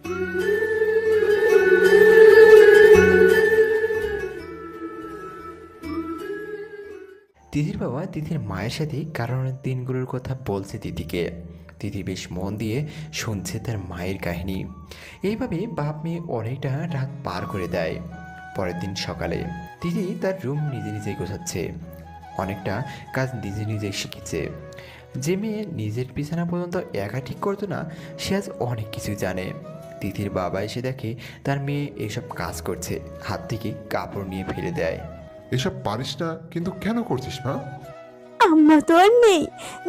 তিথির বাবা তিথির মায়ের সাথে কারণের দিনগুলোর কথা বলছে তিথিকে। তিথি বেশ মন দিয়ে শুনছে তার মায়ের কাহিনী। এইভাবে বাপ মেয়ে অনেকটা রাত পার করে দেয়। পরের দিন সকালে তিথি তার রুম নিজে নিজেই গোছাচ্ছে। অনেকটা কাজ নিজে নিজেই শিখেছে। যে মেয়ে নিজের বিছানা পর্যন্ত একা ঠিক করতো না, সে আজ অনেক কিছু জানে। তিথির বাবা এসে দেখে তার মেয়ে এসব কাজ করছে, হাত থেকে কাপড় নিয়ে ফেলে দেয়। এসব পারিস না, কিন্তু কেন করছিস মা? আম্মা তো আর নেই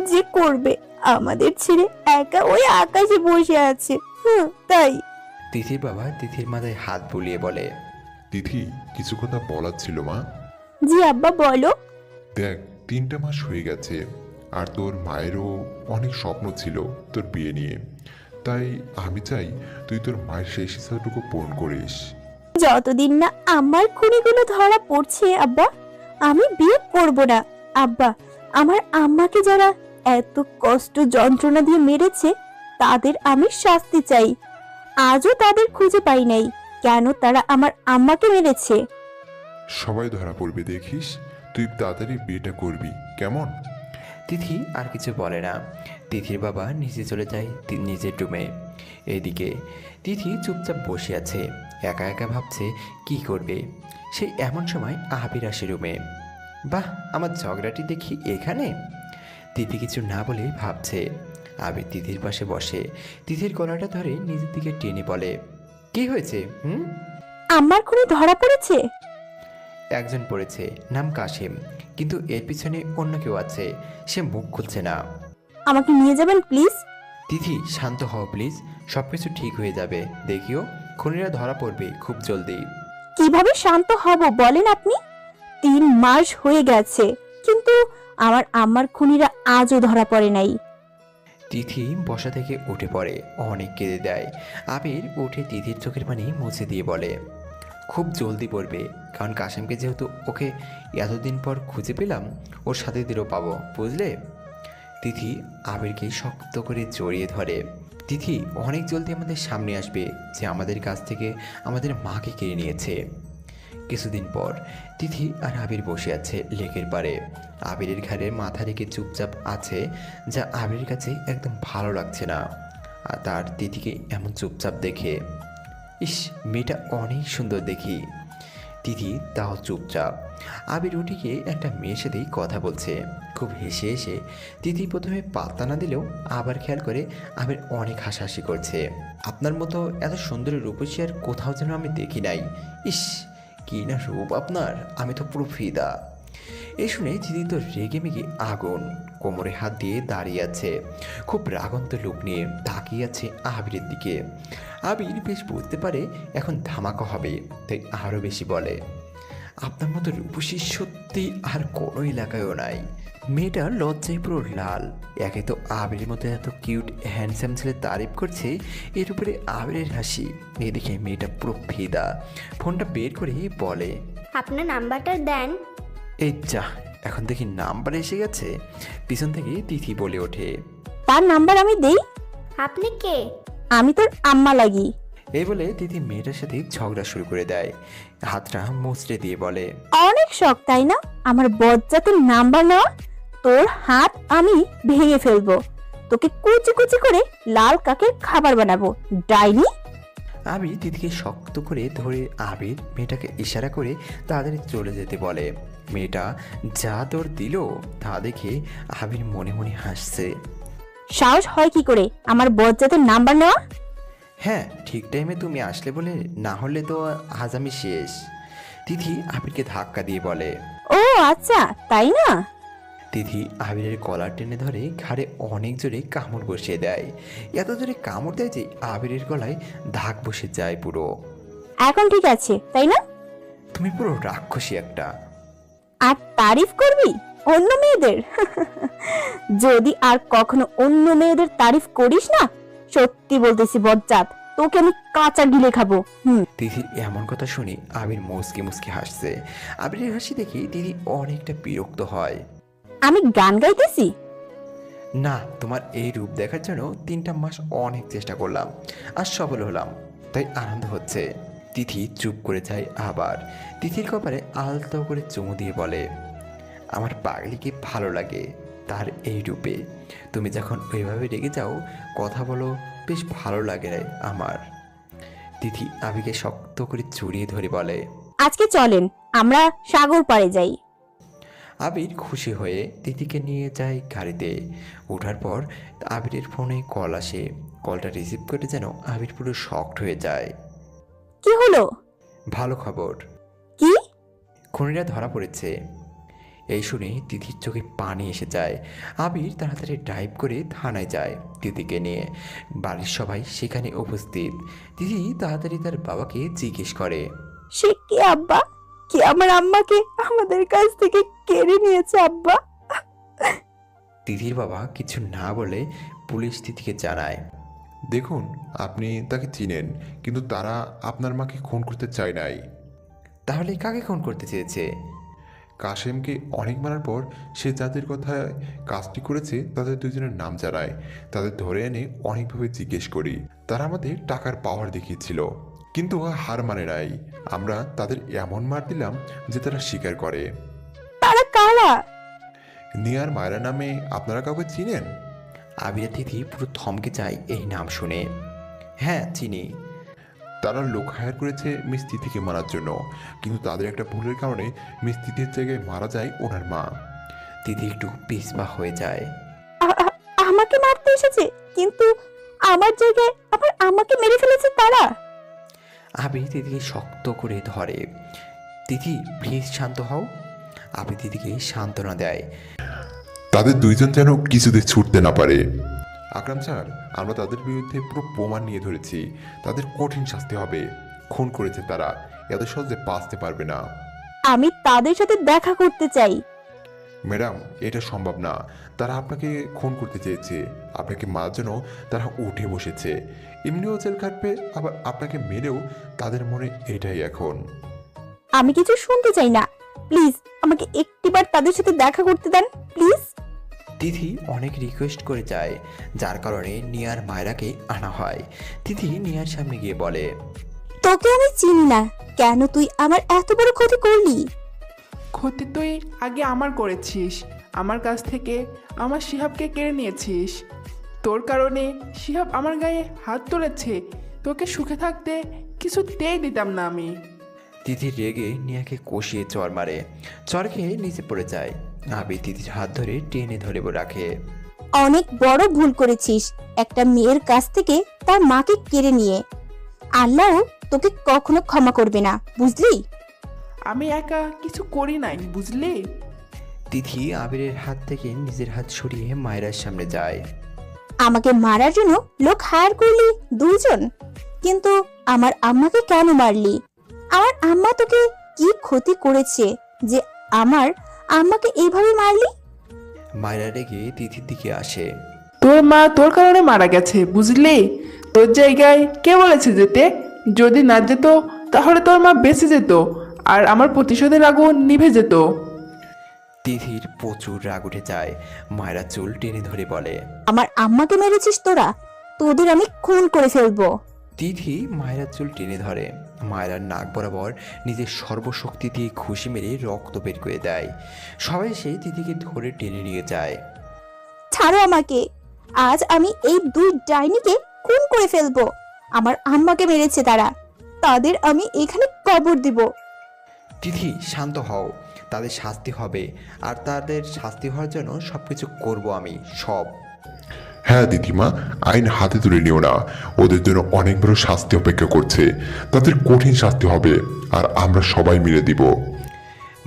যে করবে, আমাদের ছেড়ে একা ওই আকাশে বসে আছে। তাই। তিথির বাবা তিথির মাথায় হাত বুলিয়ে বলে, তিথি, কিছু কথা বলার ছিল মা। জি আব্বা বলো। দেখ, 3টা মাস হয়ে গেছে, আর তোর মায়েরও অনেক স্বপ্ন ছিল তোর বিয়ে নিয়ে। তাই আমি চাই তুই তোর মায়ের শেষ ইচ্ছাটুকু পূরণ করিস। যতদিন না আমার খুনিগুলো ধরা পড়ছে আব্বা, আমি বিয়ে করব না। আব্বা, আমার আম্মাকে যারা এত কষ্ট যন্ত্রণা দিয়ে মেরেছে, তাদের আমি শাস্তি চাই। আজও তাদের খুঁজে পাই নাই, কেন তারা আমার আম্মাকে মেরেছে। সবাই ধরা পড়বে দেখিস, তুই তাড়াতাড়ি বিয়েটা করবি, কেমন? তিথি আর কিছু বলে না। তিথির বাবা নিচে চলে যায় নিজের রুমে। এদিকে তিথি চুপচাপ বসে আছে, একা একা ভাবছে কি করবে। সেই এমন সময় আবির আসে রুমে। বাহ, আমার ঝগড়াটি দেখি এখানে। তিথি কিছু না বলে ভাবছে। আবির তিথির পাশে বসে তিথির গলাটা ধরে নিজের দিকে টেনে বলে, কি হয়েছে? আমার খুনি ধরা পড়েছে। একজন পড়েছে, নাম কাশিম, কিন্তু এর পিছনে অন্য কেউ আছে। সে মুখ খুলছে না। আমাকে নিয়ে যাবেন প্লিজ। তিথি, শান্ত হও প্লিজ, সব কিছু ঠিক হয়ে যাবে। দেখিও, খুনিরা ধরা পড়বে খুব জলদি। কিভাবে শান্ত হব বলেন আপনি? 3 মাস হয়ে গেছে, কিন্তু আমার আম্মার খুনিরা আজও ধরা পড়ে নাই। তিথি বসা থেকে উঠে পড়ে, অনেক কেঁদে দেয়। আবির উঠে তিথির চোখের পানি মুছে দিয়ে বলে, খুব জলদি পড়বে, কারণ কাশিমকে যেহেতু ওকে এতদিন পর খুঁজে পেলাম, ওর সাথে দিয়েও পাবো, বুঝলে? তিথি আবিরকে শক্ত করে জড়িয়ে ধরে। তিথি অনেক জলদি আমাদের সামনে আসবে, যে আমাদের কাছ থেকে আমাদের মাকে কেড়ে নিয়েছে। কিছুদিন পর তিথি আর আবির বসে আছে লেকের পাড়ে। আবিরের ঘাড়ে মাথা রেখে চুপচাপ আছে, যা আবিরের কাছে একদম ভালো লাগছে না। আর তার তিথিকে এমন চুপচাপ দেখে, ইস, মেয়েটা অনেক সুন্দর দেখি। তিথি তাও চুপচাপ। আবির উঠে গিয়ে একটা মেয়ের সাথেই কথা বলছে, খুব হেসে হেসে। তিথি প্রথমে পাত্তা না দিলেও আবার খেয়াল করে আবির অনেক হাসাহাসি করছে। আপনার মতো এত সুন্দরী রূপসী আর কোথাও যেন আমি দেখি নাই। ইস, কি না রূপ আপনার, আমি তো পুরো ফিদা। এই শুনে তিথি তো রেগে মেগে আগুন, কোমরে হাত দিয়ে দাঁড়িয়ে আছে, খুব রাগন্ত লোক নিয়ে তাকিয়ে আছে আবিরের দিকে। আবির বেশ বুঝতে পারে এখন ধামাকা হবে, তাই আরও বেশি বলে, আপনার মতো রূপসী সত্যি আর কোনো এলাকায়ও নাই। মেয়েটা লজ্জায় পুরো লাল। একে তো আবিরের মতো এত কিউট হ্যান্ডসাম ছেলে তারিফ করছে, এর উপরে আবিরের হাসি। মেয়ে দেখে মেয়েটা পুরো ফিদা। ফোনটা বের করে বলে, আপনার নাম্বারটা দেন। এই যা, এখন দেখি নাম্বার এসে গেছে। পিছন থেকে তিথি বলে ওঠে, তার নাম্বার আমি দেই? আপনি কে? আমি তোর আম্মা লাগি। এই বলে তিথি মেয়েটার সাথে ঝগড়া শুরু করে দেয়। হাতটা মুচড়ে দিয়ে বলে, অনেক শখ তাই না আমার বজ্জাতের নাম্বার নেওয়া? তোর হাত আমি ভেঙে ফেলবো, তোকে কুচি কুচি করে লাল কাকের খাবার বানাবো, ডাইনি। আমি তিথিকে শক্ত করে ধরে আবির মেয়েটাকে ইশারা করে তাড়াতাড়ি চলে যেতে বলে। মেয়েটা যা দৌড় দিল তা দেখে আবির মনে মনে হাসছে। সাহস হয় কি করে আমার বজ্জাতের নাম্বার নেওয়া? হ্যাঁ, ঠিক টাইমে তুমি আসলে বলে, না হলে তো আজ আমি শেষ। তিথি আবিরকে ধাক্কা দিয়ে বলে। ও আচ্ছা, তাই না? তিথি আবিরের কলার টেনে ধরে ঘাড়ে অনেক জোরে কামড় বসিয়ে দেয়। এত জোরে কামড় দেয় যে আবিরের গলায় দাগ বসে যায় পুরো। এখন ঠিক আছে তাই না? তুমি পুরো রাক্ষসী একটা। আর তারিফ করবি অন্য মেয়েদের? যদি আর কখনো অন্য মেয়েদের তারিফ করিস না, সত্যি বলতেছি বজ্জাত, তোকে আমি কাঁচা গিলে খাবো। তিথির এমন কথা শুনে আবির মুচকি মুচকি হাসছে। আবিরের হাসি দেখে তিথি অনেকটা বিরক্ত হয়। আমি গান গাইতেছি? না, তোমার এই রূপ দেখার জন্য 3টা মাস অনেক চেষ্টা করলাম, আর সফল হলাম। তাই আনন্দ হচ্ছে। তিথি চুপ করে যায় আবার। তিথির কপালে আলতো করে চুমু দিয়ে বলে, আমার পাগলিকে ভালো লাগে তার এই রূপে। তুমি যখন ওইভাবে রেগে যাও, কথা বলো, বেশ ভালো লাগে রে আমার। তিথি আবিকে শক্ত করে জড়িয়ে ধরে বলে, আজকে চলেন আমরা সাগর পাড়ে যাই। আবির খুশি হয়ে তিথিকে নিয়ে যায় গাড়িতে। ওঠার পর আবিরের ফোনে কল আসে। কলটা রিসিভ করে যেন আবির পুরো শকড হয়ে যায়। কি হলো? ভালো খবর, কি? খুনিরা ধরা পড়েছে। এই শুনে তিথির চোখে পানি এসে যায়। আবির তাড়াতাড়ি ড্রাইভ করে থানায় যায় তিথিকে নিয়ে। বাড়ির সবাই সেখানে উপস্থিত। তিথি তাড়াতাড়ি তার বাবাকে জিজ্ঞেস করে, সে কি আব্বা? কি আমার আম্মাকে আমাদের কাছ থেকে কেড়ে নিয়েছে আব্বা? তিথির বাবা কিছু না বলে পুলিশ তিথিকে জানায়। দেখুন, আপনি তাকে চিনেন, কিন্তু তারা আপনার মাকে খুন করতে চায় নাই। তাহলে কাকে খুন করতে চেয়েছে? কাশেমকে অনেক মারার পর সে যাদের কথায় কাজটি করেছে তাদের দুজনের নাম জানায়। তাদের ধরে এনে অনেকভাবে জিজ্ঞেস করি। তারা আমাদের টাকার পাওয়ার দেখিয়েছিল, কিন্তু হার মানে নাই। আমরা তাদের এমন মার দিলাম যে তারা স্বীকার করে। তারা কারা? নিয়ার মায়রা নামে আপনারা কাউকে চিনেন? আবিরা তিথি পুরো থমকে যায় এই নাম শুনে। হ্যাঁ, চিনি। তারা লোক হায়ার করেছে মিস তিথিকে মারার জন্য, কিন্তু তাদের একটা ভুলের কারণে মিস তিথির জায়গায় মারা যায় ওনার মা। তিথি একটু পিছপা হয়ে যায়। আমাকে মারতে এসেছে, কিন্তু আমার জায়গায় আবার আমাকে মেরে ফেলেছে তারা। আবি তিথিকে শক্ত করে ধরে। তিথি প্লিজ শান্ত হও। আবি তিথিকে সান্ত্বনা দেয়। তাদের দুইজন যেন কিছুতে ছুটতে না পারে। আকরাম স্যার, আমরা তাদের বিরুদ্ধে পুরো প্রমাণ নিয়ে ধরেছি। তাদের কঠিন শাস্তি হবে। খুন করেছে তারা, এত সহজে বাঁচতে পারবে না। আমি তাদের সাথে দেখা করতে চাই। ম্যাডাম, এটা সম্ভব না। তারা আপনাকে খুন করতে চেয়েছে। আপনাকে মারার জন্য তারা উঠে বসেছে। এমনিও জেল কাটবে, আবার আপনাকে মেরেও তাদের মনে এটাই এখন। আমি কিছু শুনতে চাই না, প্লিজ আমাকে একটিবার তাদের সাথে দেখা করতে দেন প্লিজ। তিথি অনেক রিকোয়েস্ট করে যায়, যার কারণে নিয়ার মায়রাকে আনা হয়। তিথি নিয়ার সামনে গিয়ে বলে, তোকে আমি চিনি না, কেন তুই আমার এত বড় ক্ষতি করলি? ক্ষতি তুই আগে আমার করেছিস। আমার কাছ থেকে আমার শিহাবকে কেড়ে নিয়েছিস। তোর কারণে শিহাব আমার গায়ে হাত তুলেছে। তোকে সুখে থাকতে কিছুতেই দিতাম না আমি। তিথি রেগে নিয়াকে কষিয়ে চর মারে। চর খেয়ে নিচে পড়ে যায়। আবি তিথির হাত ধরে টেনে ধরে রাখে। অনেক বড় ভুল করেছিস একটা মেয়ের কাছ থেকে তার মাকে কেড়ে নিয়ে। আল্লাহ তোকে কখনো ক্ষমা করবে না, বুঝলি? আমি একা কিছু করি নাই, বুঝলি? তিথি আবিরের হাত থেকে নিজের হাত সরিয়ে মায়রার সামনে যায়। আমাকে মারার জন্য লোক হায়ার করলি দুইজন, কিন্তু আমার আম্মাকে কেন মারলি? আমার আম্মা তোকে কি ক্ষতি করেছে যে আমার আম্মাকে এইভাবে মারলি? মায়রা রেগে তিথির দিকে আসে। তোর মা তোর কারণে মারা গেছে, বুঝলি? তোর জায়গায় কে বলেছে যেতে? যদি না যেত তাহলে তোর মা বেঁচে যেত, আর আমার প্রতিশোধের আগুন নিভে যেত। তিথির প্রচুর রাগ উঠে যায়। মায়রা চুল টেনে ধরে বলে, আমার আম্মাকে মেরেছিস তোরা, তোদের আমি খুন করে ফেলবো। তিথি মায়রার চুল টেনে ধরে। মায়রার নাক বরাবর নিজের সর্বশক্তি দিয়ে ঘুষি মেরে রক্ত বের করে দেয়। সবাই সেই তিথিকে ধরে টেনে নিয়ে যায়। ছাড়ো আমাকে, আজ আমি এই দুই ডাইনিকে খুন করে ফেলবো। আমার আম্মাকে মেরেছে তারা, তাদের আমি এখানে কবর দিব। তিথি শান্ত হও, তাদের শাস্তি হবে, আর তাদের শাস্তি হওয়ার জন্য সবকিছু করব আমি, সব। হ্যাঁ দিদিমা, আইন হাতে তুলে নিও না। ওদের জন্য অনেক বড় শাস্তি অপেক্ষা করছে। তাদের কঠিন শাস্তি হবে, আর আমরা সবাই মিলে দিব।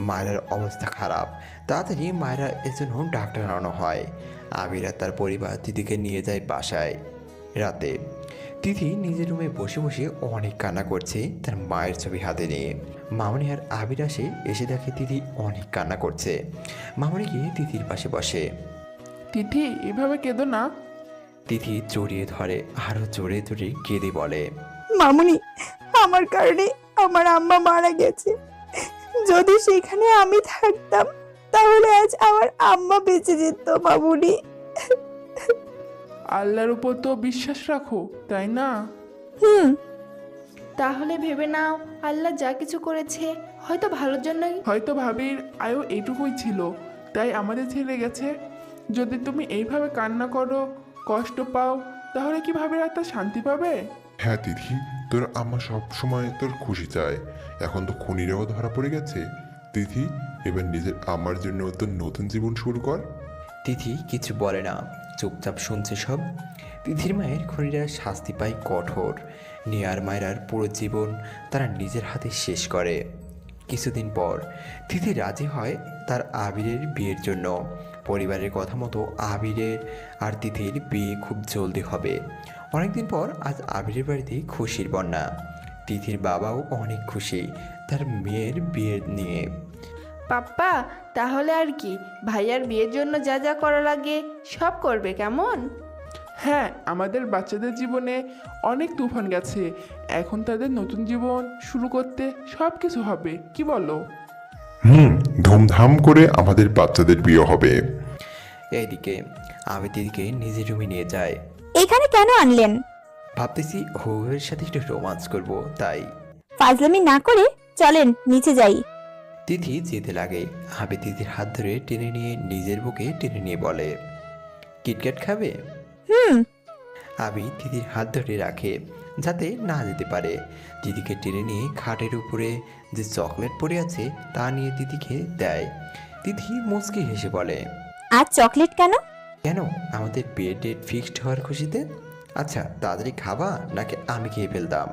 মায়রার অবস্থা খারাপ। তাড়াতাড়ি মায়রা এর জন্য ডাক্তার আনানো হয়। আবিরা তার পরিবার তিথিকে নিয়ে যায় বাসায়। রাতে তিথি নিজের রুমে বসে বসে অনেক কান্না করছে তার মায়ের ছবি হাতে নিয়ে। মামনি আর আবির এসে দেখে তিথি অনেক কান্না করছে। মামনি গিয়ে তিথির পাশে বসে। তিথি, এভাবে কেঁদো না। তিথি জড়িয়ে ধরে, আরো জোরে জোরে কেঁদে বলে, মামুনি, আমার কারণে আমার আম্মা মারা গেছে। যদি সেখানে আমি থাকতাম তাহলে আজ আমার আম্মা বেঁচে যেত। মামুনি, আল্লাহর উপর তো বিশ্বাস রাখো, তাই না? হুম, তাহলে ভেবে নাও আল্লাহ যা কিছু করেছে হয়তো ভালোর জন্যই। হয়তো ভাবির আয়ু এইটুকুই ছিল, তাই আমাদের ছেড়ে গেছে। যদি তুমি এইভাবে কান্না করো, কষ্ট পাও, তাহলে কি ভাবির আত্মা শান্তি পাবে? হ্যাঁ তিথি, তোর আম্মা সব সময় তোর খুশি চায়। এখন তো খুনিরাও ধরা পড়ে গেছে। তিথি, এবার নিজের আম্মার জন্য তোর নতুন জীবন শুরু কর। তিথি কিছু বলে না, চুপচাপ শুনছে সব। তিথির মায়ের খুনিরা শাস্তি পায় কঠোর। নেয়ার মায়েরার পুরো জীবন তারা নিজের হাতে শেষ করে। কিছুদিন পর তিথি রাজি হয় তার আবিরের বিয়ের জন্য। পরিবারের কথা মতো আবিরের আর তিথির বিয়ে খুব জলদি হবে। অনেকদিন পর আজ আবিরের বাড়িতে খুশির বন্যা। তিথির বাবাও অনেক খুশি তার মেয়ের বিয়ে নিয়ে। পাপ্পা, তাহলে আর কি, ভাইয়ার বিয়ের জন্য যা যা করা লাগে সব করবে কেমন? হ্যাঁ, আমাদের বাচ্চাদের জীবনে অনেক তুফান গেছে, এখন তাদের নতুন জীবন শুরু করতে সব কিছু হবে, কি বলো? ধুমধাম করে আমাদের বাচ্চাদের বিয়ে হবে। এইদিকে আমি দিদিকে নিজের রুমে নিয়ে যায়। এখানে কেন আনলেন? ভাবতেছি হৌহের সাথে একটু রোমান্স করব, তাই। ফাজলামি না করে চলেন নিচে যাই। তিথি যেতে লাগে। আবে দিদির হাত ধরে টেনে নিয়ে নিজের বুকে টেনে নিয়ে বলে, কিটক্যাট খাবে? আবি দিদির হাত ধরে রাখে যাতে না যেতে পারে। দিদিকে টেনে নিয়ে খাটের উপরে যে চকলেট পড়ে আছে তা নিয়ে দিদিকে দেয়। দিদি মুচকি হেসে বলে, আর চকলেট কেন? কেন, আমাদের বিয়ের ডেট ফিক্সড হওয়ার খুশিতে। আচ্ছা তাড়াতাড়ি খাবা নাকি আমি খেয়ে ফেলতাম?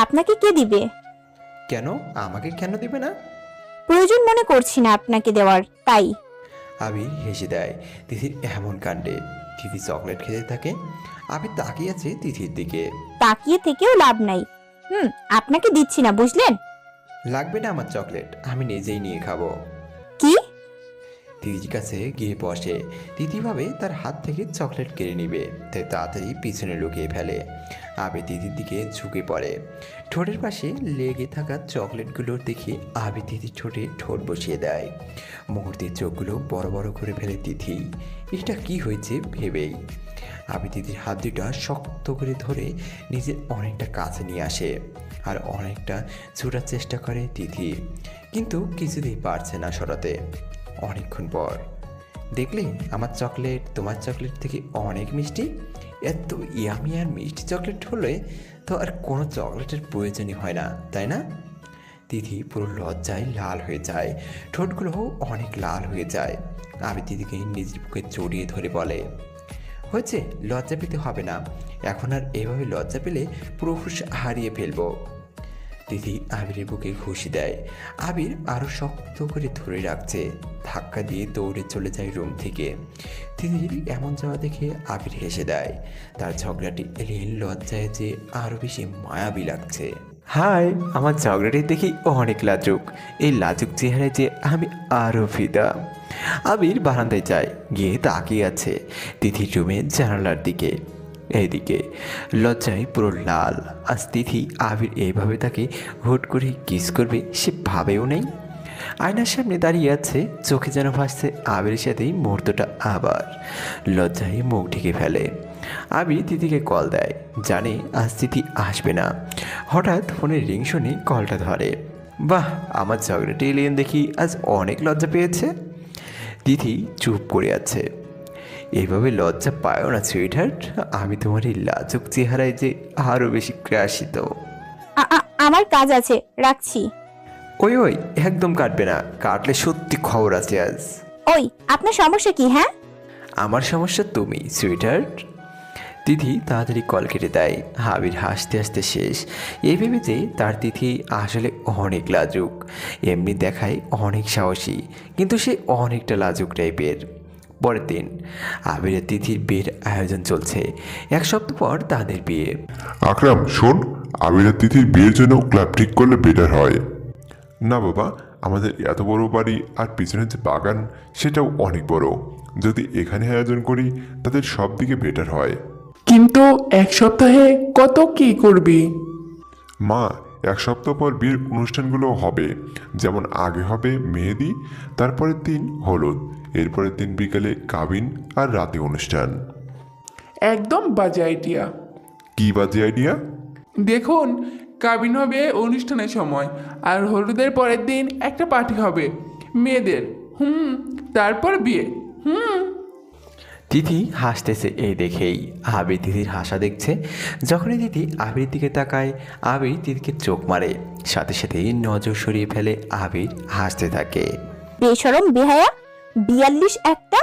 আপনাকে কে দিবে? কেন, আমাকে কেন দিবে না? প্রয়োজন মনে করছি না আপনাকে দেওয়ার, তাই। আবির হেসে দেয় তিথির এমন কাণ্ডে। তিথি চকলেট খেতে থাকে। আবির তাকিয়ে আছে তিথির দিকে। তাকিয়ে থেকেও লাভ নাই। আপনাকে দিচ্ছি না, বুঝলেন? লাগবে না আমার চকলেট, আমি নিজেই নিয়ে খাবো। কি? তিথির কাছে গিয়ে বসে। তিথি ভাবে তার হাত থেকে চকলেট কেড়ে নিবে, তাই তাড়াতাড়ি পিছনে লুকিয়ে ফেলে। আবির তিথির দিকে ঝুঁকে পড়ে। ঠোঁটের পাশে লেগে থাকা চকলেটগুলো দেখে আবির তিথির ঠোঁটে ঠোঁট বসিয়ে দেয়। মুহূর্তের চোখগুলো বড় বড় করে ফেলে তিথি। এটা কি হয়েছে ভেবেই আবির তিথির হাত দুটা শক্ত করে ধরে নিজের অনেকটা কাছে নিয়ে আসে আর অনেকটা ছোটার চেষ্টা করে তিথি, কিন্তু কিছুতেই পারছে না সরাতে। অনেকক্ষণ পর, দেখলে আমার চকলেট তোমার চকলেট থেকে অনেক মিষ্টি। এত ইয়ামি আর মিষ্টি চকলেট হলে তো আর কোনো চকলেটের প্রয়োজনই হয় না, তাই না? তিথি পুরো লজ্জায় লাল হয়ে যায়, ঠোঁটগুলোও অনেক লাল হয়ে যায়। আমি দিদিকে নিজের বুকে জড়িয়ে ধরে বলে, হয়েছে, লজ্জা পেতে হবে না। এখন আর এভাবে লজ্জা পেলে পুরো হুঁশ হারিয়ে ফেলবো। তিথি আবিরের বুকে ঘুষি দেয়। আবির আরও শক্ত করে ধরে রাখছে। ধাক্কা দিয়ে দৌড়ে চলে যায় রুম থেকে। তিথির এমন যাওয়া দেখে আবির হেসে দেয়। তার ঝগড়াটি এলিয়েন লজ্জায় যে আরও বেশি মায়াবী লাগছে। হাই, আমার ঝগড়াটি দেখি অনেক লাজুক। এই লাজুক চেহারায় যে আমি আরও ফিদা। আবির বারান্দায় যায়, গিয়ে তাকিয়ে আছে তিথির রুমের জানালার দিকে। এইদিকে লজ্জায় পুরো লাল। আজ তিথি আবির এইভাবে তাকে হুট করে কিস করবে সে ভাবেও নেই। আয়নার সামনে দাঁড়িয়ে আছে, চোখে যেন ভাসছে আবিরের সাথেই মুহূর্তটা। আবার লজ্জায় মুখ ঢেকে ফেলে। আবির তিথিকে কল দেয়, জানে আজ তিথি আসবে না। হঠাৎ ফোনের রিং শুনে কলটা ধরে। বাহ, আমার ঝগড়াটি এলিয়েন দেখি আজ অনেক লজ্জা পেয়েছে। তিথি চুপ করে আছে। এইভাবে লজ্জা পায়ও না সুইটহার্ট, আমি তোমার এই লাজুক চেহারায় যে আরও বেশি ক্রাশিত। আমার কাজ আছে, রাখছি। ওই ওই, একদম কাটবে না, কাটলে সত্যি খবর আছে আজ। ওই, আপনার সমস্যা কি? হ্যাঁ, আমার সমস্যা তুমি সুইটহার্ট। তিথি তাড়াতাড়ি কল কেটে দেয়। আবির হাসতে হাসতে শেষ। এই ভেবে যে তার তিথি আসলে অনেক লাজুক। এমনি দেখায় অনেক সাহসী, কিন্তু সে অনেকটা লাজুক টাইপের। পরের দিন আবিরের তিথির বিয়ের আয়োজন চলছে। এক সপ্তাহ পর তাদের বিয়ে। আকরাম শোন, আবির তিথির বিয়ের জন্য ক্লাব ঠিক করলে বেটার হয়। না বাবা, আমাদের এত বড় বাড়ি আর পিছনের যে বাগান সেটাও অনেক বড়। যদি এখানে আয়োজন করি তাদের সব দিকে বেটার হয়। কিন্তু এক সপ্তাহে কত কি করবি? মা, এক সপ্তাহ পর বিয়ের অনুষ্ঠানগুলো হবে। যেমন আগে হবে মেহেদি, তারপরের দিন হলুদ, এরপরের দিন বিকালে কাবিন আর রাতে অনুষ্ঠান। একদম বাজে আইডিয়া। কি বাজে আইডিয়া? দেখুন, কাবিন হবে অনুষ্ঠানের সময়, আর হলুদের পরের দিন একটা পার্টি হবে মেয়েদের। তারপর বিয়ে। তিথি হাসতেছে এই দেখেই। আবির তিথির হাসা দেখছে। যখনই তিথি আবির দিকে তাকায়, আবির তিথিকে চোখ মারে, সাথে সাথেই নজর সরিয়ে ফেলে। আবির হাসতে থাকে। বেশরম বেহায়া 42 একটা।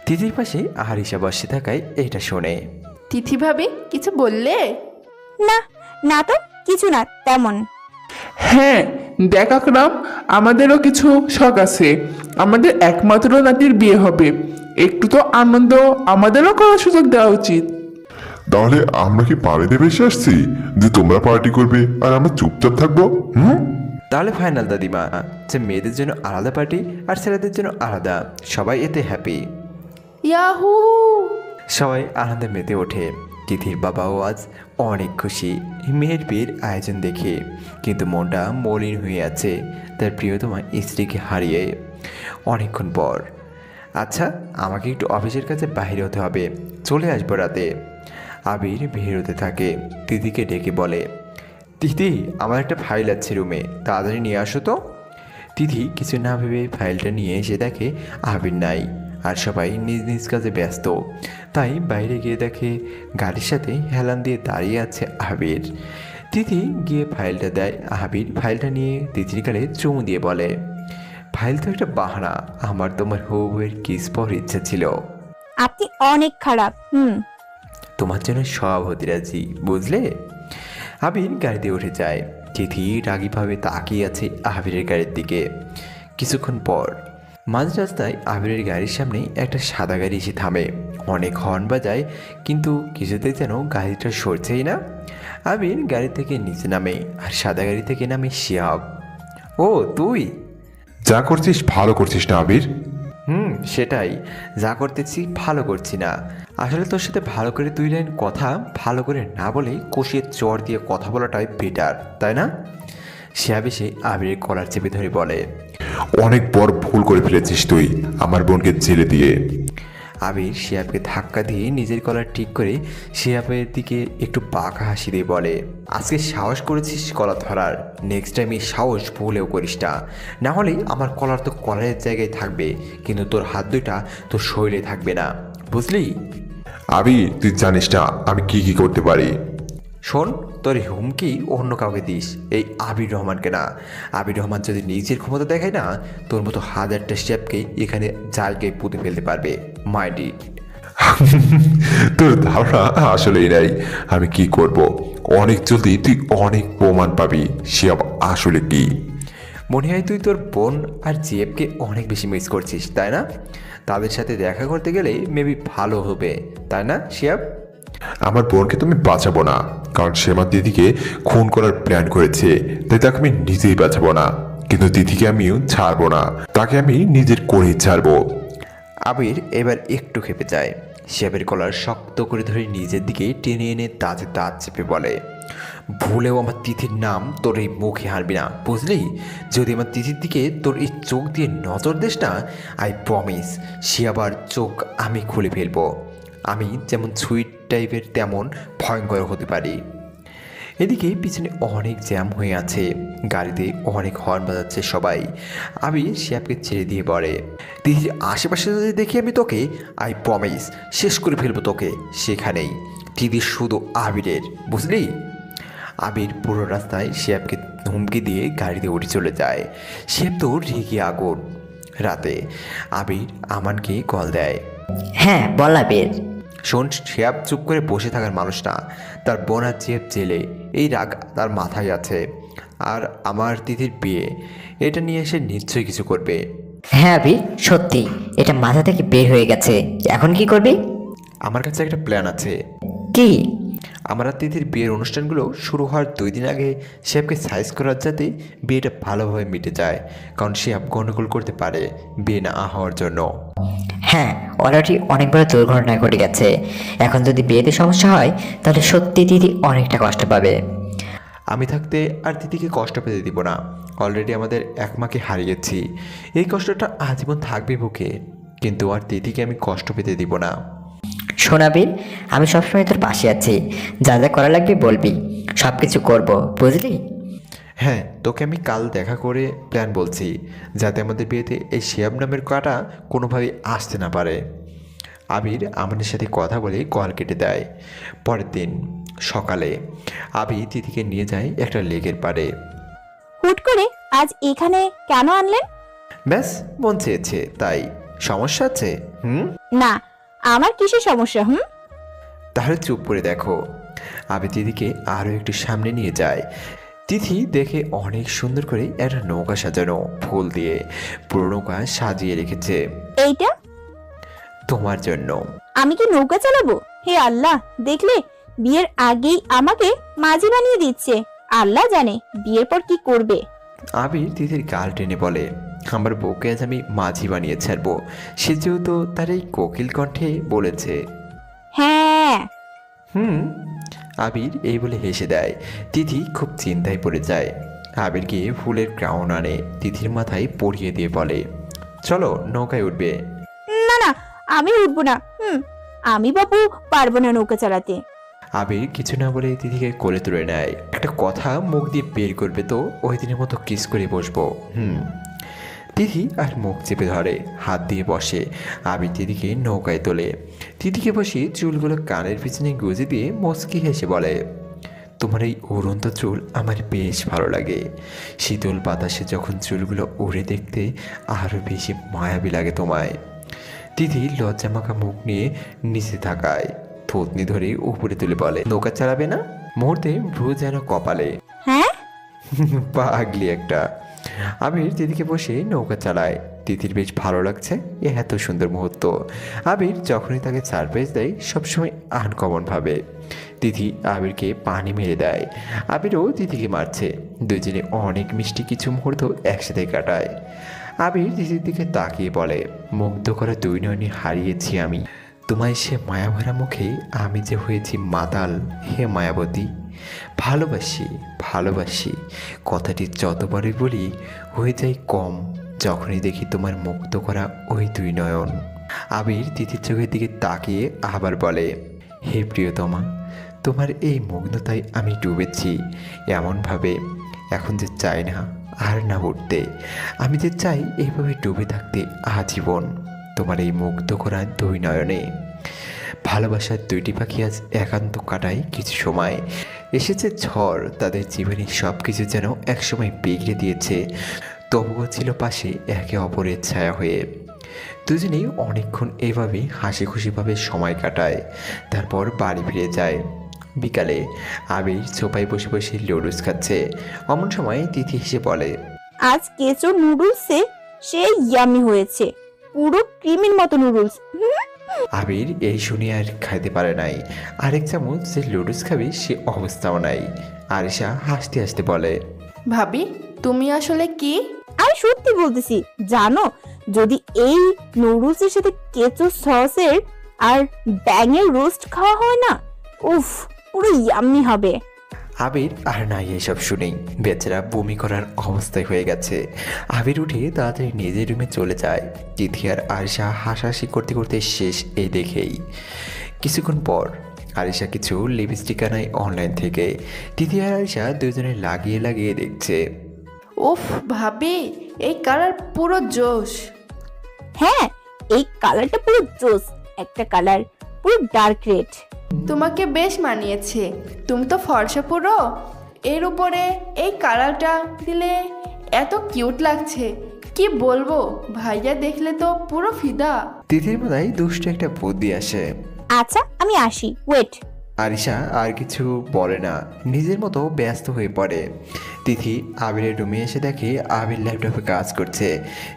তিথির পাশে আরিশা বসে থাকায় এটা শোনে। তিথি ভাবি কিছু বললে? না না তো কিছু না তেমন। হ্যাঁ দেখ আকরাম, আমাদেরও কিছু শখ আছে। আমাদের একমাত্র নাতির বিয়ে হবে, একটু তো আনন্দ আমাদেরও করার সুযোগ দেওয়া উচিত। তাহলে আমরা কি পার্টিতে বেশি আসছি যে তোমরা পার্টি করবে আর আমরা চুপচাপ থাকবো? তাহলে ফাইনাল দাদিমা, যে মেয়েদের জন্য আলাদা পার্টি আর ছেলেদের জন্য আলাদা, সবাই এতে হ্যাপি। ইয়াহু! সবাই আনন্দে মেতে ওঠে। তিথির বাবাও আজ অনেক খুশি মেয়ের বিয়ের আয়োজন দেখে, কিন্তু মনটা মলিন হয়ে আছে তার প্রিয়তমা স্ত্রীকে হারিয়ে অনেকক্ষণ পর। আচ্ছা, আমাকে একটু অফিসের কাছে বাইরে হতে হবে, চলে আসবো রাতে। আবির বের হতে থাকে। তিথিকে ডেকে বলে, তিথি আমার একটা ফাইল আছে রুমে, তাড়াতাড়ি নিয়ে আসো তো। তিথি কিছু না ভেবে ফাইলটা নিয়ে এসে দেখে আবির নাই, আর সবাই নিজ নিজ কাজে ব্যস্ত। তাই বাইরে গিয়ে দেখে গাড়ির সাথে হেলান দিয়ে দাঁড়িয়ে আছে আবির। তিথি গিয়ে ফাইলটা দেয়। আবির ফাইলটা নিয়ে তিথির গালে চুমু দিয়ে বলে, ফাইল তো একটা বাহানা, আমার তোমার হবু বউয়ের কিস পাওয়ার ইচ্ছা ছিল। আপনি অনেক খারাপ। তোমার জন্য সব হতে রাজি, বুঝলে। আবির গাড়িতে উঠে যায়। তিথি রাগীভাবে তাকিয়ে আছে আবিরের গাড়ির দিকে। কিছুক্ষণ পর মাঝ রাস্তায় আবিরের গাড়ির সামনে একটা সাদা গাড়ি এসে থামে। অনেক হর্ন বাজায়, কিন্তু কিছুতেই যেন গাড়িটা সরছেই না। আবির গাড়ি থেকে নিচে নামে, আর সাদা গাড়ি থেকে নামে শিহাব। ও তুই? যা করছিস ভালো করছিস না আবির। সেটাই, যা করতেছি ভালো করছি না। আসলে তোর সাথে ভালো করে 2 লাইন কথা ভালো করে না বলে কষিয়ে চর দিয়ে কথা বলাটাই বেটার, তাই না? শিহাব এসে আবিরের কলার চেপে ধরে বলে, অনেক বড় ভুল করে ফেলেছিস তুই আমার বোনকে জেলে দিয়ে। আবির শিহাবকে ধাক্কা দিয়ে নিজের কলার ঠিক করে শিহাবের দিকে একটু বাঁকা হাসি দিয়ে বলে, আজকে সাহস করেছিস কলা ধরার, নেক্সট টাইম এই সাহস ভুলেও করিস না। না হলে আমার কলার তো কলারের জায়গায় থাকবে, কিন্তু তোর হাত দুইটা তোর শরীরে থাকবে না, বুঝলি? আবির তুই জানিস না আমি কি কি করতে পারি। শোন, তোর এই হুমকি অন্য কাউকে দিস, এই আবির রহমানকে না। আবির রহমান যদি নিজের ক্ষমতা দেখায় না, তোর মতো হাজারটা শিহাবকে এখানে জায়গায় পুঁতে ফেলতে পারবে। Mind it. তোর ধারণা আসলেই নাই আমি কি করব। অনেক জলদি তুই অনেক প্রমাণ পাবি শিয়াব আসলে কি। মনে হয় তুই তোর বোন আর জিএফকে অনেক বেশি মিস করছিস, তাই না? তাদের সাথে দেখা করতে গেলে মেবি ভালো হবে, তাই না শিয়াব? আমার বোনকে তুমি বাঁচাবো না, কারণ সে আমার দিদিকে খুন করার প্ল্যান করেছে, তাই তাকে আমি নিজেই বাঁচাবো না। কিন্তু দিদিকে আমিও ছাড়বো না, তাকে আমি নিজের করেই ছাড়বো। আবির এবার একটু খেপে যায়। শিয়াবের কলার শক্ত করে ধরে নিজের দিকে টেনে এনে দাঁতে দাঁত চেপে বলে, ভুলেও আমার তিথির নাম তোর এই মুখে হারবি না, বুঝলি? যদি আমার তিথির দিকে তোর এই চোখ দিয়ে নজর দিস না, আই প্রমিস শিয়াবার চোখ আমি খুলে ফেলবো। আমি যেমন সুইট টাইপের তেমন ভয়ঙ্কর হতে পারি। এদিকে পিছনে অনেক জ্যাম হয়ে আছে, গাড়িতে অনেক হর্ন বাজাচ্ছে সবাই। আমি শিয়াবকে ছেড়ে দিয়ে বলে, তিথির আশেপাশে যদি দেখি আমি তোকে, আই প্রমিস শেষ করে ফেলবো তোকে সেখানেই। তিথি শুধু আবিরের, বুঝলি? আবির পুরো রাস্তায় শিয়াবকে হুমকি দিয়ে গাড়িতে উঠে চলে যায়। শিয়াব তো রেগে আগুন। রাতে আবির আমানকে কল দেয়। হ্যাঁ বল আবির। শোন, শিয়াব চুপ করে বসে থাকার মানুষ না, তার বোন আর জিএফ জেলে, এই রাগ তার মাথায় আছে। আর আমার তিথির বিয়ে, এটা নিয়ে সে নিশ্চয়ই কিছু করবে। হ্যাঁ আবির, সত্যি এটা মাথা থেকে বের হয়ে গেছে। এখন কি করবি? আমার কাছে একটা প্ল্যান আছে। কি? আমার আর তিথির বিয়ের অনুষ্ঠানগুলো শুরু হওয়ার 2 দিন আগে শিয়াবকে সাইজ করার, যাতে বিয়েটা ভালোভাবে মিটে যায়, কারণ শিয়াব গণ্ডগোল করতে পারে বিয়ে না হওয়ার জন্য। হ্যাঁ, অলরেডি অনেক বড় দুর্ঘটনা ঘটে গেছে। এখন যদি বিয়েতে সমস্যা হয় তাহলে সত্যি দিদি অনেকটা কষ্ট পাবে। আমি থাকতে আর তিথিকে কষ্ট পেতে দিব না। অলরেডি আমাদের এক মাকে হারিয়েছি, এই কষ্টটা আজীবন থাকবে বুকে, কিন্তু আর তিথিকে আমি কষ্ট পেতে দিব না। শোন আবির, আমি সবসময় তোর পাশে আছি, যা যা করা লাগবে বলবি, সব কিছু করবো, বুঝলি? হ্যাঁ, তোকে আমি কাল দেখা করে প্ল্যান বলছি, যাতে আমাদের বিয়েতে এই শিয়াব নামের কাটা কোনোভাবেই আসতে না পারে। আবির আমাদের সাথে কথা বলে কল কেটে দেয়। পরের দিন সকালে আবির তিথিকে নিয়ে যায় একটা লেকের পাড়ে। হুট করে আজ এখানে কেন আনলেন? ব্যাস, মন চেয়েছে তাই। সমস্যা আছে? না, আমার কিসের সমস্যা? তাহলে চুপ করে দেখো। আবির তিথিকে আরও একটু সামনে নিয়ে যায়। তিথি দেখে অনেক সুন্দর করে একটা নৌকা সাজানো, ফুল দিয়ে পুরো নৌকা সাজিয়ে রেখেছে এইটা তোমার জন্য। আমি কি নৌকা চালাবো? হে আল্লাহ, দেখলে বিয়ের আগেই আমাকে মাঝি বানিয়ে দিচ্ছে। আল্লাহ জানে বিয়ের পর কি করবে। আবির তিথির গাল টেনে বলে, আমার বউকে আজ আমি মাঝি বানিয়ে ছাড়বো। সে যেহেতু তার এই কোকিল কণ্ঠে বলেছে। হ্যাঁ, আবির এই বলে হেসে দেয়। তিথি খুব চিন্তায় পড়ে যায়। আবির গিয়ে ফুলের ক্রাউন আনে, তিথির মাথায় পরিয়ে দিয়ে বলে, চলো নৌকায় উঠবে। না না, আমি উঠবো না। আমি বাবু পারবো না নৌকা চালাতে। আবির কিছু না বলে তিথিকে কোলে তুলে নেয়। একটা কথা মুখ দিয়ে বের করবে তো ওই দিনের মতো কিস করে বসবো। তিথি আর মুখ চেপে ধরে, হাত দিয়ে বসে। আবির তিথিকে নৌকায় তোলে। তিথিকে বসে চুলগুলো কানের পিছনে গুজে দিয়ে মুচকি হেসে বলে, তোমার এই উড়ন্ত চুল আমার বেশ ভালো লাগে। শীতল বাতাসে যখন চুলগুলো উড়ে দেখতে আরও বেশি মায়াবী লাগে তোমায়। তিথি লজ্জামাখা মুখ নিয়ে নিচে থাকায় থুতনি ধরে উপরে তুলে বলে, নৌকা চালাবে না? মুহূর্তে ভ্রু যেন কপালে। হ্যাঁ, পাগলি একটা। আবির তিথিকে বসে নৌকা চালায়। তিথির বেশ ভালো লাগছে এত সুন্দর মুহূর্ত। আবির যখনই তাকে সারপ্রাইজ দেয় সবসময় আনকমন ভাবে। তিথি আবিরকে পানি মেরে দেয়, আবিরও তিথিকে মারছে। দুজনে অনেক মিষ্টি কিছু মুহূর্ত একসাথে কাটায়। আবির তিথির দিকে তাকিয়ে বলে, মুগ্ধ করা দুই নয়নে হারিয়েছি আমি তোমায়। সে মায়াভরা মুখে আমি যে হয়েছি মাতাল। হে মায়াবতী, ভালোবাসি ভালোবাসি কথাটি যতবারই বলি হয়ে যায় কম যখনই দেখি তোমার মুগ্ধ করা ওই দুই নয়ন। আবির তিথির চোখের দিকে তাকিয়ে আবার বলে, হে প্রিয়তমা, তোমার এই মুগ্ধতায় আমি ডুবেছি এমনভাবে, এখন যে চাই না আর না উঠতে। আমি যে চাই এইভাবে ডুবে থাকতে আজীবন তোমার এই মুগ্ধ করা দুই নয়নে। ভালোবাসার দুইটি পাখি আজ একান্ত কাটায় কিছু সময়। এসেছে ঝড়, তাদের জীবনে সব কিছু যেন একসময় বিগড়ে দিয়েছে, তবুও ছিল পাশে একে অপরের ছায়া হয়ে। দুজনেই অনেকক্ষণ এইভাবেই হাসি খুশিভাবে সময় কাটায়। তারপর বাড়ি ফিরে যায়। বিকালে আবির সোফায় বসে বসে লুডুস খাচ্ছে। অমন সময় তিথি হেসে বলে, আজ কেঁচো নুডলসে সে ইয়ামি হয়েছে, পুরো ক্রিমের মতো নুডলস। আবির এই শুনে আর খাইতে পারে নাই। আরেক চামচ যে লুডুস খাবে সে অবস্থাও নাই। আরিশা হাসতে হাসতে বলে, ভাবি, তুমি আসলে কি? আমি সত্যি বলতেছি, জানো, যদি এই নুডলসের সাথে কেঁচো সসের আর ব্যাঙের রোস্ট খাওয়া হয় না, উফ, পুরো ইয়াম্মি হবে। আবির আর নাই এসব শুনেই বেচারা বমি করার অবস্থায় হয়ে গেছে। আবির উঠে তাড়াতাড়ি নিজের রুমে চলে যায়। তিথি আর আরিশা হাসাহাসি করতে করতে শেষ এই দেখেই। কিছুক্ষণ পর আরিশা কিছু লিপস্টিক আনায় অনলাইন থেকে। তিথি আর আরিশা দুজনে লাগিয়ে লাগিয়ে দেখছে। উফ ভাবি, এই কালার পুরো জোশ। হ্যাঁ, এই কালারটা পুরো জোস একটা কালার, পুরো ডার্ক রেড। তোমাকে বেশ মানিয়েছে, তুমি তো ফর্সা পুরো। এর উপরে এই কালারটা দিলে এত কিউট লাগছে, কি বলবো, ভাইয়া দেখলে তো পুরো ফিদা। তিথির মাথায় দুষ্ট একটা বুদ্ধি আসে। আচ্ছা, আমি আসি, ওয়েট। আরিশা আর কিছু বলে না, নিজের মতো ব্যস্ত হয়ে পড়ে। তিথি আবিরের রুমে এসে দেখে আবির ল্যাপটপে কাজ করছে।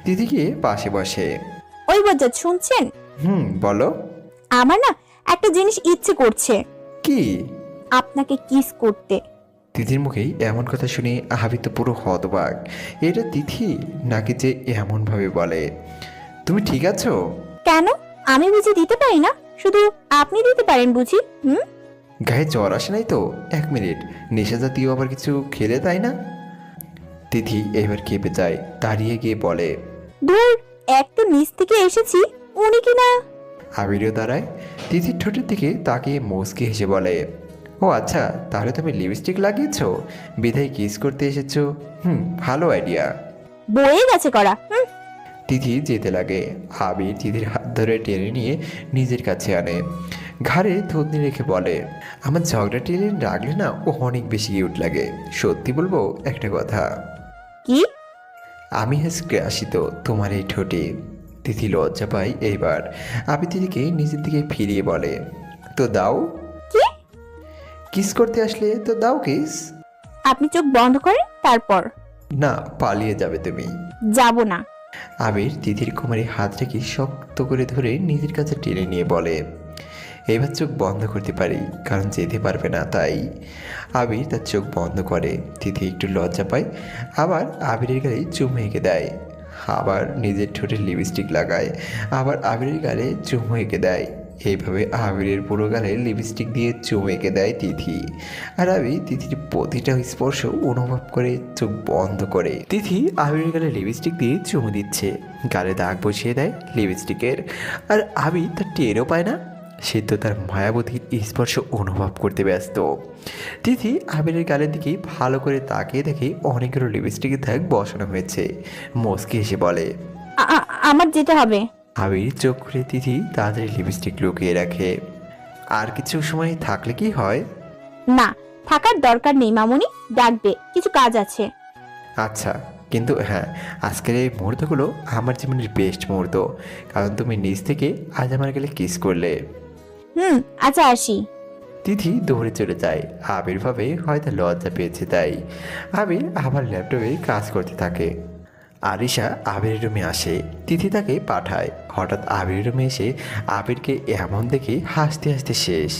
তিথি গিয়ে পাশে বসে। ওই বজ্জাত, শুনছেন? বলো। আমার না একটা জিনিস ইচ্ছে করছে, কি? আপনাকে কিস করতে। তিথির মুখেই এমন কথা শুনে আবির তো পুরো হতবাক। এটা তিথি নাকি যে এমনভাবে বলে। তুমি ঠিক আছো? কেন, আমি বুঝি দিতে পারি না? শুধু আপনি দিতে পারেন বুঝি? গায়ে জ্বর আসে নাই তো? 1 মিনিট, নেশা জাতীয় আবার কিছু খেলে তাই না? তিথি এবার কেঁপে যায়, দাঁড়িয়ে গিয়ে বলে, ধুর, এক তো নিচ থেকে এসেছি, উনি কি না। আবিরও দাঁড়ায়। তিথির ঠোঁটের দিকে তাকিয়ে মুচকি হেসে বলে, ও আচ্ছা, তাহলে তুমি লিপস্টিক লাগিয়েছো, বিধায় কিস করতে এসেছো। ভালো আইডিয়া। বয়ে গেছে করা। তিথি যেতে লাগে। আবির তিথির হাত ধরে টেনে নিয়ে নিজের কাছে আনে, ঘাড়ে থুতনি রেখে বলে, আমার ঝগড়া টেনে রাখলে না ও অনেক বেশি কিউট লাগে। সত্যি বলবো একটা কথা, কি? আমি আজকে আসি তো তোমার এই ঠোঁটে। তিথি লজ্জা পাই এইবার। আবির তিথিকে নিজের দিকে ফিরিয়ে বলে, তো দাও। কি? কিস করতে আসলে তো দাও কিস। আপনি চোখ বন্ধ করেন, তারপর। না, পালিয়ে যাবে তুমি। যাব না। আবির তিথির কোমরে হাত রেখে শক্ত করে ধরে নিজের কাছে টেনে নিয়ে বলে, এবার চোখ বন্ধ করতে পারি, কারণ যেতে পারবে না তাই। আবির তার চোখ বন্ধ করে। তিথি একটু লজ্জা পায়, আবার আবিরের গালে চুমু এঁকে দেয়, আবার নিজের ঠোঁটে লিপস্টিক লাগায়, আবার আবিরের গালে চুমু এঁকে দেয়। এইভাবে আবিরের পুরো গালে লিপস্টিক দিয়ে চুমু এঁকে দেয় তিথি। আর আবির তিথির প্রতিটা স্পর্শ অনুভব করে চোখ বন্ধ করে। তিথি আবিরের গালে লিপস্টিক দিয়ে চুমু দিচ্ছে, গালে দাগ বসিয়ে দেয় লিপস্টিকের। আর আবির তার টেরও পায় না, সে তো তার মায়াবতীর স্পর্শ অনুভব করতে ব্যস্ত। তিথি আবিরের গালের দিকে ভালো করে তাকিয়ে দেখে অনেকগুলো লিপস্টিকের দাগ বসানো হয়েছে। মুচকি হেসে বলে, আমার যেতে হবে। আবির চোখ খুলে তিথি তাড়াতাড়ি লিপস্টিক লুকিয়ে রাখে। আর কিছু সময় থাকলে কি হয়? না, থাকার দরকার নেই মামুনি, ডাকবে, কিছু কাজ আছে। আচ্ছা, কিন্তু হ্যাঁ, আজকের এই মুহূর্তগুলো আমার জীবনের বেস্ট মুহূর্ত, কারণ তুমি নিজ থেকে আজ আমার গেলে কিস করলে। আচ্ছা আসি। তিথি দৌড়ে চলে যায়। আবির ভাবে হয়তো লজ্জা পেয়েছে তাই। আবির আবার ল্যাপটপে কাজ করতে থাকে। আরিশা আবিরের রুমে আসে, তিথি তাকে পাঠায়। হঠাৎ আবিরের রুমে এসে আবিরকে এমন দেখে হাসতে হাসতে শেষ।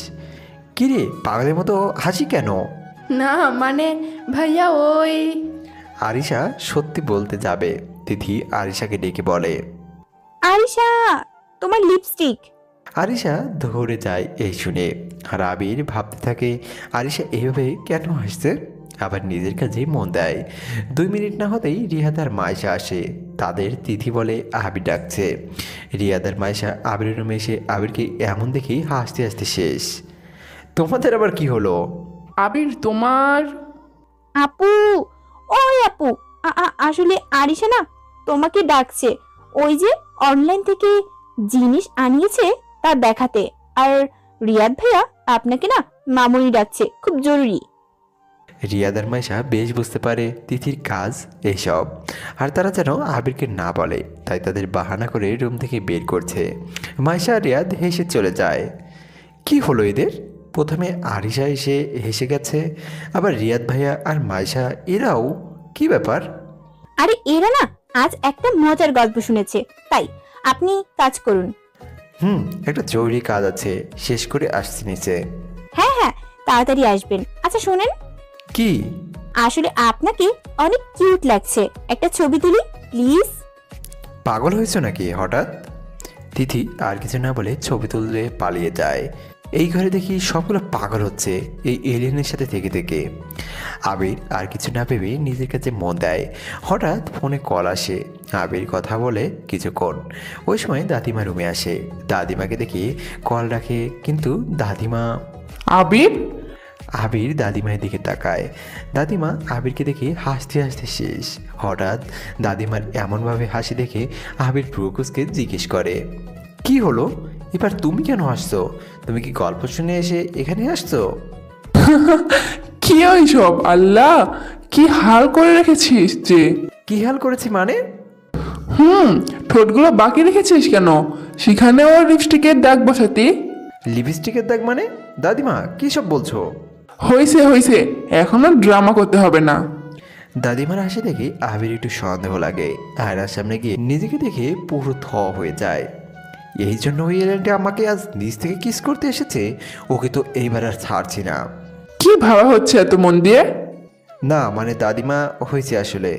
কিরে, পাগলের মতো হাসি কেন? না মানে ভাইয়া ওই। আরিশা সত্যি বলতে যাবে, তিথি আরিশাকে ডেকে বলে, আরিশা, তোমার লিপস্টিক। আরিশা ধরে যায় এই শুনে। আর আবির ভাবতে থাকে আরিশা এইভাবে কেন হাসছে, আবার নিজের কাজে মন দেয়। 2 মিনিট না হতেই রিয়াদ আর মায়েশা আসে। তাদের তিথি বলে আবির ডাকছে। রিয়াদ আর মায়েশা আবিরের রুমে এসে আবিরকে এমন দেখেই হাসতে হাসতে শেষ। তোমাদের আবার কি হলো? আবির তোমার। আপু, ওই আপু, আসলে আরিশা না তোমাকে ডাকছে, ওই যে অনলাইন থেকে জিনিস আনিয়েছে তা দেখাতে। আর রিয়াদ ভাইয়া আপনাকে না মামুনি ডাকছে, খুব জরুরি। রিয়াদ আর মায়েশা বেশ বুঝতে পারে তিথির কাজ এইসব, আর তারা যেন আবিরকে না বলে, তাই তাদের বাহানা করে রুম থেকে বের করছে। মায়েশা আর রিয়াদ হেসে চলে যায়। কি হলো এদের? প্রথমে আরিশা এসে হেসে গেছে, আবার রিয়াদ ভাইয়া আর মায়েশা এরাও, কি ব্যাপার? আরে এরা না আজ একটা মজার গল্প শুনেছে, তাই আপনি কাজ করুন। একটা জরুরি কাজ আছে, শেষ করে আসছি নিচে। হ্যাঁ, তাড়াতাড়ি আসবেন। আচ্ছা শোনেন, কি? আসলে আপনাকে অনেক কিউট লাগছে, একটা ছবি তুলি প্লিজ। পাগল হয়েছো নাকি হঠাৎ? তিথি আর কিছু না বলে ছবি তুলতে পালিয়ে যায়। এই ঘরে দেখি সবগুলো পাগল হচ্ছে এই এলিয়েনের সাথে থেকে থেকে। আবির আর কিছু না ভেবে নিজের কাছে মন দেয়। হঠাৎ ফোনে কল আসে। আবির কথা বলে কিছুক্ষণ। ওই সময় দাদিমা রুমে আসে। দাদিমাকে দেখি কল রাখে, কিন্তু দাদিমা। আবির, আবির দাদিমায়ের দিকে তাকায়। দাদিমা আবিরকে দেখে হাসতে হাসতে শেষ। হঠাৎ দাদিমার এমনভাবে হাসি দেখে আবির প্রকুশকে জিজ্ঞেস করে, কি হলো এবার, তুমি কেন হাসছো? তুমি কি গল্প শুনে এসে এখানে আসছো? কি ওইসব? আল্লাহ, কি হাল করে রেখেছিস যে। কি হাল করেছি মানে? ঠোঁটগুলো বাকি রেখেছিস কেন? সেখানেও লিপস্টিকের দাগ বসাতি। লিপস্টিকের দাগ মানে? দাদিমা কি সব বলছো? হয়েছে, এখনো ড্রামা করতে হবে না। দাদিমার হাসি দেখে আবির একটু সন্দেহ লাগে। আয়নার সামনে গিয়ে নিজেকে দেখে পুরো থ হয়ে যায়। এই জন্য ওই এলিয়েনটা আমাকে আজ নিজ থেকে কিস করতে এসেছে। ওকে তো এইবার আর ছাড়ছি না। কি ভাবা হচ্ছে এত মন দিয়ে? না মানে দাদিমা, হয়েছে আসলে।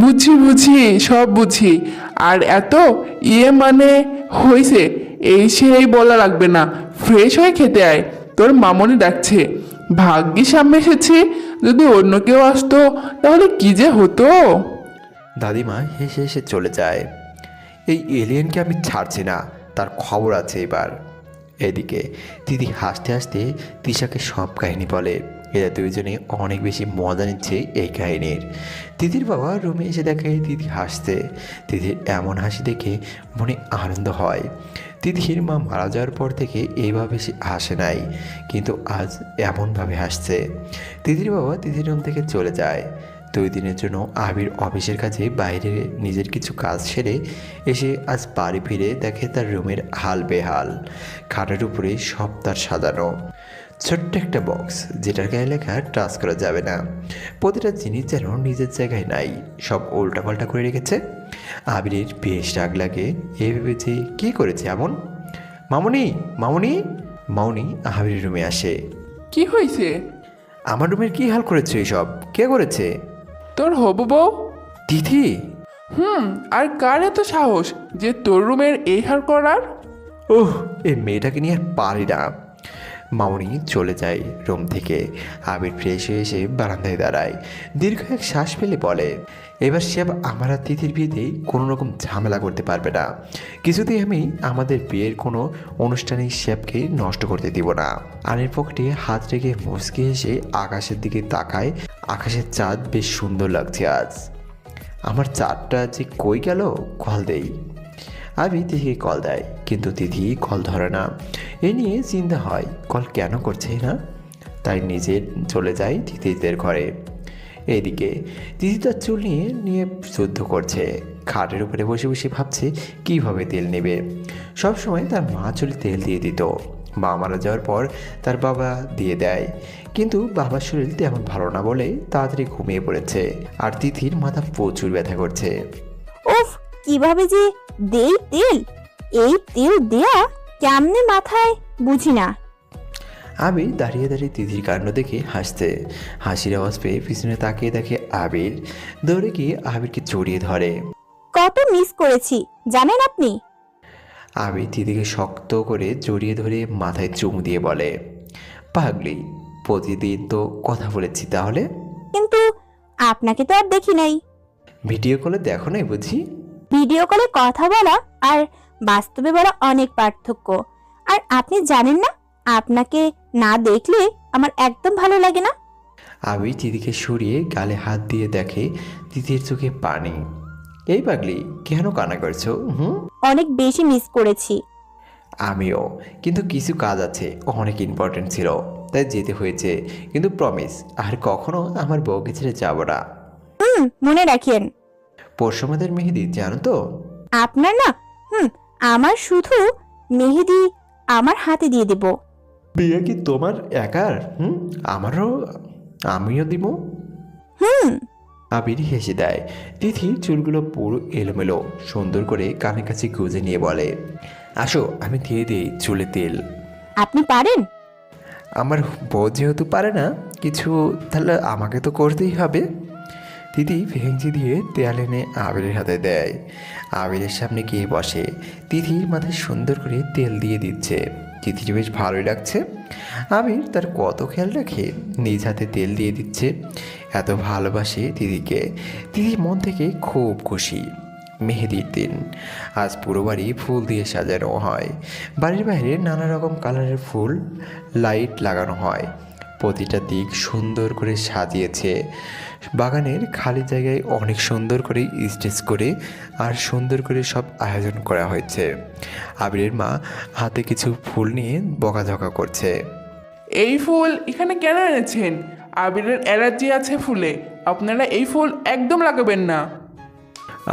বুঝি, সব বুঝি। আর এত মানে হয়েছে এই সেই বলা লাগবে না। ফ্রেশ হয়ে খেতে আয়, তোর মামনি ডাকছে। ভাগ্যিস সামনে এসেছি, যদি অন্য কেউ আসতো তাহলে কি যে হতো। দাদিমা হেসে হেসে চলে যায়। এই এলিয়েনকে আমি ছাড়ছি না, তার খবর আছে এবার। এদিকে দিদি হাসতে হাসতে তিশাকে সব কাহিনী বলে। এরা দুইজনে অনেক বেশি মজা নিচ্ছে এই কাহিনীর। দিদির বাবা রুমে এসে দেখে দিদি হাসছে। দিদির এমন হাসি দেখে মনে আনন্দ হয়। দিদির মা মারা যাওয়ার পর থেকে এইভাবে সে হাসে নাই, কিন্তু আজ এমনভাবে হাসছে। দিদির বাবা দিদির রুম থেকে চলে যায়। 2 দিনের জন্য আবির অফিসের কাছে বাইরে নিজের কিছু কাজ সেরে এসে আজ বাড়ি ফিরে দেখে তার রুমের হাল বেহাল। খাটের উপরে সব তার সাজানো, ছোট্ট একটা বক্স যেটার গায়ে লেখা টাচ করা যাবে না। প্রতিটা জিনিস যেন নিজের জায়গায় নাই, সব উল্টাপাল্টা করে রেখেছে। আবিরের বেশ রাগ লাগে। এ ভেবেছে কী করেছে এমন। মামুনি মামুনি মামুনি আবিরের রুমে আসে। কি হয়েছে? আমার রুমের কি হাল করেছে এসব? কে করেছে? তোর হবু বউ। তিথি। আর কার এত সাহস যে তোর রুমের এই হার করার? ওহ, এই মেয়েটাকে নিয়ে আর পারি না। মামুনি চলে যায় রুম থেকে। আবির ফ্রেশ হয়ে এসে বারান্দায় দাঁড়ায়। দীর্ঘ এক শ্বাস ফেলে বলে, এবার সে আমার আর তিথির বিয়েতে কোনো রকম ঝামেলা করতে পারবে না। কিছুতেই আমি আমাদের বিয়ের কোনো অনুষ্ঠানে শেফকে নষ্ট করতে দিব না। আনের পকেটে হাত রেখে মুচকে এসে আকাশের দিকে তাকায়। আকাশের চাঁদ বেশ সুন্দর লাগছে আজ। আমার চাঁদটা যে কই গেল, কল দেই। আমি তিথিকে কল দেয়, কিন্তু তিথি কল ধরে না। এ নিয়ে চিন্তা হয় কল কেন করছে না। তাই নিজে চলে যায় তিথিদের ঘরে। এইদিকে তিথি তার চুল নিয়ে যুদ্ধ করছে। খাটের উপরে বসে বসে ভাবছে কীভাবে তেল নেবে। সবসময় তার মা চুলে তেল দিয়ে দিত। মা মারা যাওয়ার পর তার বাবা দিয়ে দেয়, কিন্তু বাবার শরীর তেমন ভালো না বলে তাড়াতাড়ি ঘুমিয়ে পড়েছে। আর তিথির মাথা প্রচুর ব্যথা করছে। উফ, কিভাবে যে দেই তেল, এই তেল দেয়া কেমনে মাথায় বুঝি না। আবির দাঁড়িয়ে দাঁড়িয়ে তিথির কাণ্ড দেখে হাসছে। হাসির আওয়াজ পেয়ে পিছনে তাকিয়ে দেখে আবির। দৌড়ে গিয়ে আবিরকে জড়িয়ে ধরে। কত মিস করেছি জানেন আপনি। আবির তিথিকে শক্ত করে জড়িয়ে ধরে মাথায় চুমু দিয়ে বলে, পাগলি, প্রতিদিন তো কথা বলেছি, তাহলে কিন্তু আপনাকে তো আর দেখি নাই। ভিডিও কলে দেখো নাই বুঝি? ভিডিও কলে কথা বলা আর বাস্তবে বলা অনেক পার্থক্য। আর আপনি জানেন না, আপনাকে না দেখলে আমার একদম ভালো লাগে না। আবির তিথিকে সরিয়ে গালে হাত দিয়ে দেখে তিথির চোখে পানি। এই পাগলি, কেন কান্না করছো? অনেক বেশি মিস করেছি। আমিও, কিন্তু কিছু কাজ আছে, অনেক ইম্পর্টেন্ট ছিল, তাই যেতে হয়েছে। কিন্তু প্রমিস, আর কখনো আমার বউকে ছেড়ে যাব না। মনে রাখেন। পরশু আমাদের মেহেদি, জানো তো? আপনার না, আমার শুধু মেহেদি আমার হাতে দিয়ে দেব। বিয়ে কি তোমার একার? আমিও দিব। আবির হেসে দেয়। তিথির চুলগুলো পুরো এলোমেলো সুন্দর করে কানের কাছে গুজে নিয়ে বলে, আসো আমি দিয়ে দিই চুলে তেল। আপনি পারেন? আমার বউ যেহেতু পারে না কিছু, তাহলে আমাকে তো করতেই হবে। তিথি ভেঙচি দিয়ে তেল এনে আবিরের হাতে দেয়। আবিরের সামনে গিয়ে বসে। তিথির মাথায় সুন্দর করে তেল দিয়ে দিচ্ছে। তিথির বেশ ভালোই লাগছে। আবির তার কত খেয়াল রাখে, নিজ হাতে তেল দিয়ে দিচ্ছে। এত ভালোবাসে তিথিকে। তিথির মন থেকে খুব খুশি। মেহেদির দিন আজ পুরো বাড়ি ফুল দিয়ে সাজানো হয়। বাড়ির বাইরে নানা রকম কালারের ফুল লাইট লাগানো হয়। প্রতিটা দিক সুন্দর করে সাজিয়েছে। বাগানের খালি জায়গায় অনেক সুন্দর করে স্টেজ করে আর সুন্দর করে সব আয়োজন করা হয়েছে। আবিরের মা হাতে কিছু ফুল নিয়ে বকাঝকা করছে। এই ফুল এখানে কেন এনেছেন? আবিরের অ্যালার্জি আছে ফুলে, আপনারা এই ফুল একদম লাগাবেন না।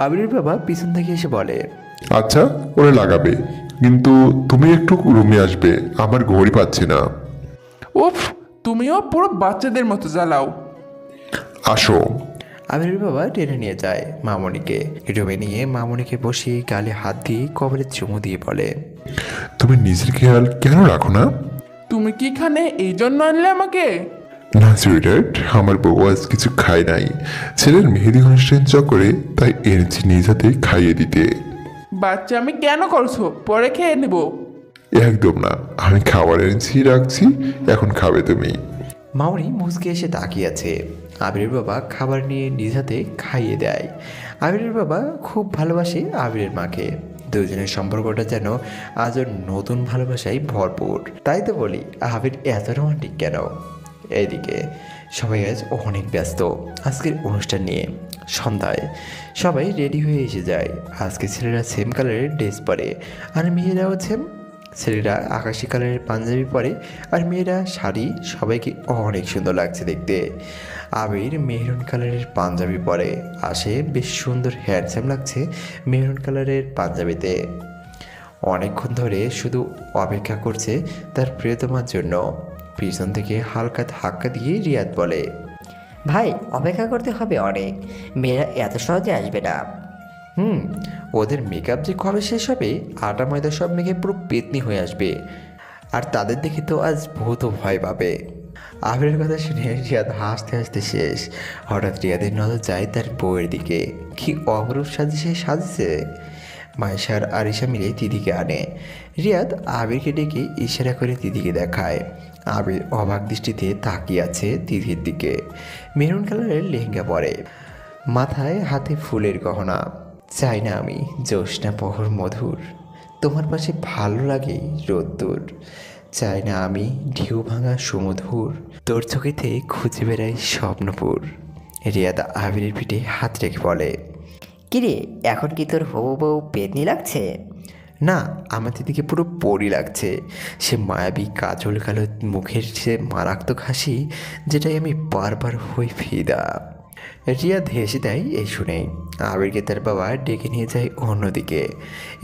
আবিরের বাবা পিছন থেকে এসে বলে, আচ্ছা ওরা লাগাবে, কিন্তু তুমি একটু রুমে আসবে, আমার ঘড়ি পাচ্ছি না। উফ, তুমিও পুরো বাচ্চাদের মতো জ্বালাও। আসো। আবিরের বাবা টেনে নিয়ে যায় মামনিকে। রুমে নিয়ে মামনিকে বসিয়ে গালে হাত দিয়ে কপালে চুমু দিয়ে বলে, তুমি নিজের খেয়াল কেন রাখো না? তুমি কি এখানে এই জন্য আনলে আমাকে? না সুইটার্ট, আমার বউ আজ কিছু খায় নাই। ছেলের মেহেদি অনুষ্ঠান চক্করে তাই এনেছি নিজ হাতে খাইয়ে দিতে। বাচ্চা আমি কেন করছো? পরে খেয়ে নেব। একদম না, আমি খাবার এনেছি রাখছি, এখন খাবে তুমি। মামনি মুচকে এসে তাকিয়ে আছে। আবিরের বাবা খাবার নিয়ে নিজ হাতে খাইয়ে দেয়। আবিরের বাবা খুব ভালোবাসে আবিরের মাকে। দুজনের সম্পর্কটা যেন আজও নতুন ভালোবাসায় ভরপুর। তাই তো বলি আবির এত রোমান্টিক কেন। এইদিকে সবাই আজ অনেক ব্যস্ত আজকের অনুষ্ঠান নিয়ে। সন্ধ্যায় সবাই রেডি হয়ে এসে যায়। আজকে ছেলেরা সেম কালারের ড্রেস পরে আর মেয়েরাও সেম। ছেলেরা আকাশি কালারের পাঞ্জাবি পরে আর মেয়েরা শাড়ি। সবাইকে অনেক সুন্দর লাগছে দেখতে। আবির মেহরুন কালারের পাঞ্জাবি পরে আসে, বেশ সুন্দর হ্যান্ডসাম লাগছে মেহরুন কালারের পাঞ্জাবিতে। অনেকক্ষণ ধরে শুধু অপেক্ষা করছে তার প্রিয়তমার জন্য। পিছন থেকে হালকা ধাক্কা দিয়ে রিয়াদ বলে, ভাই অপেক্ষা করতে হবে অনেক, মেয়েরা এত সহজে আসবে না। ওদের মেকআপ যে কবে শেষ হবে, আটা ময়দা সব মেখে পুরো পেতনি হয়ে আসবে। আর তাদের দেখে তো আজ বহুত ভয় পাবে। আবিরের কথা শুনে রিয়াদ হাসতে হাসতে শেষ। হঠাৎ রিয়াদের নজর যায় তার বউয়ের দিকে। কি অপরূপ সাজেছে। মাইশা আর আরিশা মিলে দিদিকে আনে। রিয়াদ আবিরকে ডেকে ইশারা করে দিদিকে দেখায়। আবির অবাক দৃষ্টিতে তাকিয়ে আছে দিদির দিকে। মেরুন কালারের লেহেঙ্গা পরে, মাথায় হাতে ফুলের গহনা। চাই না আমি জ্যোৎস্না প্রহর মধুর, তোমার পাশে ভালো লাগে রোদ্দুর। চাই না আমি ঢেউ ভাঙা সমুধুর, তোর চোখেতে খুঁজে বেড়াই স্বপ্নপুর। রিয়াদ আবিরের পিঠে হাত রেখে বলে, কিরে এখন কি তোর হবু বউ পেতনি লাগছে? না, আমার দিদিকে পুরো পরি লাগছে। সে মায়াবী কাজল কালো মুখের সে মারাত্মক হাসি, যেটাই আমি বারবার হই ফিদা। রিয়াদ হেসে দেয় এই শুনেই। আবিরকে তার বাবা ডেকে নিয়ে যায় অন্যদিকে।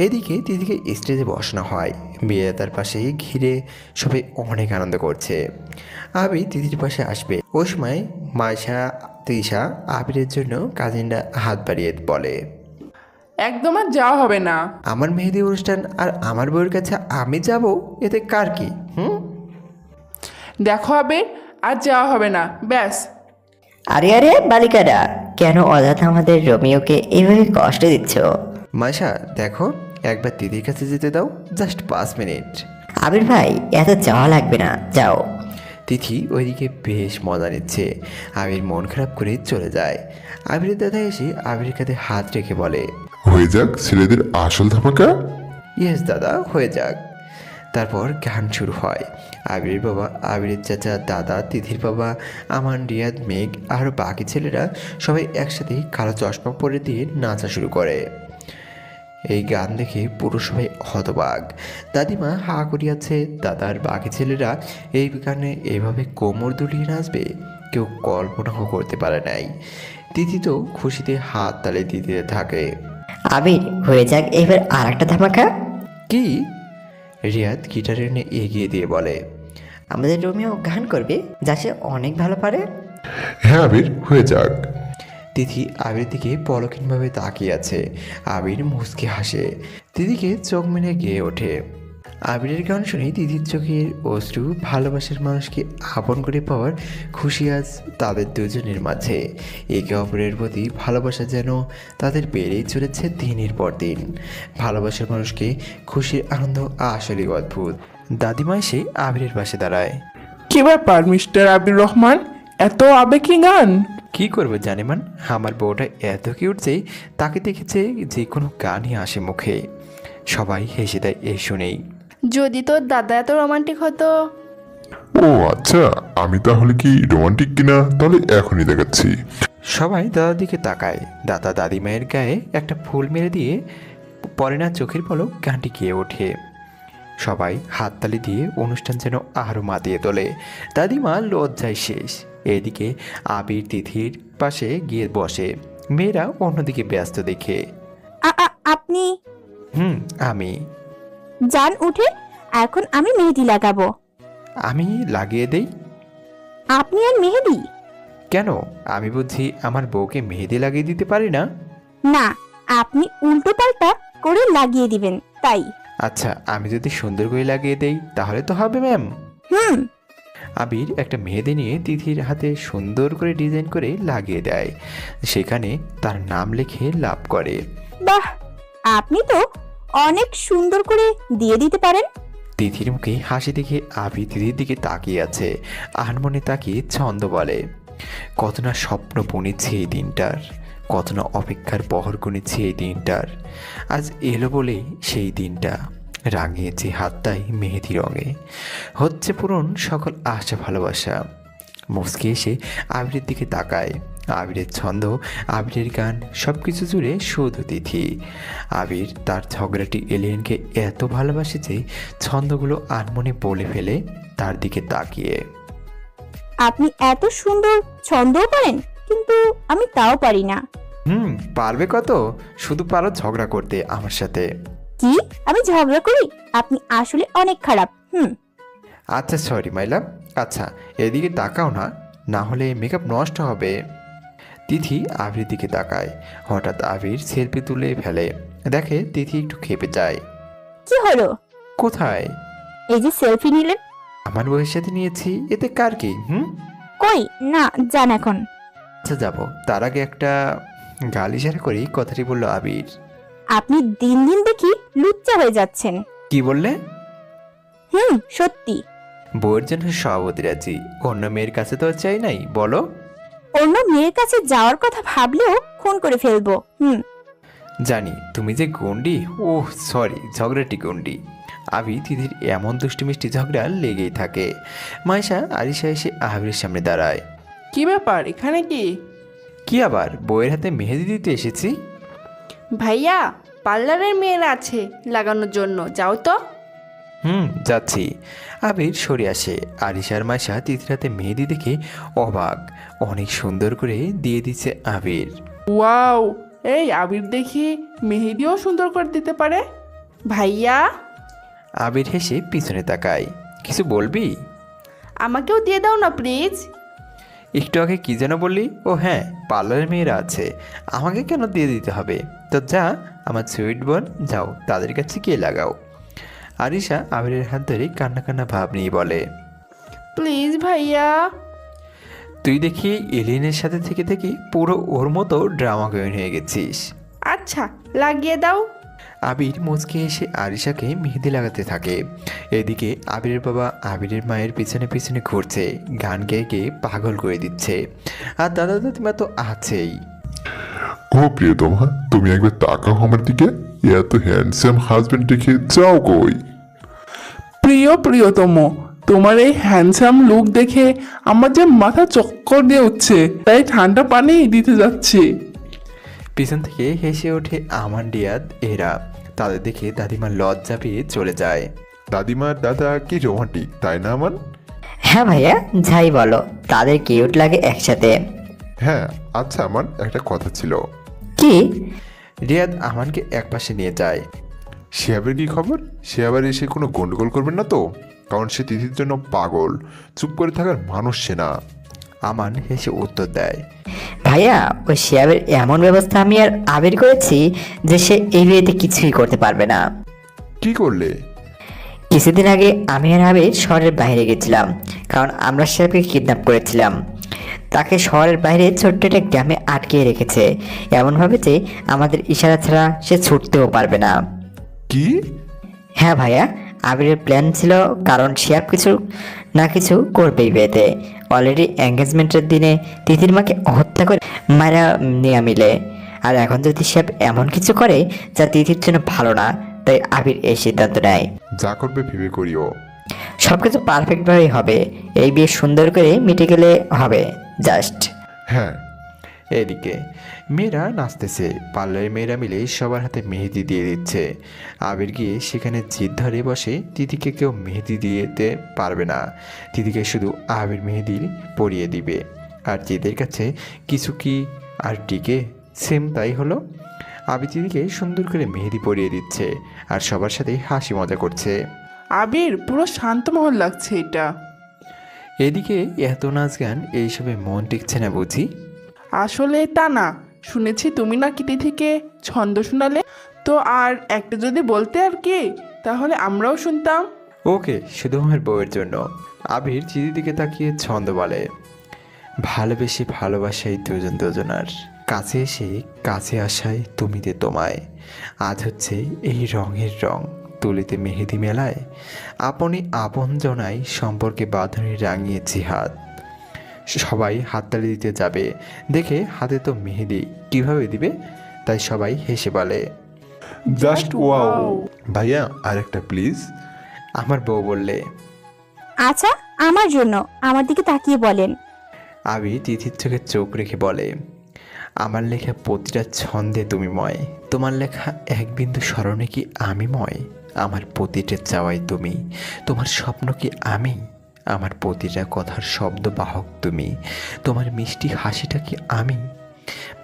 এদিকে দিদিকে স্টেজে বসানো হয়। মেয়েরা তার পাশে ঘিরে সবাই অনেক আনন্দ করছে। আবির দিদির পাশে আসবে ওই সময় মাইশা তৃষা আবিরের জন্য কাজিনরা হাত বাড়িয়ে বলে, একদম আর যাওয়া হবে না। আমার মেহেদি অনুষ্ঠান আর আমার বউয়ের কাছে আমি যাব, এতে কার কি? দেখো হবে, আর যাওয়া হবে না, ব্যাস। আরে আরে বালিকারা, কেন অযথা আমাদের রোমিওকে এইভাবে কষ্ট দিচ্ছ? মাইশা দেখো, একবার দিদির কাছে যেতে দাও, জাস্ট 5 মিনিট। আবির ভাই এত যাওয়া লাগবে না, যাও। তিথি ওইদিকে বেশ মজা নিচ্ছে। আবির মন খারাপ করে চলে যায়। আবিরের দাদা এসে আবিরের কাঁধে হাত রেখে বলে, হয়ে যাক ছেলেদের আসল ধামাকা। ইয়েস দাদা, হয়ে যাক। তারপর গান শুরু হয়। আবিরের বাবা, আবিরের চাচা, দাদা, তিথির বাবা, আমান, রিয়াদ, মেঘ আর বাকি ছেলেরা সবাই একসাথে কালো চশমা পরে দিয়ে নাচা শুরু করে। এই গান দেখে পুরো সবাই হতবাক। দাদিমা হা করিয়াছে। দাদার বাকি ছেলেরা এই গানে এভাবে কোমর দুলিয়ে নাচবে কেউ কল্পনাও করতে পারে নাই। তিথি তো খুশিতে হাত তালে দিতে থাকে। আবির হয়ে যাক এবার আর একটা ধামাকা। কি? রিয়াদ গিটার এনে এগিয়ে দিয়ে বলে, আমাদের রোমিও গান করবে, যা সে অনেক ভালো পারে। হ্যাঁ আবির, হয়ে যাক। তিথি আবির দিকে পলক্ষীনভাবে তাকিয়ে আছে। আবির মুচকে হাসে। দিদিকে চোখ মেলে গেয়ে ওঠে। আবিরের গান শুনে দিদির চোখের অশ্রু। ভালোবাসার মানুষকে আপন করে পাওয়ার খুশি আজ তাদের দুজনের মাঝে। একে অপরের প্রতি ভালোবাসা যেন তাদের বেড়েই চলেছে দিনের পর দিন। ভালোবাসার মানুষকে খুশির আনন্দ আসলেই অদ্ভুত। দাদিমা এসে আবিরের পাশে দাঁড়ায়। কি ব্যাপার মিস্টার আবির রহমান, এত আবেগী গান? কি করবো জানেমান, আমার বউটা এত কিউট যে তাকে দেখেছে যে কোনো গানই আসে মুখে। সবাই হেসে দেয় এই শুনেই। যদি তোর দাদা এত রোমান্টিক হতো। ও আচ্ছা, আমি তাহলে কি রোমান্টিক কিনা তাহলে এখনই দেখাচ্ছি। সবাই দাদার দিকে তাকায়। দাদা দাদিমায়ের গায়ে একটা ফুল মেরে দিয়ে পরে না চোখের পলক গানটি গিয়ে ওঠে। সবাই হাততালি দিয়ে অনুষ্ঠান যেন আরও মাতিয়ে তোলে। দাদিমা লজ্জায় শেষ। এদিকে আবির তিথির পাশে গিয়ে বসে। মেয়েরা অন্যদিকে ব্যস্ত দেখে। আপনি আমি যান উঠে, এখন আমি মেহেদি লাগাবো। আমি লাগিয়ে দেই? আপনি আর মেহেদি? কেন, আমি বুঝি আমার বউকে মেহেদি লাগিয়ে দিতে পারি না? না, আপনি উল্টো পাল্টা করে লাগিয়ে দিবেন তাই। আচ্ছা, আমি যদি সুন্দর করে লাগিয়ে দেই তাহলে তো হবে ম্যাম। আবির একটা মেহেদি নিয়ে তিথির হাতে সুন্দর করে ডিজাইন করে লাগিয়ে দেয়। সেখানে তার নাম লিখে লাভ করে। বাহ, আপনি তো অনেক সুন্দর করে দিয়ে দিতে পারেন। তিথির মুখে হাসি দেখে আবির তিথির দিকে তাকিয়ে আছে। আনমনে তাকিয়ে ছন্দ বলে, কত না স্বপ্ন বুনেছে এই দিনটার। কত না অপেক্ষার পহর গুনেছি এই দিনটার। আজ এলো বলেই সেই দিনটা রাঙিয়েছি হাতটাই মেহেদি রঙে, হচ্ছে পূরণ সকল আশা ভালোবাসা। মুচকি এসে আবিরের দিকে তাকায়। আবিরের ছন্দ, আবিরের গান, সব কিছু জুড়ে শুধু তিথি। আবির তার ঝগড়াটি এলিয়েনকে এত ভালোবাসে যে ছন্দগুলো আনমনে বলে ফেলে তার দিকে তাকিয়ে। আপনি এত সুন্দর ছন্দও পারেন, কিন্তু আমি তাও পারি না। পারবে কত, শুধু পারো ঝগড়া করতে আমার সাথে। কি আমি ঝগড়া করি? আপনি আসলে অনেক খারাপ। আচ্ছা সরি মাইলাম। আচ্ছা এদিকে তাকাও না, না হলে মেকআপ নষ্ট হবে। তিথি আবির দিকে তাকায়। হঠাৎ আবির সেলফি তুলে ফেলে। দেখে তিথি একটু খেপে যায়। কি হলো? কোথায়? এই যে সেলফি নিলেন। আমার বউয়ের সাথে নিয়েছি, এতে কার কি? কই না, যান এখন। আচ্ছা যাবো, তার আগে একটা গাল ইশারা করেই কথাটি বলল আবির। আপনি দিন দিন দেখি লুচ্চা হয়ে যাচ্ছেন। কি বললে? সত্যি। বউয়ের জন্য সব অতি রাজি, অন্য মেয়ের কাছে তো আর চাই নাই, বলো। অন্য মেয়ের কাছে যাওয়ার কথা ভাবলেও খুন করে ফেলবো। জানি তুমি যে গন্ডি। ওহ সরি, ঝগড়াটি গন্ডি। আবি তিথির এমন দুষ্টি মিষ্টি ঝগড়া লেগেই থাকে। মাইশা আরিশা এসে আবিরের সামনে দাঁড়ায়। কি ব্যাপার, এখানে কি? কি আবার? বউয়ের হাতে মেহেদি দিতে এসেছি। ভাইয়া, পার্লারের মেয়েরা আছে লাগানোর জন্য, যাও তো। যাচ্ছি। আবির সরে আসে। আরিশার মাইশা তিথির হাতে মেহেদি দেখে অবাক। অনেক সুন্দর করে দিয়ে দিচ্ছে আবির। ওয়াও, এই আবির দেখি মেহেদিও সুন্দর করে দিতে পারে। ভাইয়া, আবির হেসে পিছনে তাকায়। কিছু বলবি? আমাকেও দিয়ে দাও না প্লিজ। একটু আগে কি যেন বললি? ও হ্যাঁ, পার্লারের মেয়েরা আছে, আমাকে কেন দিয়ে দিতে হবে? তো যা আমার সুইট বোন, যাও তাদের কাছে গিয়ে লাগাও। আরিশা আবিরের হাত ধরে কান্না কান্না ভাব নিয়ে বলে, প্লিজ ভাইয়া। তুই দেখি এলিয়েনের সাথে থেকে থেকে পুরো ওর মতো ড্রামা কুইন হয়ে গেছিস। আচ্ছা, লাগিয়ে দাও। আবির মুচকে এসে আরিশাকে মেহেদি লাগাতে থাকে। এদিকে আবিরের বাবা আবিরের মায়ের পিছনে পিছনে ঘুরছে, গান গেয়ে গেয়ে পাগল করে দিচ্ছে। আর দাদা দাদিমা তো আছেই। ও প্রিয়তমা, তুমি একবার তাকাও আমার দিকে। এত হ্যান্ডসাম হাজবেন্ড দেখে যাও কই। প্রিয়তম, তোমার এই হ্যান্ডসাম লুক দেখে আমার যে মাথা চক্কর দিয়ে উঠছে, তাই ঠান্ডা পানি দিতে যাচ্ছি। পিছন থেকে হেসে ওঠে আমান রিয়াদ এরা। তাদের দেখে দাদিমা লজ্জা পেয়ে চলে যায়। দাদিমার দাদা কি রোমান্টিক, তাই না আমান? হ্যাঁ ভাইয়া, যাই বলো, তাদের কিউট লাগে একসাথে। হ্যাঁ আচ্ছা আমান, একটা কথা ছিল। কি? রিয়াদ আমানকে একপাশে নিয়ে যায়। শিহাবের কি খবর? সে আবার এসে কোনো গন্ডগোল করবেন না তো? কারণ সে তিথির জন্য পাগল, চুপ করে থাকার মানুষ সে না। আমান হেসে উত্তর দেয়, ভাইয়া, ওই শিয়াবের এমন ব্যবস্থা আমি আর আবির করেছি যে সে এই বিয়েতে কিছুই করতে পারবে না। কি করলে? কিছুদিন আগে আমি আর আবির শহরের বাইরে গেছিলাম, কারণ আমরা শিয়াবকে কিডন্যাপ করেছিলাম। তাকে শহরের বাইরে ছোট্ট একটা গ্রামে আটকে রেখেছে, এমনভাবে যে আমাদের ইশারা ছাড়া সে ছুটতেও পারবে না। কি? হ্যাঁ ভাইয়া, আবিরের প্ল্যান ছিল, কারণ শিয়াব কিছু না কিছু করবেই বিয়েতে। অলরেডি এঙ্গেজমেন্টের দিনে তিথির মাকে হত্যা করে মারা নিয়ে মিলে। আর এখন যদি শিয়াব এমন কিছু করে যা তিথির জন্য ভালো না, তাই আবির এই সিদ্ধান্ত নেয়। যা করবে ভেবে করিও। সব কিছু পারফেক্টভাবেই হবে, এই বিয়ে সুন্দর করে মিটে গেলে হবে জাস্ট। হ্যাঁ। এদিকে মেয়েরা নাচতেছে। পার্লারের মেয়েরা মিলে সবার হাতে মেহেদি দিয়ে দিচ্ছে। আবির গিয়ে সেখানে জিদ ধরে বসে। তিথিকে কেউ মেহেদি দিতে পারবে না, তিথিকে শুধু আবির মেহেদি পরিয়ে দিবে। আর জিদের কাছে কিছু কি আর টিকে? সেম তাই হলো। আবির তিথিকে সুন্দর করে মেহেদি পরিয়ে দিচ্ছে আর সবার সাথে হাসি মজা করছে। আবির, পুরো শান্তমহল লাগছে এটা। এদিকে এত নাচ গান, এইসবে মন টিকছে না বুঝি? আসলে তা না, শুনেছি তুমি নাকি তিথিকে ছন্দ শোনালে, তো আর একটা যদি বলতে আর কি, তাহলে আমরাও শুনতাম। ওকে, শুধু আমার বউয়ের জন্য। আবির চিঠির দিকে তাকিয়ে ছন্দ বলে, ভালোবেসে ভালোবাসাই দুজন দুজনার, কাছে এসে কাছে আসায় তুমিতে তোমায়। আজ হচ্ছে এই রঙের রং, তুলিতে মেহেদি মেলায়, আপনি আপন জনাই সম্পর্কে বাঁধনে রাঙিয়েছি হাত। সবাই হাততালি দিতে যাবে, দেখে হাতে তো মেহেদি, কিভাবে দিবে? তাই সবাই হেসে বলে। Just wow. ভাইয়া আর একটা প্লিজ। আমার বউ বললে। আচ্ছা, আমার জন্য। আমার দিকে তাকিয়ে বলেন। আবির তিথির চোখে চোখ রেখে বলে, আমার লেখা প্রতিটা ছন্দে তুমি ময়, তোমার লেখা এক বিন্দু স্মরণে কি আমি ময়, আমার প্রতিটা চাওয়াই তুমি, তোমার স্বপ্ন কি আমি, আমার প্রতিটা কথার শব্দ বাহক তুমি, তোমার মিষ্টি হাসিটা কি আমি,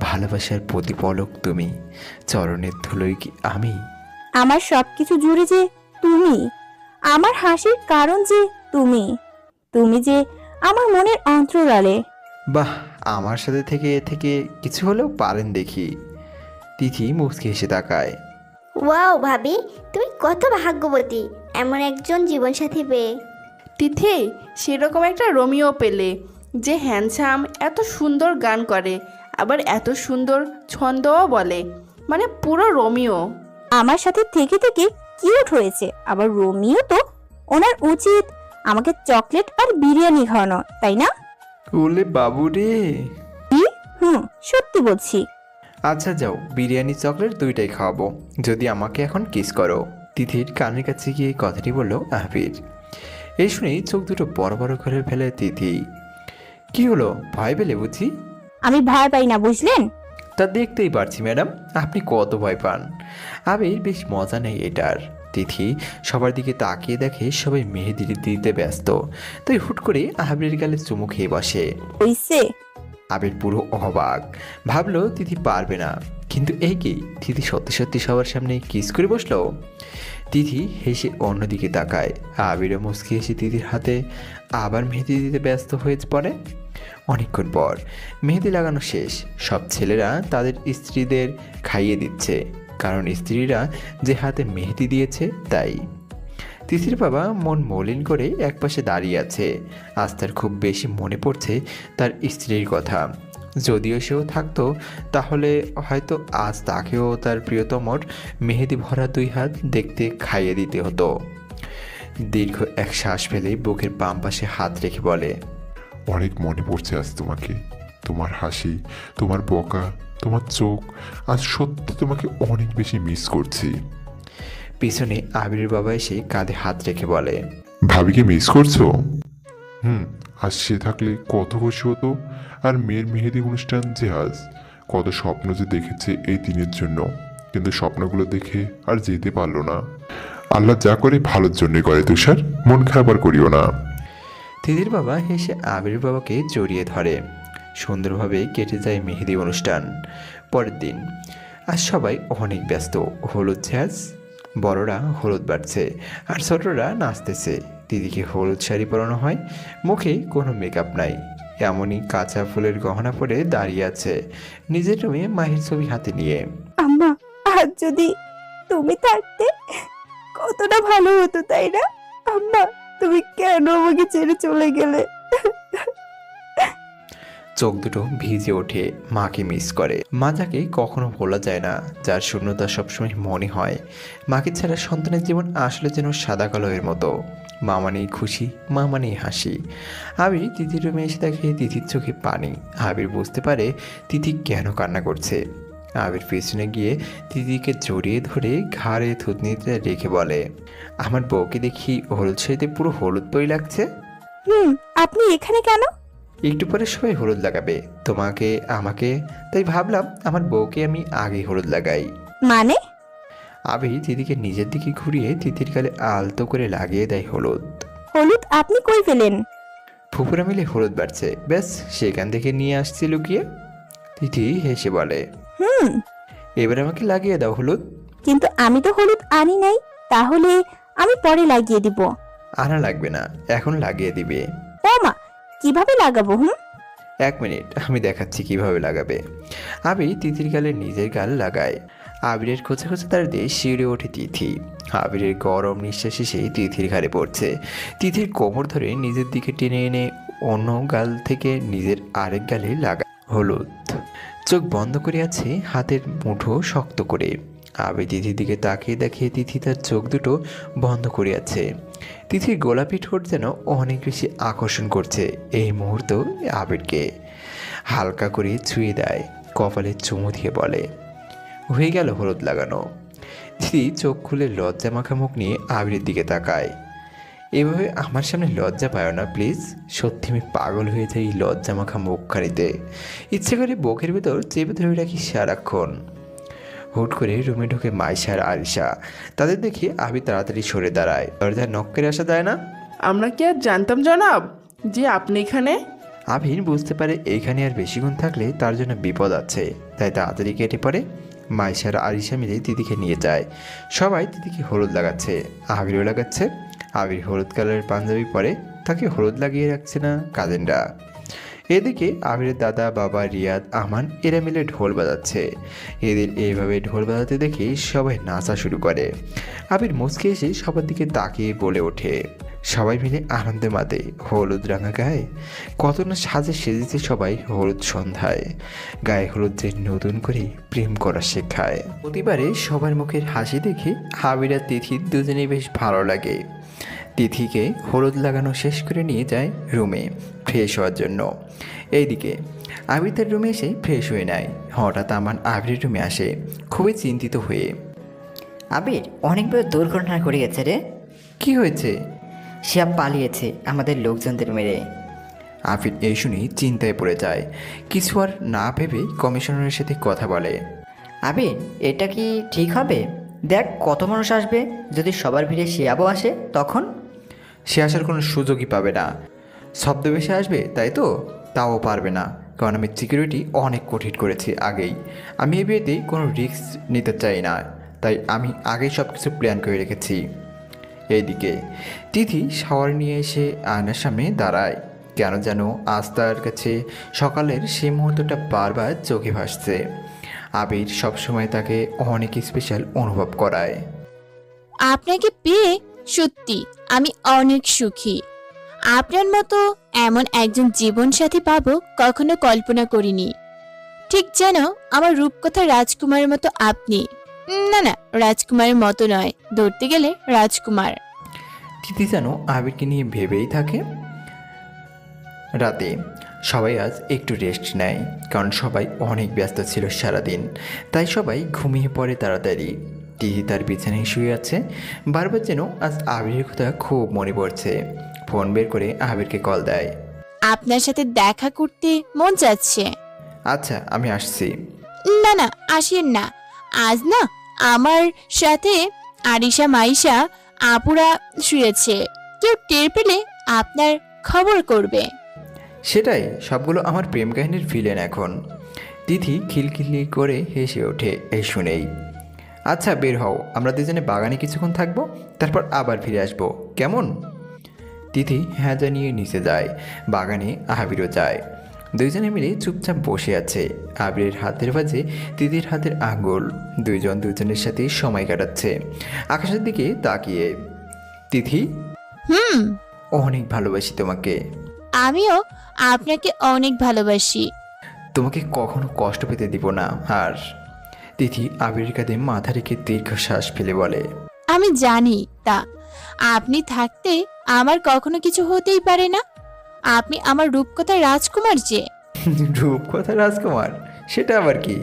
ভালোবাসার প্রতিপলক তুমি, চরণের ধুলোই কি আমি। আমার সবকিছু জুড়ে যে তুমি, আমার হাসির কারণ যে তুমি, তুমি যে আমার মনের অন্তরালে। বাহ, আমার সাথে থেকে থেকে কিছু হলেও পারেন দেখি। তিথি মুচকি হেসে তাকায়। ওয়াও ভাবি, তুমি কত ভাগ্যবতী এমন একজন জীবনসাথী পেয়ে। তিথি সেরকম একটা রোমিও পেলে, যে হ্যান্ডসাম, এত সুন্দর গান করে, আবার এত সুন্দর ছন্দও বলে, মানে পুরো রোমিও। আমার সাথে থেকে থেকে কিউট হয়েছে। আবার রোমিও তো, ওনার উচিত আমাকে চকলেট আর বিরিয়ানি খাওয়ানো, তাই না? ওলে বাবু রে। সত্যি বলছি। আচ্ছা যাও, বিরিয়ানি চকলেট দুইটাই খাওয়াবো যদি আমাকে এখন কিস করো। তিথির কানের কাছে গিয়ে কথাটি বলল আবির। এই শুনেই চোখ দুটো বড় বড় করে ফেলে তিথি। কি হলো, ভয় পেলে বুঝি? আমি ভয় পাই না, বুঝলেন? তা দেখতেই পারছি ম্যাডাম, আপনি কত ভয় পান। আবির বেশ মজা নেই এটার। তিথি সবার দিকে তাকিয়ে দেখে সবাই মেহেদি দিতে ব্যস্ত, তাই হুট করে আবিরের গালে চুমু খেয়ে বসে। হইছে। আবির পুরো অবাক, ভাবলো তিথি পারবে না, কিন্তু এই কি, তিথি সত্যি সত্যি সবার সামনে কিস করে বসলো। তিথি হেসে অন্যদিকে তাকায়। আবিরও মুচকি হেসে তিথির হাতে আবার মেহেদি দিতে ব্যস্ত হয়ে পড়ে। অনেকক্ষণ পর মেহেদি লাগানো শেষ, সব ছেলেরা তাদের স্ত্রীদের খাইয়ে দিচ্ছে, কারণ স্ত্রীরা যে হাতে মেহেদি দিয়েছে তাই। তিথির বাবা মন মলিন করে একপাশে দাঁড়িয়ে আছে। আজ তার খুব বেশি মনে পড়ছে তার স্ত্রীর কথা। যদিও সেও থাকতো, তাহলে হয়তো আজ তাকেও তার প্রিয়তমর মেহেদি ভরা দুই হাত দেখতে খাইয়ে দিতে হতো। দীর্ঘ এক শ্বাস ফেলে বুকের বাম পাশে হাত রেখে বলে, অনেক মনে পড়ছে আজ তোমাকে, তোমার হাসি, তোমার বকা, তোমার চোখ। আজ সত্যি তোমাকে অনেক বেশি মিস করছি। পিছনে আবিরের বাবা এসে কাঁধে হাত রেখে বলে, ভাবিকে মিস করছো? আজ সে থাকলে কত খুশি হতো। আর মেয়ের মেহেদি অনুষ্ঠান যে আজ, কত স্বপ্ন যে দেখেছে এই দিনের জন্য, কিন্তু স্বপ্নগুলো দেখে আর যেতে পারলো না। আল্লাহ যা করে ভালোর জন্যই করে তুষার, মন খারাপ আর করিও না। তিথির বাবা হেসে আবির বাবাকে জড়িয়ে ধরে। সুন্দরভাবে কেটে যায় মেহেদি অনুষ্ঠান। পরের দিন আজ সবাই অনেক ব্যস্ত। হলুদ ঝাঁজ, বড়রা হলুদ বাড়ছে আর ছোটরা নাচতেছে। দিদিকে হলুদ শাড়ি পরানো হয়, মুখে কোনো মেকআপ নাই, এমনই কাঁচা ফুলের গহনা পরে দাঁড়িয়ে আছে নিজের রুমে মাহির ছবি হাতে নিয়ে। আম্মা, আজ যদি তুমি থাকতে কতটা ভালো হতো, তাই না? আম্মা, তুমি কেন আমাকে ছেড়ে চলে গেলে? চোখ দুটো ভিজে ওঠে, মাকে মিস করে। মা যাকে কখনো ভোলা যায় না, যার শূন্যতা সবসময় মনে হয়। মাকে ছাড়া সন্তানের জীবন আসলে যেন সাদা কালোয়ের মতো। মা মানেই খুশি, মা মানেই হাসি। আবির তিথির রুমে এসে দেখে তিথির চোখে পানি। আবির বুঝতে পারে তিথি কেন কান্না করছে। আবির পেছনে গিয়ে তিথিকে জড়িয়ে ধরে ঘাড়ে থুতনিতে রেখে বলে, আমার বউকে দেখি হলুদ শাড়িতে পুরো হলুদ পরি লাগছে। আপনি এখানে কেন? একটু পরে সবাই হলুদ লাগাবে, তোমাকে আমাকে, তাই ভাবলাম আমার বউকে আমি আগে হলুদ লাগাই। মানে? আবির দিদিকে নিজের দিকে ঘুরিয়ে তিথির গালে আলতো করে লাগিয়ে দেয় হলুদ। হলুদ আপনি কই পেলেন? ফুপুরা মিলে হলুদ বাড়ছে, ব্যাস সেখান থেকে নিয়ে আসছি লুকিয়ে। তিথি হেসে বলে, এবার আমাকে লাগিয়ে দাও হলুদ। কিন্তু আমি তো হলুদ আনি নাই, তাহলে আমি পরে লাগিয়ে দিব। আনা লাগবে না, এখন লাগিয়ে দিবে। ও মা, কিভাবে লাগাবো? 1 মিনিট, আমি দেখাচ্ছি কিভাবে লাগাবে। আবির তিথির গালে নিজের গাল লাগায়। আবিরের খোঁচা খোঁচা তার দিয়ে শিউরে ওঠে তিথি। আবিরের গরম নিঃশ্বাস এসে তিথির ঘাড়ে পড়ছে। তিথির কোমর ধরে নিজের দিকে টেনে এনে অন্য গাল থেকে নিজের আরেক গালে লাগা হলুদ। চোখ বন্ধ করে আছে, হাতের মুঠো শক্ত করে। আবির তিথির দিকে তাকিয়ে দেখে তিথি তার চোখ দুটো বন্ধ করে আছে। তিথির গোলাপি ঠোঁট যেন অনেক বেশি আকর্ষণ করছে এই মুহূর্ত আবিরকে। হালকা করে ছুঁয়ে দেয়, কপালে চুমু দিয়ে বলে, হয়ে গেল হলুদ লাগানো। তিথি চোখ খুলে লজ্জা মাখা মুখ নিয়ে আবিরের দিকে তাকায়। এভাবে আমার সামনে লজ্জা পায় না প্লিজ। সত্যি আমি পাগল হয়ে যাই এই লজ্জা মাখা মুখখানিতে। ইচ্ছে করে বুকের ভেতর চেপে ধরে রাখি সারাক্ষণ। হুট করে রুমে ঢুকে মাইশা আর আরিশা। তাদের দেখে আবির তাড়াতাড়ি সরে দাঁড়ায়। দরজা নক করে আসা যায় না? আমরা কি আর জানতাম জনাব যে আপনি এখানে? আবির বুঝতে পারে এইখানে আর বেশিক্ষণ থাকলে তার জন্য বিপদ আছে, তাই তাড়াতাড়ি কেটে পড়ে। মাইশা আর আরিশা মিলে দিদিকে নিয়ে যায়। সবাই দিদিকে হলুদ লাগাচ্ছে, আবিরও লাগাচ্ছে। আবির হলুদ কালারের পাঞ্জাবি পরে, তাকে হলুদ লাগিয়ে রাখছে না কাজিনরা। এদিকে আবিরের দাদা, বাবা, রিয়াদ, আমান এরা মিলে ঢোল বাজাচ্ছে। এদের এইভাবে ঢোল বাজাতে দেখে সবাই নাচা শুরু করে। আবির মুচকে এসে সবার দিকে তাকিয়ে বলে ওঠে, সবাই মিলে আনন্দে মাতে। হলুদ রাঙা গায়ে কত না সাজে সেজেছে সবাই হলুদ সন্ধ্যায়। গায়ে হলুদ যে নতুন করে প্রেম করা শেখায়। প্রতিবারে সবার মুখের হাসি দেখে আবির আর তিথি দুজনেই বেশ ভালো লাগে। তিথিকে হলুদ লাগানো শেষ করে নিয়ে যায় রুমে ফ্রেশ হওয়ার জন্য। এইদিকে আবির তার রুমে এসে ফ্রেশ হয়ে নেয়। হঠাৎ আমান আবিরের রুমে আসে খুবই চিন্তিত হয়ে। আবির অনেক বড় দুর্ঘটনা ঘটে গেছে রে। কি হয়েছে? শিহাব পালিয়েছে আমাদের লোকজনদের মেরে। আবির এই শুনে চিন্তায় পড়ে যায়। কিছু আর না ভেবে কমিশনারের সাথে কথা বলে। আবির এটা কি ঠিক হবে? দেখ কত মানুষ আসবে, যদি সবার ভিড়ে শিহাবও আসে তখন? সে আসার কোনো সুযোগই পাবে না। ছদ্মবেশে আসবে তাই তো? তাও পারবে না, কারণ আমি সিকিউরিটি অনেক কঠিন করেছি আগেই। আমি এই বিয়েতে কোনো রিস্ক নিতে চাই না, তাই আমি আগেই সব কিছু প্ল্যান করে রেখেছি। এইদিকে তিথি শাওয়ার নিয়ে এসে আয়নার সামনে দাঁড়ায়। কেন যেন আজ তার কাছে সকালের সেই মুহূর্তটা বারবার চোখে ভাসছে। আবির সবসময় তাকে অনেক স্পেশাল অনুভব করায়। আপনাকে পেয়ে সত্যি আমি অনেক সুখী। আপনার মতো এমন একজন জীবনসাথী পাবো কখনো কল্পনা করিনি। ঠিক যেন আমার রূপকথা রাজকুমারের মতো আপনি। না না, রাজকুমারের মতো নয়, ধরতে গেলে রাজকুমার। তিথি যেন আবিরকে নিয়ে ভেবেই থাকে। রাতে সবাই আজ একটু রেস্ট নেয়, কারণ সবাই অনেক ব্যস্ত ছিল সারাদিন, তাই সবাই ঘুমিয়ে পড়ে তাড়াতাড়ি। তিথি তার বিছানায় শুয়ে আছে। বারবার যেন আজ আবিরের কথা খুব মনে পড়ছে। ফোন বের করে আবিরকে কল দেয়। আপনার সাথে দেখা করতে মন যাচ্ছে। আচ্ছা আমি আসছি। না না, আসেন না। আজ না আমার সাথে আরিশা, মাইশা আপুরা শুয়েছে। কেউ টের পেলে আপনার খবর করবে। সেটাই, সবগুলো আমার প্রেম কাহিনীর ভিলেন এখন। তিথি খিলখিলি করে হেসে ওঠে এই শুনেই। আচ্ছা বের হও, আমরা দুজনে বাগানে কিছুক্ষণ থাকবো, তারপর আবার ফিরে আসবো, কেমন? তিথি হ্যাঁ জানিয়ে নিচে যায়। বাগানে আবিরও যায়। দুইজনে মিলে চুপচাপ বসে আছে। আবিরের হাতের ভাঁজে তিথির হাতের আঙ্গুল। দুইজন দুজনের সাথে সময় কাটাচ্ছে আকাশের দিকে তাকিয়ে। তিথি, অনেক ভালোবাসি তোমাকে। আমিও আপনাকে অনেক ভালোবাসি। তোমাকে কখনো কষ্ট পেতে দিব না। আর তিথি আবিরের কাঁধে মাথা রেখে দীর্ঘশ্বাস ফেলে বলে, আমি জানি তা। আপনি থাকতে আমার কখনো কিছু হতেই পারে না। আপনি আমার রূপকথার রাজকুমার যে। রূপকথা রাজকুমার? সেটা আবার কি?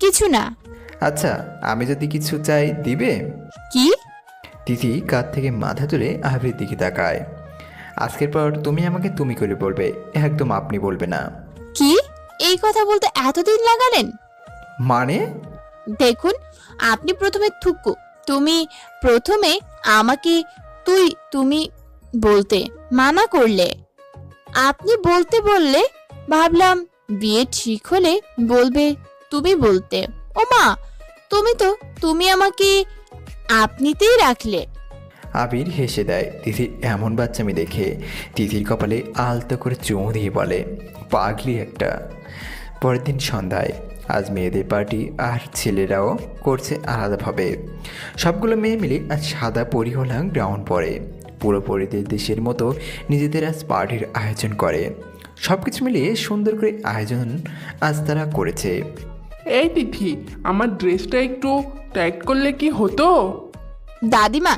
কিছু না। আচ্ছা আমি যদি কিছু চাই দিবে? কি? তিথি কাঁধ থেকে মাথা তুলে আবিরের দিকে তাকায়। আজকের পর তুমি আমাকে তুমি করে বলবে, একদম আপনি বলবে না। কি? এই কথা বলতে এতদিন লাগালেন? মানে? দেখুন, আপনি প্রথমে থুকু তুমি প্রথমে আমাকে তুমি বলতে মানা করলে। আপনি বলতে বললে ভাবলাম বিয়ে ঠিক হলে বলবে তুমি বলতে। ও মা, তুমি আমাকে আপনিতেই রাখলে। আবির হেসে দেয় তিথির এমন বাচ্চামি দেখে। তিথির কপালে আলতো করে চুমু দিয়ে বলে, পাগলি একটা। পরের দিন সন্ধ্যায় আজ মেয়েদের পার্টি, আর ছেলেরাও করছে আলাদাভাবে। সবগুলো মেয়ে মিলে আজ সাদা পরিহলা গ্রাউন্ড পরে পুরো পরিদের দেশের মতো নিজেদের আজ পার্টির আয়োজন করে। সব কিছু মিলিয়ে সুন্দর করে আয়োজন আজ তারা করেছে। এই তিথি, আমার ড্রেসটা একটু টাইট করলে কি হতো? দাদিমা,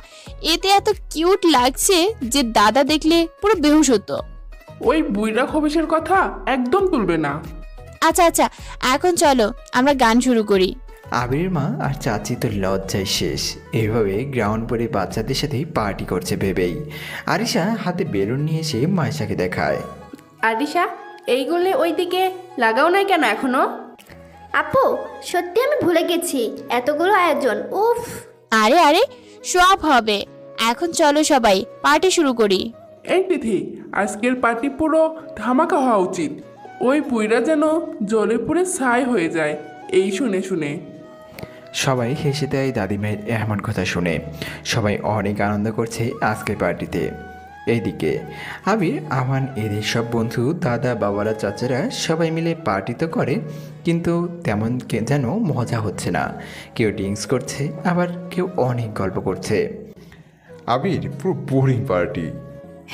এতে এত কিউট লাগছে যে দাদা দেখলে পুরো বেহুশ হতো। ওই বুইড়া খবিসের কথা একদম তুলবে না। আচ্ছা আচ্ছা, এখন চলো আমরা গান শুরু করি। আবিরের মা আর চাচি তো লজ্জায় শেষ। এভাবে গ্রাউন্ড পরে বাচ্চাদের সাথে পার্টি করছে ভেবেই আরিশা হাতে বেলুন নিয়ে এসে মাইশাকে দেখায়। আরিশা, এইগুলো ওইদিকে লাগাও নাই কেন এখনো? আপু সত্যি আমি ভুলে গেছি, এতগুলো আয়োজন, উফ। আরে আরে, সব হবে। এখন চলো সবাই পার্টি শুরু করি। এই তিথি, আজকের পার্টি পুরো ধামাকা হওয়া উচিত। ওই বুইড়া যেন জলে পুড়ে ছাই হয়ে যায় এই শুনে শুনে। সবাই হেসে দেয় দাদিমায়ের এমন কথা শুনে। সবাই অনেক আনন্দ করছে আজকের পার্টিতে। এইদিকে আবির, আমান, এদের সব বন্ধু, দাদা, বাবারা, চাচারা সবাই মিলে পার্টি তো করে, কিন্তু তেমন যেন মজা হচ্ছে না। কেউ ড্রিঙ্কস করছে, আবার কেউ অনেক গল্প করছে। আবির, পুরো বোরিং পার্টি।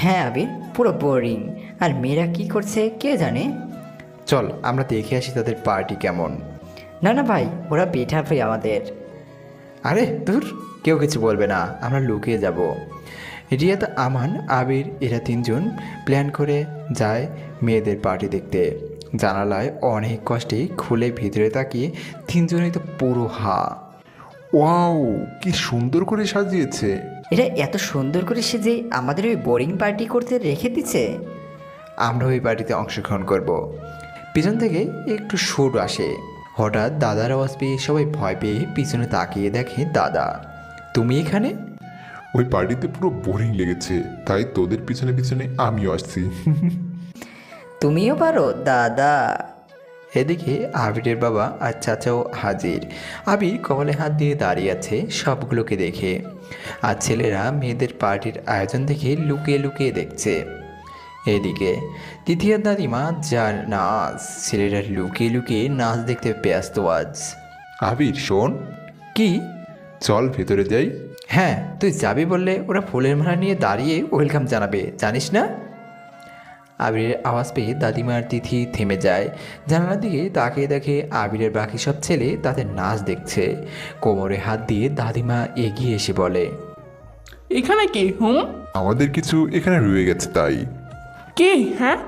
হ্যাঁ আবির, পুরো বোরিং। আর মেয়েরা কি করছে কে জানে। চল আমরা দেখে আসি তাদের পার্টি কেমন। না না ভাই, ওরা পেঠাবে আমাদের। আরে দূর, কেউ কিছু বলবে না, আমরা লুকিয়ে যাব। রিয়াদ, আমান, আবির এরা তিনজন প্ল্যান করে যায় মেয়েদের পার্টি দেখতে। জানালায় অনেক কষ্টে খুলে ভিতরে তাকিয়ে তিনজনই তো পুরো হা। ওয়াও, কি সুন্দর করে সাজিয়েছে। এরা এত সুন্দর করে সেজে আমাদের ওই বোরিং পার্টি করতে রেখে দিচ্ছে। আমরা ওই পার্টিতে অংশগ্রহণ করব। পিছন থেকে একটু সুর আসে। হঠাৎ দাদার আওয়াজ পেয়ে সবাই ভয় পেয়ে পিছনে তাকিয়ে দেখে দাদা। তুমি এখানে? ওই পার্টিতে পুরো বোরিং লেগেছে, তাই তোদের পিছনে পিছনে আমিও আসছি। তুমিও পারো দাদা। এদিকে আবিরের বাবা আর চাচাও হাজির। আবির কপালে হাত দিয়ে দাঁড়িয়ে আছে সবগুলোকে দেখে। আর ছেলেরা মেয়েদের পার্টির আয়োজন দেখে লুকিয়ে লুকিয়ে দেখছে। এদিকে তিথিয়ার দাদিমা যার নাচ, ছেলেরা লুকিয়ে লুকিয়ে নাচ দেখতে ব্যস্ত আজ। আবির শোন, কি? চল ভেতরে যাই। হ্যাঁ, তুই যাবি বললে ওরা ফুলের মালা নিয়ে দাঁড়িয়ে ওয়েলকাম জানাবে, জানিস না? আবিরের আওয়াজ পেয়ে দাদিমা আর তিথি থেমে যায়। জানালার দিকে তাকিয়ে দেখে আবিরের বাকি সব ছেলে তাদের নাচ দেখছে। কোমরে হাত দিয়ে দাদিমা এগিয়ে এসে বলে, এখানে কি? আমাদের কিছু এখানে রয়ে গেছে, তাই। কি? হ্যাঁ,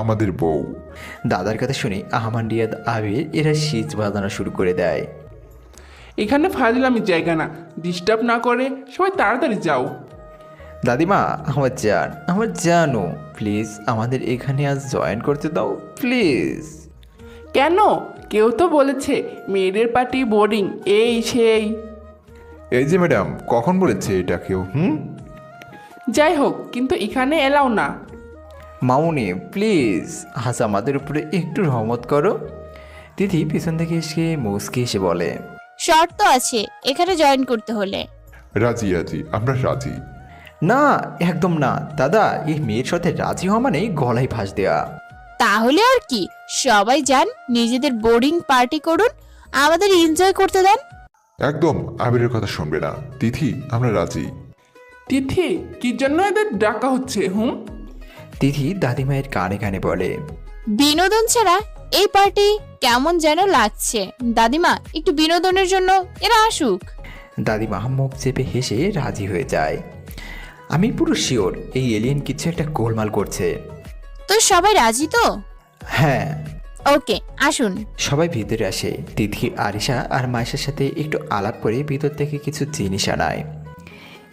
আমাদের বউ। দাদার কথা শুনে আহমান, রিয়াদ, আবির এরা শীত বাজানো শুরু করে দেয়। এখানে ফাজলামি জায়গা না, ডিস্টার্ব না করে সবাই তাড়াতাড়ি যাও। দাদিমা, আমার জানো, প্লিজ আমাদের এখানে আজ জয়েন করতে দাও প্লিজ। কেন? কেউ তো বলেছে মেয়েদের পার্টি বোরিং, এই সেই। এই যে ম্যাডাম, কখন বলেছে এটা কেউ? যাই হোক, কিন্তু এখানে এলাও না। মামুনি প্লিজ, আজ আমাদের উপরে একটু রহমত করো। তিথি পিছন থেকে এসে মুসকে এসে বলে, শর্ত আছে এখানে জয়েন করতে হলে। রাজি রাজি, আমরা রাজি। না একদম না দাদা, এই মেয়ের সাথে রাজি হওয়া মানে গলায় ফাঁস দেওয়া। তাহলে আর কি, সবাই যান নিজেদের বোরিং পার্টি করুন, আমাদের এনজয় করতে দেন। একদম আবিরের কথা শুনবে না। তিথি, আমরা রাজি। তিথি, কি জন্য এদের ডাকা হচ্ছে? তিথি দাদিমায়ের কানে কানে বলে, বিনোদন ছাড়া এই পার্টি কেমন যেন লাগছে। দাদিমা, একটু বিনোদনের জন্য এরা আসুক। দাদিমা মুখ চেপে হেসে রাজি হয়ে যায়। আমি পুরো শিওর এই এলিয়েন কিছু একটা গোলমাল করছে। তো সবাই রাজি তো? হ্যাঁ। ওকে, আসুন। সবাই ভিতরে আসে। তিথি আরিশা আর মায়ের সাথে একটু আলাপ করে ভিতর থেকে কিছু জিনিস আনায়।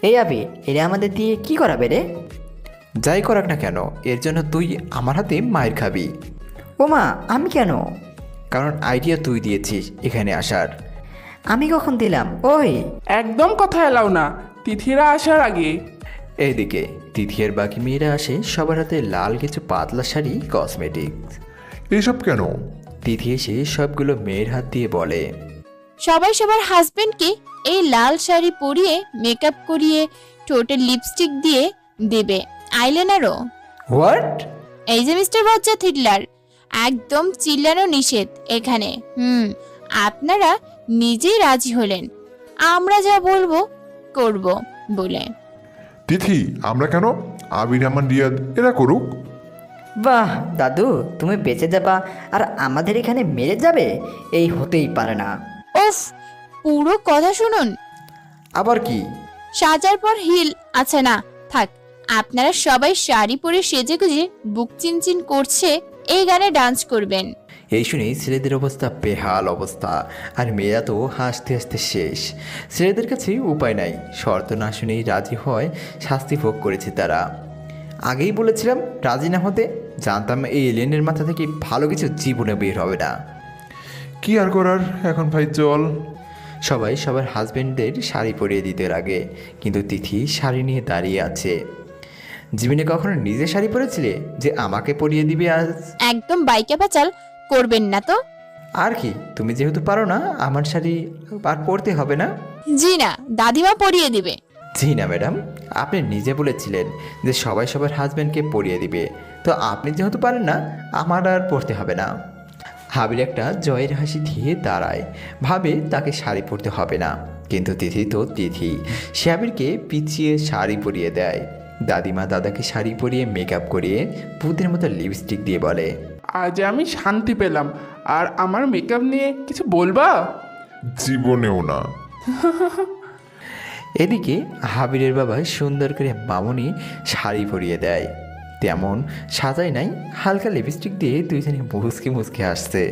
এই আবির, এরা আমাদের দিয়ে কি করাবে রে? যাই করাক না কেন, এর জন্য তুই আমার হাতে মায়ের খাবি। ওমা, আমি কেন? কারণ আইডিয়া তুই দিয়েছিস এখানে আসার। আমি কখন দিলাম? ওই একদম কথা এলাও না তিথিরা আসার আগে। এইদিকে তিথির বাকি মেয়েরা আসে, সবার হাতে লাল কিছু পাতলা শাড়ি, কসমেটিক্স। এসব কেন? তিথি এসে সবগুলো মেয়ের হাত দিয়ে বলে, সবাই সবার হাজবেন্ডকে এই লাল শাড়ি পরিয়ে মেকআপ করিয়ে ঠোঁটে লিপস্টিক দিয়ে দেবে, আইলাইনারও। হোয়াট? এই যে মিস্টার বজ্জাত হিটলার, একদম চিল্লানো নিষেধ এখানে। আপনারা নিজেই রাজি হলেন আমরা যা বলবো করব বলে। তিথি, আমরা কেন? আবির, আমান, রিয়াদ এরা করুক। বাহ দাদু, তুমি বেঁচে যাবা আর আমাদের এখানে মেরে যাবে? এই হতেই পারে না। উফ, পুরো কথা শুনুন। আবার কি? সাজার পর হিল, আচ্ছা না থাক, আপনারা সবাই শাড়ি পরে সেজেগুজে বুক চিনচিন করছে এই গানে ডান্স করবেন। এই শুনে ছেলেদের অবস্থা বেহাল অবস্থা, আর মেয়েরা তো হাসতে হাসতে শেষ। ছেলেদের কাছে উপায় নাই, শর্ত না শুনেই রাজি হয়, শাস্তি ভোগ করেছে তারা। আগেই বলেছিলাম রাজি না হতে, জানতাম এই এলিয়েনের মাথা থেকে ভালো কিছু জীবনে বের হবে না। কি আর করার, এখন ভাই চল। সবাই সবার হাজবেন্ডদের শাড়ি পরিয়ে দিতে লাগে, কিন্তু তিথি শাড়ি নিয়ে দাঁড়িয়ে আছে। জীবনে কখনো নিজে শাড়ি পরেছিলে যে আমাকে পরিয়ে দিবে আজ? একদম বাইকে পাচাল করবেন না তো। আর কি, তুমি যেহেতু পারো না, আমার শাড়ি আর পরতে হবে না। জি না, দাদিমা পরিয়ে দিবে। জি না ম্যাডাম, আপনি নিজে বলেছিলেন যে সবাই সবার হাজব্যান্ডকে পরিয়ে দিবে, তো আপনি যেহেতু পারেন না, আমার আর পরতে হবে না। হাবির একটা জয়ের হাসি দিয়ে দাঁড়ায়, ভাবে তাকে শাড়ি পরতে হবে না, কিন্তু তিথি তো তিথি, সে হাবিরকে পিছিয়ে শাড়ি পরিয়ে দেয়। দাদিমা দাদাকে শাড়ি পরিয়ে মেকআপ করিয়ে ভূতের মতো লিপস্টিক দিয়ে বলে, আজ আমি শান্তি পেলাম। আর আমার মেকআপ নিয়ে কিছু বলবা? জীবনেও না। এদিকে হাবিরের বাবা সুন্দর করে মামনি শাড়ি পরিয়ে দেয়, তেমন সাজাই নাই, হালকা লিপস্টিক দিয়ে দুইজনে মুসকে মুসকে আসছে।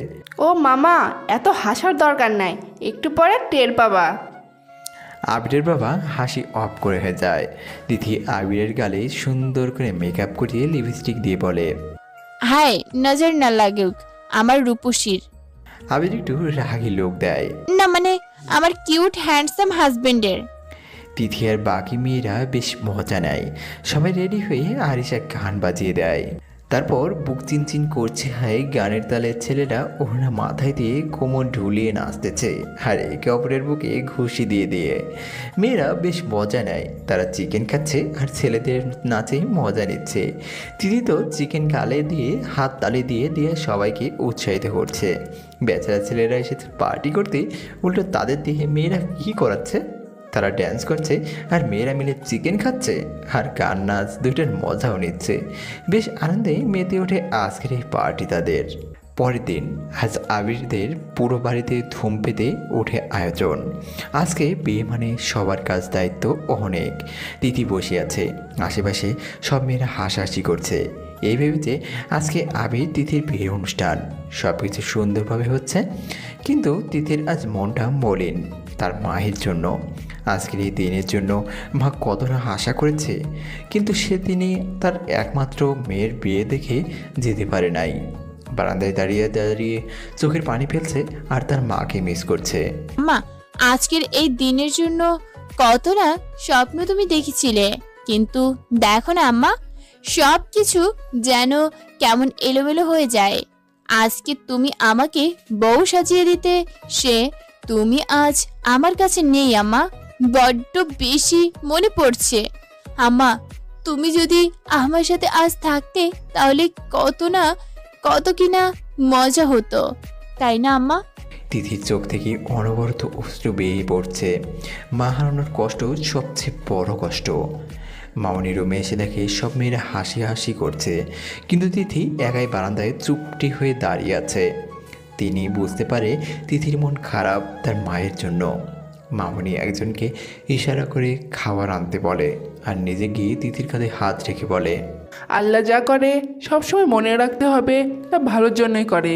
ও মামা, এত হাসার দরকার নাই, একটু পরে টের পাবা। আবিরের বাবা হাসি অফ করে হয়ে যায়। তিথি আবিরের গালে সুন্দর করে মেকআপ করিয়ে লিপস্টিক দিয়ে বলে, হায় নজর না লাগুক আমার রূপসীর। আবির একটু রাগি লোক দেয়। না মানে আমার কিউট হ্যান্ডসাম হাজবেন্ডের। তিথি আর বাকি মেয়েরা বেশ মজা নেয়, সবাই রেডি হয়ে আরিশা গান বাজিয়ে দেয়। তারপর বুক চিনচিন করছে, হায় গানের তালে ছেলেরা ওড়না মাথায় দিয়ে কোমর ঢুলিয়ে নাচতেছে, আর একে অপরের বুকে ঘুষি দিয়ে দিয়ে। মেয়েরা বেশ মজা নেয়, তারা চিকেন খাচ্ছে আর ছেলেদের নাচে মজা নিচ্ছে। তিথি তো চিকেন গালে দিয়ে হাত তালে দিয়ে দিয়ে সবাইকে উৎসাহিত করছে। বেচারা ছেলেরা এসেছে পার্টি করতে, উল্টো তাদের দিয়ে মেয়েরা কী করাচ্ছে, তারা ড্যান্স করছে আর মেয়েরা মিলে চিকেন খাচ্ছে আর গান নাচ দুইটার মজাও নিচ্ছে। বেশ আনন্দে মেতে ওঠে আজকের এই পার্টি তাদের। পরের দিন আজ আবিরদের পুরো বাড়িতে ধুম পেতে ওঠে আয়োজন। আজকে বিয়ে মানে সবার কাজ দায়িত্ব অনেক। তিথি বসে আছে, আশেপাশে সব মেয়েরা হাসাহাসি করছে। এই ভেবে যে আজকে আবির তিথির বিয়ে অনুষ্ঠান, সব কিছু সুন্দরভাবে হচ্ছে, কিন্তু তিথির আজ মনটা মলিন তার মায়ের জন্য। আজকের এই দিনের জন্য মা কতটা আশা করেছে, কিন্তু সেদিনই তার একমাত্র মেয়ের বিয়ে দেখে যেতে পারে নাই। বারান্দায় দাঁড়িয়ে দাঁড়িয়ে চোখের পানি ফেলছে আর তার মাকে মিস করছে। মা, আজকের এই দিনের জন্য কত না স্বপ্ন তুমি দেখেছিলে, কিন্তু দেখো না আম্মা, সব কিছু যেন কেমন এলোমেলো হয়ে যায়। আজকে তুমি আমাকে বউ সাজিয়ে দিতে, সে তুমি আজ আমার কাছে নেই আম্মা, বড্ড বেশি মনে পড়ছে। আম্মা, তুমি যদি আমার সাথে আজ থাকতে তাহলে কত কিনা মজা হতো, তাই না আম্মা? তিথির চোখ থেকে অনবরত অশ্রু বেয়ে পড়ছে। মা হারানোর কষ্ট সবচেয়ে বড় কষ্ট। মামনি রুমে এসে দেখে সব মেয়েরা হাসি হাসি করছে, কিন্তু তিথি একাই বারান্দায় চুপটি হয়ে দাঁড়িয়ে আছে। তিনি বুঝতে পারে তিথির মন খারাপ তার মায়ের জন্য। মামনি একজনকে ইশারা করে খাবার আনতে বলে আর নিজে গিয়ে তিথির কাঁধে হাত রেখে বলে, আল্লাহ যা করে সবসময় মনে রাখতে হবে তা ভালোর জন্যই করে।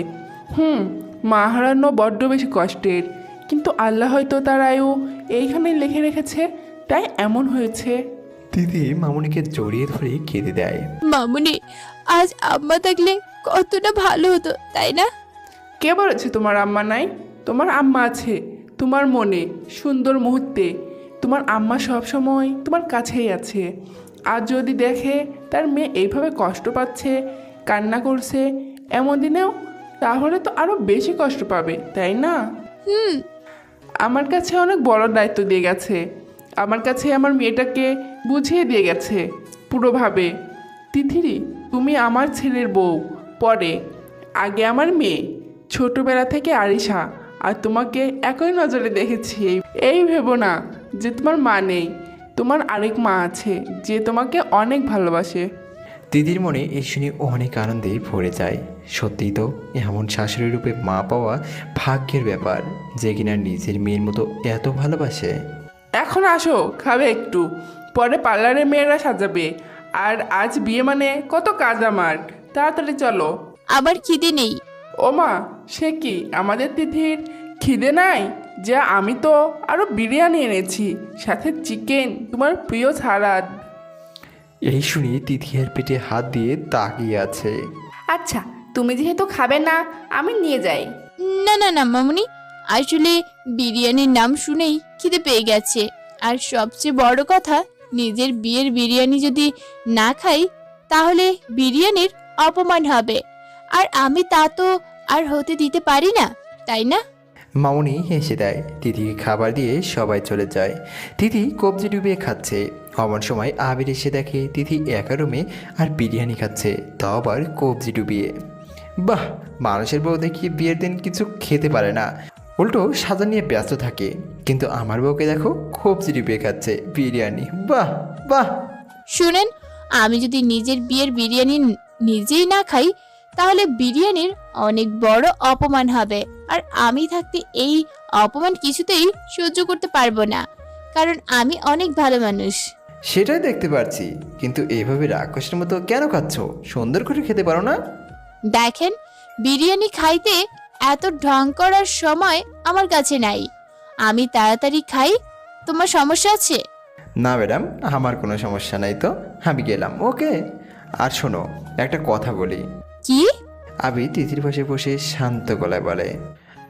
মা হারানো বড্ড বেশি কষ্টের, কিন্তু আল্লাহ হয়তো তার আয়ু এইখানে লিখে রেখেছে, তাই এমন হয়েছে। তিথি মামনিকে জড়িয়ে ধরে কেঁদে দেয়। মামুনি, আজ আম্মা থাকলে কতটা ভালো হতো, তাই না? কে বলেছে তোমার আম্মা নাই? তোমার আম্মা আছে তোমার মনে, সুন্দর মুহূর্তে। তোমার আম্মা সবসময় তোমার কাছেই আছে। আর যদি দেখে তার মেয়ে এইভাবে কষ্ট পাচ্ছে, কান্না করছে এমন দিনেও, তাহলে তো আরও বেশি কষ্ট পাবে, তাই না? আমার কাছে অনেক বড় দায়িত্ব দিয়ে গেছে। আমার কাছে আমার মেয়েটাকে বুঝিয়ে দিয়ে গেছে পুরোভাবে। তিথিরি, তুমি আমার ছেলের বউ, পরে আগে আমার মেয়ে। ছোটবেলা থেকে আরিশা আর তোমাকে একই নজরে দেখেছি। এই ভেবো না যে তোমার মা নেই, তোমার আরেক মা আছে যে তোমাকে অনেক ভালোবাসে। দিদির মনে এই শুনে অনেক আনন্দে ভরে যায়। সত্যিই তো এমন শাশুড়ি রূপে মা পাওয়া ভাগ্যের ব্যাপার, যে কিনা নিজের মেয়ের মতো এত ভালোবাসে। এখন আসো, খাবে একটু, পরে পার্লারে মেয়েরা সাজাবে। আর আজ বিয়ে মানে কত কাজ আমার, তাড়াতাড়ি চলো। আবার খিদে নেই। ওমা, সে কি আমাদের তিথির খিদে নাই? যা, আমি তো আরো বিরিয়ানি এনেছি, সাথে চিকেন, তোমার প্রিয় সালাদ। এই শুনে তিথি আর পেটে হাত দিয়ে তাকিয়ে আছে। আচ্ছা, তুমি যেহেতু খাবে না, আমি নিয়ে যাই। না না না মামুনি, আসলে বিরিয়ানির নাম শুনেই খিদে পেয়ে গেছে। আর সবচেয়ে বড় কথা, নিজের বিয়ের বিরিয়ানি যদি না খাই তাহলে বিরিয়ানির অপমান হবে, আর আমি তা তো আর হতে দিতে পারি না, তাই না? মামুনি হেসে দেয়। তিথিকে খাবার দিয়ে সবাই চলে যায়। তিথি কবজি ডুবিয়ে খাচ্ছে। এমন সময় আবির এসে দেখে তিথি একা রুমে আর বিরিয়ানি খাচ্ছে, তাও আবার কবজি ডুবিয়ে। বাহ, মানুষের বউ দেখি বিয়ের দিন কিছু খেতে পারে না, উল্টো সাজা নিয়ে ব্যস্ত থাকে। কিন্তু আমার বউকে দেখো, কবজি ডুবিয়ে খাচ্ছে বিরিয়ানি। বাহ বাহ। শুনেন, আমি যদি নিজের বিয়ের বিরিয়ানি নিজেই না খাই তাহলে বিরিয়ানির অনেক বড় অপমান হবে, আর আমি থাকতে এই অপমান কিছুতেই সহ্য করতে পারবো না, কারণ আমি অনেক ভালো মানুষ। সেটাই দেখতে পাচ্ছি, কিন্তু এইভাবে রাক্ষসের মতো কেন খাচ্ছ? সুন্দর করে খেতে পারো না? দেখেন, বিরিয়ানি খাইতে এত ঢং করার সময় আমার কাছে নাই। আমি তাড়াতাড়ি খাই, তোমার সমস্যা আছে? না ম্যাডাম, আমার কোনো সমস্যা নাই তো, আমি গেলাম, ওকে। আর শোনো, একটা কথা বলি। কি? আবি তিথির পাশে বসে শান্ত গলায় বলে,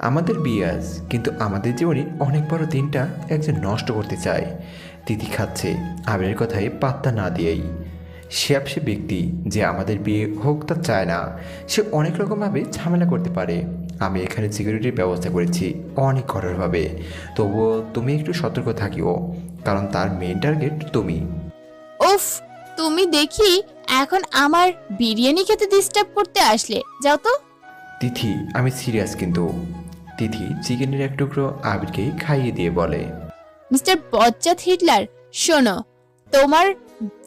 আমাদের বিয়ে আজ, কিন্তু আমাদের জীবনের অনেক বড় দিনটা একজন নষ্ট করতে চায়। তিথি খাচ্ছে, আবিরের কথায় পাত্তা না দিয়েই। সে ব্যক্তি যে আমাদের বিয়ে হোক তা চায় না, সে অনেক রকমভাবে ঝামেলা করতে পারে। আমি এখানে সিকিউরিটির ব্যবস্থা করেছি অনেক কঠোরভাবে, তবুও তুমি একটু সতর্ক থাকিও, কারণ তার মেইন টার্গেট তুমি। উফ, তুমি দেখি এখন আমার বিরিয়ানি খেতে ডিস্টার্ব করতে আসলে, যাও তো। তিথি, আমি সিরিয়াস কিন্তু। তিথি চিকেনের এক টুকরো আবিরকে খাইয়ে দিয়ে বলে, মিস্টার বজ্জাত হিটলার, শোনো, তোমার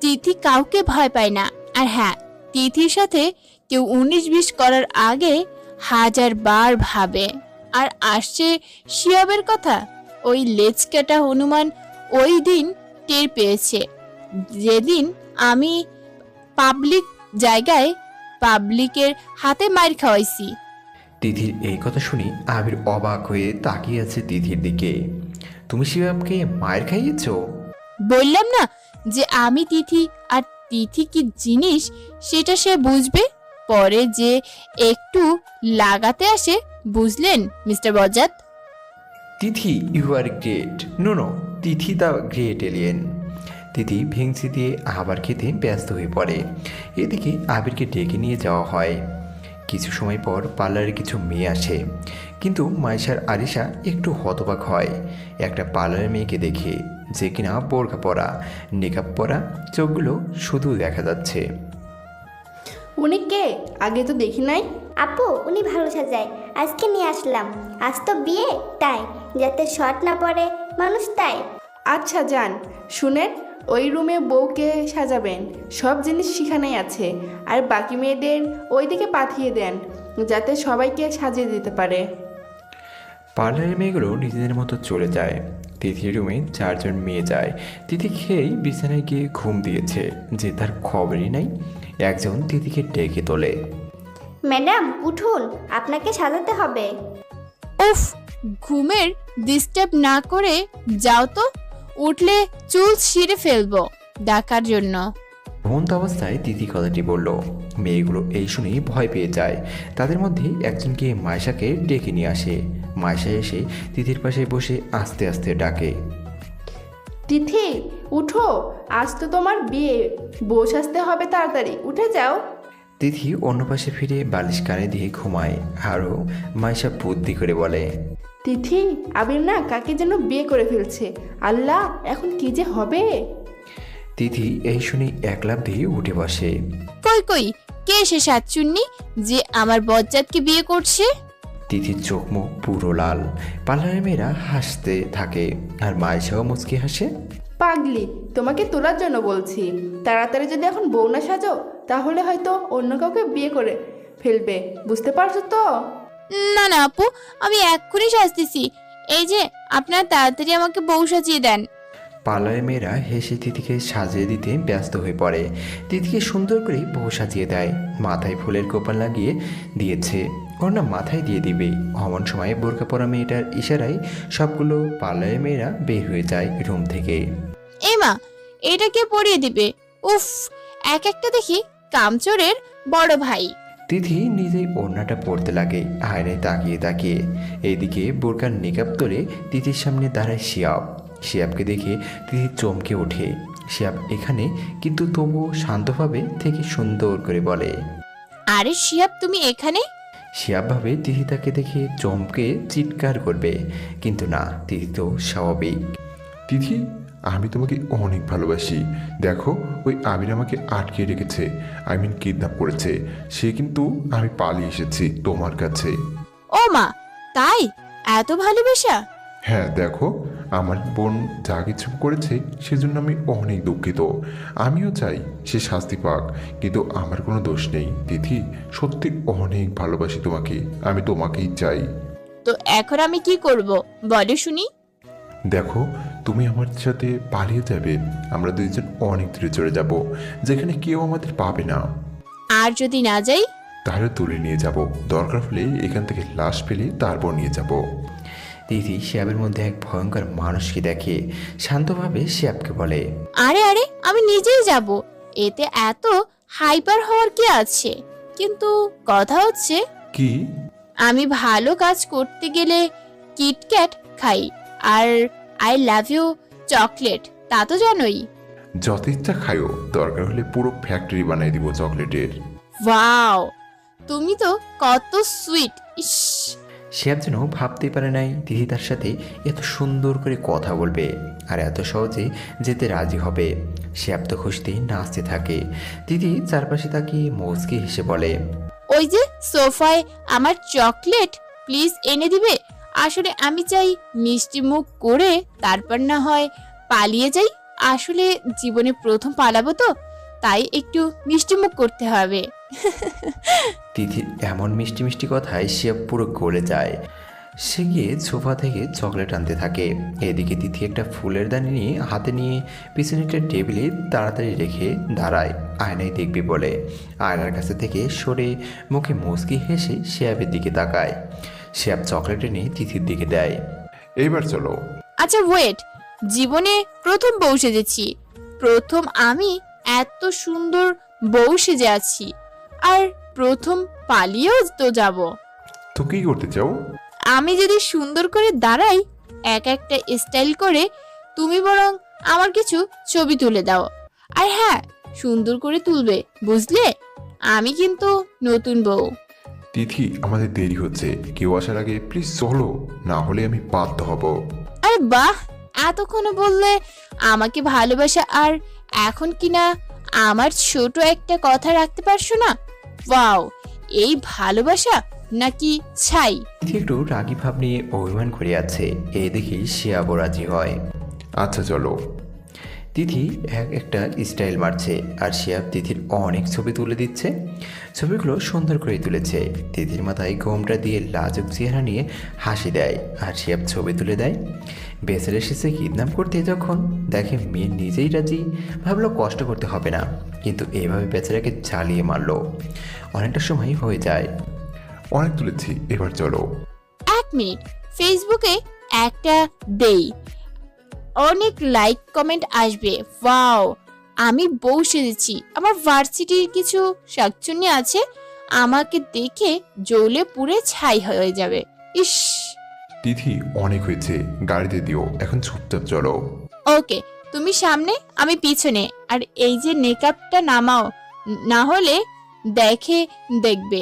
তিথি কাউকে ভয় পায় না। আর হ্যাঁ, তিথির সাথে কেউ 19-20 করার আগে 1000 বার ভাবে। আর আসছে শিয়াবের কথা, ওই লেজ কাটা হনুমান ওই দিন টের পেয়েছে, যেদিন আমি পাবলিক জায়গায় পাবলিকের হাতে মার খাওয়াইছি। তিথির এই কথা শুনে আবির অবাক হয়ে তাকিয়ে আছে তিথির দিকে। তুমি শিবাবকে মায়ের খাইয়েছো? বললাম না যে আমি তিথি, আর তিথি কি জিনিস সেটা সে বুঝবে পরে, যে একটু লাগাতে আসে, বুঝলেন মিস্টার বজ্জাত? Tithi, you are great. No, Tithi the great alien. Tithi ভেংসি দিয়ে আবার খেতে ব্যস্ত হয়ে পড়ে। এদিকে আবিরকে ডেকে নিয়ে যাওয়া হয়। কিছু সময় পর পার্লারে কিছু মেয়ে আসে, কিন্তু মাইশার আরিশা একটু হতবাক হয় একটা পার্লারের মেয়েকে দেখে, যে কিনা বোরকা পরা, নেকআপ পরা, চোখগুলো শুধু দেখা যাচ্ছে। উনি কে? আগে তো দেখি নাই। আপু, উনি ভালো সাজায়, আজকে নিয়ে আসলাম। আজ তো বিয়ে, তাই যাতে শর্ট না পড়ে মানুষ, তাই। আচ্ছা যান, শুনেন, ওই রুমে বউকে সাজাবেন, সব জিনিস সেখানেই আছে। আর বাকি মেয়েদের ওইদিকে পাঠিয়ে দেন, যাতে সবাইকে সাজিয়ে দিতে পারে। পার্লারের মেয়েগুলো নিজেদের মতো চলে যায়। তিথির রুমে 4 জন মেয়ে যায়। তিথি খেয়েই বিছানায় গিয়ে ঘুম দিয়েছে, যে তার খবরই নাই। একজন তিথিকে ডেকে তোলে। ম্যাডাম উঠুন, আপনাকে সাজাতে হবে। উফ, ঘুমের ডিস্টার্ব না করে যাও তো, উঠলে চুল ছিঁড়ে ফেলবো ডাকার জন্য। ঘুমন্ত অবস্থায় তিথি কথাটি বলল। মেয়েগুলো এই শুনেই ভয় পেয়ে যায়। তাদের মধ্যে একজনকে মাইশাকে ডেকে নিয়ে আসে। মাইশা এসে তিথির পাশে বসে আস্তে আস্তে ডাকে, তিথি উঠো, আজ তো তোমার বিয়ে, বউ সাজতে হবে, তাড়াতাড়ি উঠে যাও। তিথি অন্য পাশে ফিরে বালিশ কানে দিয়ে ঘুমায়। আরও মাইশা বুদ্ধি করে বলে, তিথি, আবির না কাকে যেন বিয়ে করে ফেলছে, আল্লাহ, এখন কি যে হবে। তিথি এই শুনে এক লাফ দিয়ে উঠে বসে। কই কই, কে সে সাতচুন্নি যে আমার বজ্জাতকে বিয়ে করছে? তিথির চোখ মুখ পুরো লাল। পার্লারের মেয়েরা হাসতে থাকে, আর মাইশাও মুচকি হাসে। পাগলি, তোমাকে তোলার জন্য বলছি, তাড়াতাড়ি যদি এখন বউ না সাজো তাহলে হয়তো অন্য কাউকে বিয়ে করে ফেলবে, বুঝতে পারছো তো? না না আপু, আমি এক্ষুনি সাজতেছি। এই যে, আপনার তাড়াতাড়ি আমাকে বউ সাজিয়ে দেন। পালয়ের মেয়েরা হেসে তিথিকে সাজিয়ে দিতে ব্যস্ত হয়ে পড়ে। তিথিকে সুন্দর করে বউ সাজিয়ে দেয়, মাথায় ফুলের কোপাল লাগিয়ে দিয়েছে, ওর না মাথায় দিয়ে দিবে। অমন সময় বোরকা পরা মেয়েটার ইশারায় সবগুলো পালয়ের মেয়েরা বের হয়ে যায় রুম থেকে। এ মা, এটা কে পরিয়ে দিবে? উফ, এক একটা দেখি কামচোরের বড় ভাই। তিথি নিজেই ওড়নাটা পরতে লাগে আয়নায় তাকিয়ে তাকিয়ে। এইদিকে বোরকার নিকাব তুলে তিথির সামনে দাঁড়ায় শিয়াব। শিয়াবকে দেখে তিথি চমকে ওঠে। শিয়াব এখানে, কিন্তু তবুও শান্তভাবে থেকে সুন্দর করে বলে, আরে শিহাব, তুমি এখানে? শিয়াব ভাবে তিথি তাকে দেখে চমকে চিৎকার করবে, কিন্তু না, তিথি তো স্বাভাবিক। তিথি, আমি তোমাকে অনেক ভালোবাসি। দেখো, ওই আবির আমাকে আটকে রেখেছে, কিডন্যাপ করেছে। সে কিন্তু আমি পালিয়ে এসেছি তোমার কাছে। ও মা, তাই? এত ভালোবাসা? হ্যাঁ, দেখো, আমার বোন যা কিছু করেছে সেজন্য আমি অনেক দুঃখিত। আমিও চাই সে শাস্তি পাক, কিন্তু আমার কোনো দোষ নেই। তিথি, সত্যি অনেক ভালোবাসি তোমাকে, আমি তোমাকেই চাই। তো এখন আমি কি করব বলো শুনি? দেখো, তুমি আমার সাথে পালিয়ে যাবে, আমরা দুইজন অনেক দূরে চলে যাব, যেখানে কেউ আমাদের পাবে না। আর যদি না যাই? তাহলে তুলে নিয়ে যাব, দরকার হলে এখান থেকে লাশ ফেলে তারপর নিয়ে যাব। তিথি শিয়াবের মধ্যে এক ভয়ঙ্কর মানুষকে দেখে শান্তভাবে শিয়াবকে বলে, আরে আরে, আমি নিজেই যাব, এতে এত হাইপার হওয়ার কি আছে? কিন্তু কথা হচ্ছে, কি? আমি ভালো কাজ করতে গেলে কিটক্যাট খাই, আর আই লাভ ইউ চকলেট, তা তো জানোই। যত ইচ্ছা খায়ও, দরকার হলে পুরো ফ্যাক্টরি বানিয়ে দিব চকলেটের। ওয়াও, তুমি তো কত সুইট! ইস, শিয়াব যেন ভাবতেই পারে নাই তিথি তার সাথে এত সুন্দর করে কথা বলবে আর এত সহজে যেতে রাজি হবে। শিয়াব তো খুশিতেই নাচতে থাকে। তিথি চারপাশে তাকিয়ে মুচকি হেসে বলে, ওই যে সোফায় আমার চকলেট প্লিজ এনে দিবে। আসলে আমি চাই মিষ্টি মুখ করে তারপর না হয় পালিয়ে যাই। আসলে জীবনে প্রথম পালাবো তো, তাই একটু মিষ্টি মুখ করতে হবে। তিথির এমন মিষ্টি মিষ্টি কথায় শিয়াব পুরো গলে যায়। সে গিয়ে সোফা থেকে চকলেট আনতে থাকে। এদিকে তিথি একটা ফুলের দানি নিয়ে হাতে নিয়ে পিছনে একটা টেবিলে তাড়াতাড়ি রেখে দাঁড়ায় আয়নায় দেখবে বলে। আয়নার কাছে থেকে সরে মুখে মুচকি হেসে শিয়াবের দিকে তাকায়। শিয়াব চকলেট এনে তিথির দিকে দেয়। এইবার চলো। আচ্ছা ওয়েট, জীবনে প্রথম বউ সেজেছি, প্রথম আমি এত সুন্দর বউ সেজে আছি, আর প্রথম পালিয়েও তো যাব। তো কি করতে চাও? আমি যদি সুন্দর করে দাঁড়াই এক একটা স্টাইল করে, তুমি বরং আমার কিছু ছবি তুলে দাও। আর হ্যাঁ, সুন্দর করে তুলবে, বুঝলে? আমি কিন্তু নতুন বউ। তিথি, আমাদের দেরি হচ্ছে, কেউ আসার আগে প্লিজ চলো, না হলে আমি বাধ্য হব। আরে বাহ, এতক্ষণে বললে আমাকে ভালোবাসা, আর এখন কিনা আমার ছোট একটা কথা রাখতে পারছো না। ওয়াও, এই ভালোবাসা নাকি ছাই? তিথি একটু রাগী ভাব নিয়ে অভিমান করে আছে। এই দেখেই শিয়াবও রাজি হয়। আচ্ছা চলো। তিথি একটা স্টাইল মারছে আর শিয়াব তিথির অনেক ছবি তুলে দিচ্ছে। ছবিগুলো সুন্দর করে তুলেছে। তিথির মাথায় ঘোমটা দিয়ে লাজুক চেহারা নিয়ে হাসি দেয় আর শিয়াব ছবি তুলে দেয়। বেচারা এসেছে কিডন্যাপ করতে, যখন দেখে মেয়ে নিজেই রাজি, ভাবলো কষ্ট করতে হবে না, কিন্তু এভাবে বেচারাকে জ্বালিয়ে মারলো। অনেকটা সময় হয়ে যায়। অনেক তুলেছি, এবার চলো। এক মিনিট, ফেসবুকে একটা দেই, অনেক লাইক কমেন্ট আসবে। ওয়াও, আমি বউ সেজেছি। আমার ভার্সিটির কিছু শাকচুন্নি আছে, আমাকে দেখে জ্বলে পুড়ে ছাই হয়ে যাবে। ইস, তিথি, অনেক হয়েছে, গাড়িতে দিও, এখন চুপচাপ চলো। ওকে, তুমি সামনে, আমি পিছনে। আর এই যে মেকআপটা নামাও, না হলে দেখবে।